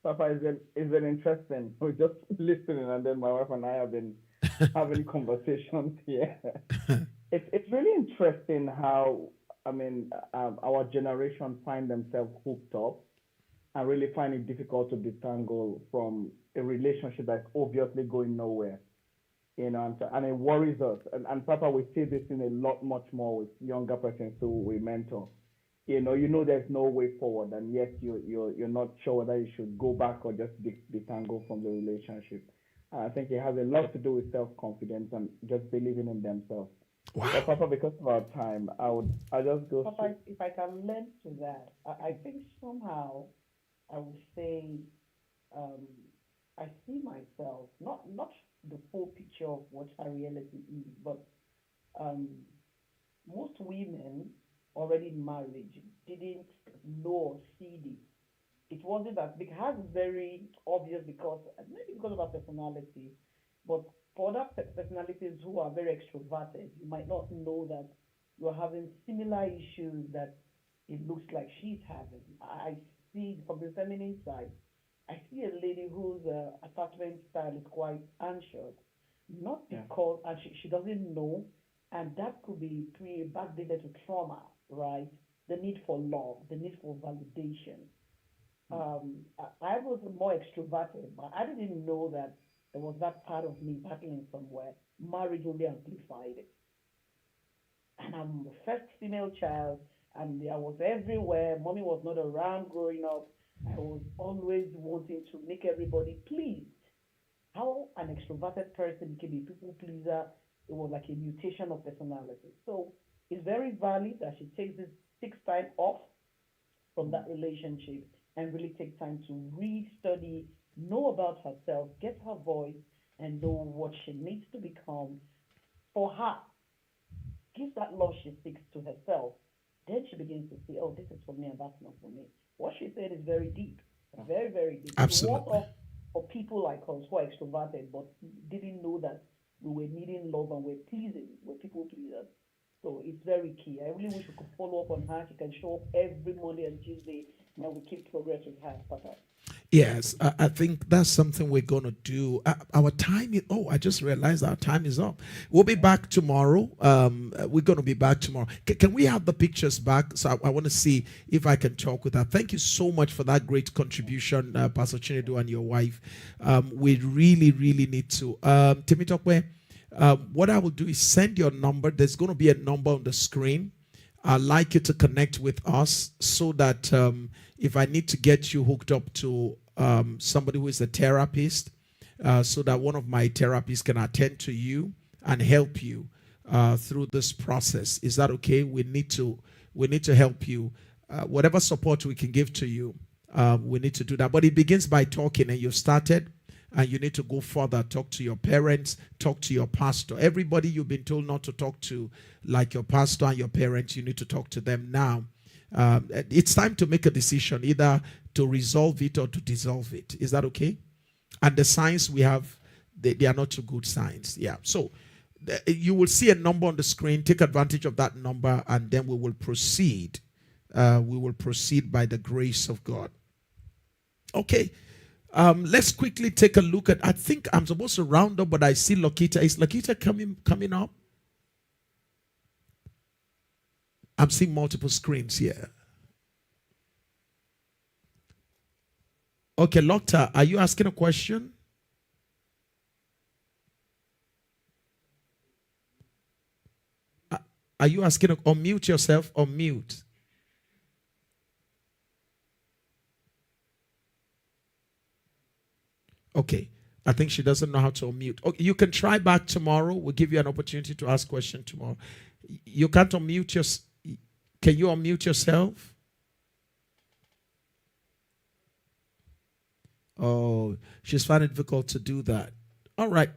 Papa, is it interesting? We're just listening, and then my wife and I have been having conversations here. It's really interesting how our generation find themselves hooked up and really find it difficult to disentangle from a relationship that's obviously going nowhere. And it worries us. And Papa, we see this in a lot much more with younger persons who we mentor. There's no way forward, and yet you're not sure whether you should go back or just detangle from the relationship. I think it has a lot to do with self-confidence and just believing in themselves. Wow. But Papa, because of our time, I'll just go. Papa, if I can lend to that, I think somehow I would say I see myself not the full picture of what our reality is, but most women already in marriage didn't know or see this. It wasn't that big. It has very obvious because maybe because of our personality, but for other personalities who are very extroverted, you might not know that you're having similar issues that it looks like she's having. I see from the feminine side, I see a lady whose attachment style is quite anxious, not because and she doesn't know, and that could be backdated to trauma, right? The need for love, the need for validation. I was more extroverted, but I didn't know that there was that part of me battling somewhere. Marriage only amplified it. And I'm the first female child, and I was everywhere. Mommy was not around growing up. I was always wanting to make everybody pleased. How an extroverted person became a people pleaser, it was like a mutation of personality. So it's very valid that she takes this 6 time off from that relationship and really take time to read, study, know about herself, get her voice, and know what she needs to become for her. Give that love she seeks to herself. Then she begins to see, oh, this is for me and that's not for me. What she said is very deep, very, very deep. Absolutely. For people like us who are extroverted but didn't know that we were needing love and we're people pleasers. So it's very key. I really wish we could follow up on her. She can show up every Monday and Tuesday, and we keep progress with her, Papa. Yes, I think that's something we're going to do. Our time is, I just realized our time is up. We'll be back tomorrow. We're going to be back tomorrow. Can we have the pictures back? So I want to see if I can talk with her. Thank you so much for that great contribution, Pastor Chinedu and your wife. We really, really need to. Timitokwe, what I will do is send your number. There's going to be a number on the screen. I'd like you to connect with us so that if I need to get you hooked up to somebody who is a therapist, so that one of my therapists can attend to you and help you through this process. Is that okay? We need to help you. Whatever support we can give to you, we need to do that. But it begins by talking, and you've started, and you need to go further. Talk to your parents, talk to your pastor. Everybody you've been told not to talk to, like your pastor and your parents, you need to talk to them now. It's time to make a decision, either to resolve it or to dissolve it. Is that okay? And the signs we have, they are not too good signs. Yeah. So you will see a number on the screen. Take advantage of that number, and then we will proceed. We will proceed by the grace of God. Okay. Let's quickly take a look at, I think I'm supposed to round up, but I see Lakita. Is Lakita coming up? I'm seeing multiple screens here. Okay, Lokta, are you asking a question? Are you asking, unmute yourself, unmute. Okay, I think she doesn't know how to unmute. Okay, you can try back tomorrow. We'll give you an opportunity to ask question tomorrow. You can't unmute yourself. Can you unmute yourself? Oh, she's finding it difficult to do that. All right.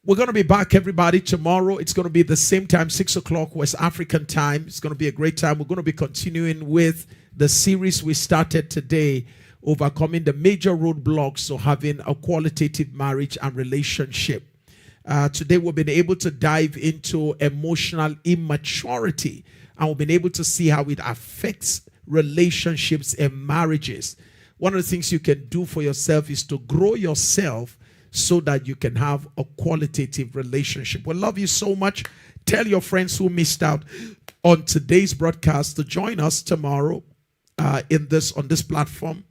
We're going to be back, everybody, tomorrow. It's going to be the same time, 6 o'clock West African time. It's going to be a great time. We're going to be continuing with the series we started today, overcoming the major roadblocks to having a qualitative marriage and relationship. Today, we've been able to dive into emotional immaturity, and we've been able to see how it affects relationships and marriages. One of the things you can do for yourself is to grow yourself so that you can have a qualitative relationship. We love you so much. Tell your friends who missed out on today's broadcast to join us tomorrow on this platform.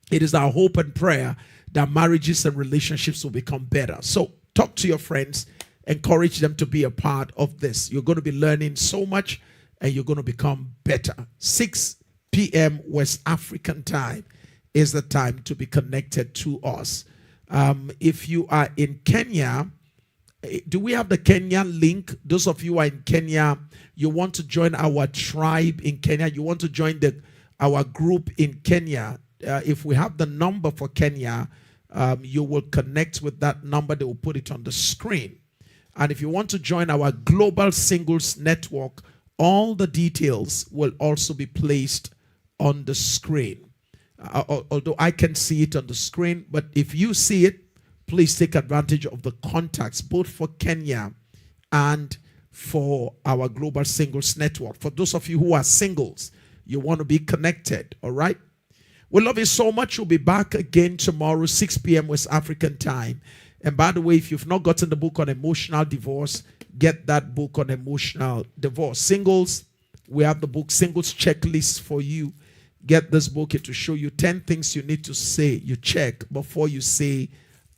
It is our hope and prayer that marriages and relationships will become better. So talk to your friends, encourage them to be a part of this. You're going to be learning so much, and you're going to become better. 6 p.m. West African time is the time to be connected to us. If you are in Kenya, do we have the Kenyan link? Those of you who are in Kenya, you want to join our tribe in Kenya, you want to join our group in Kenya. If we have the number for Kenya, you will connect with that number. They will put it on the screen. And if you want to join our global singles network, all the details will also be placed on the screen. Although I can see it on the screen, but if you see it, please take advantage of the contacts, both for Kenya and for our global singles network. For those of you who are singles, you want to be connected, all right? We love you so much. We'll be back again tomorrow, 6 p.m. West African time. And by the way, if you've not gotten the book on emotional divorce, get that book on emotional divorce. Singles, we have the book Singles Checklist for you. Get this book. It will show you 10 things you need to say, you check before you say,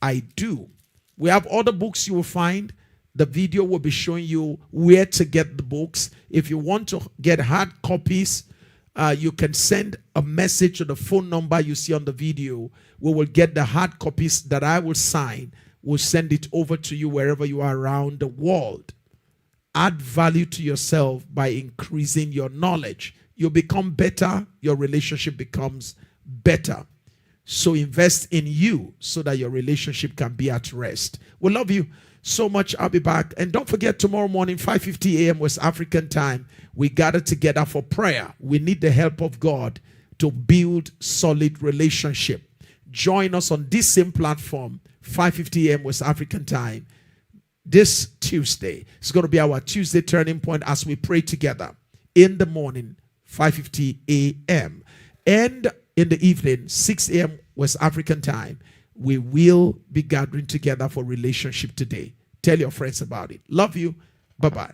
I do. We have other books you will find. The video will be showing you where to get the books. If you want to get hard copies, you can send a message to the phone number you see on the video. We will get the hard copies that I will sign. We'll send it over to you wherever you are around the world. Add value to yourself by increasing your knowledge. You become better, your relationship becomes better. So invest in you so that your relationship can be at rest. We love you so much. I'll be back. And don't forget, tomorrow morning, 5:50 a.m. West African time, we gather together for prayer. We need the help of God to build solid relationship. Join us on this same platform, 5:50 a.m. West African time, this Tuesday. It's going to be our Tuesday turning point as we pray together in the morning, 5:50 a.m. And in the evening, 6 a.m. West African time, we will be gathering together for relationship today. Tell your friends about it. Love you. Bye-bye.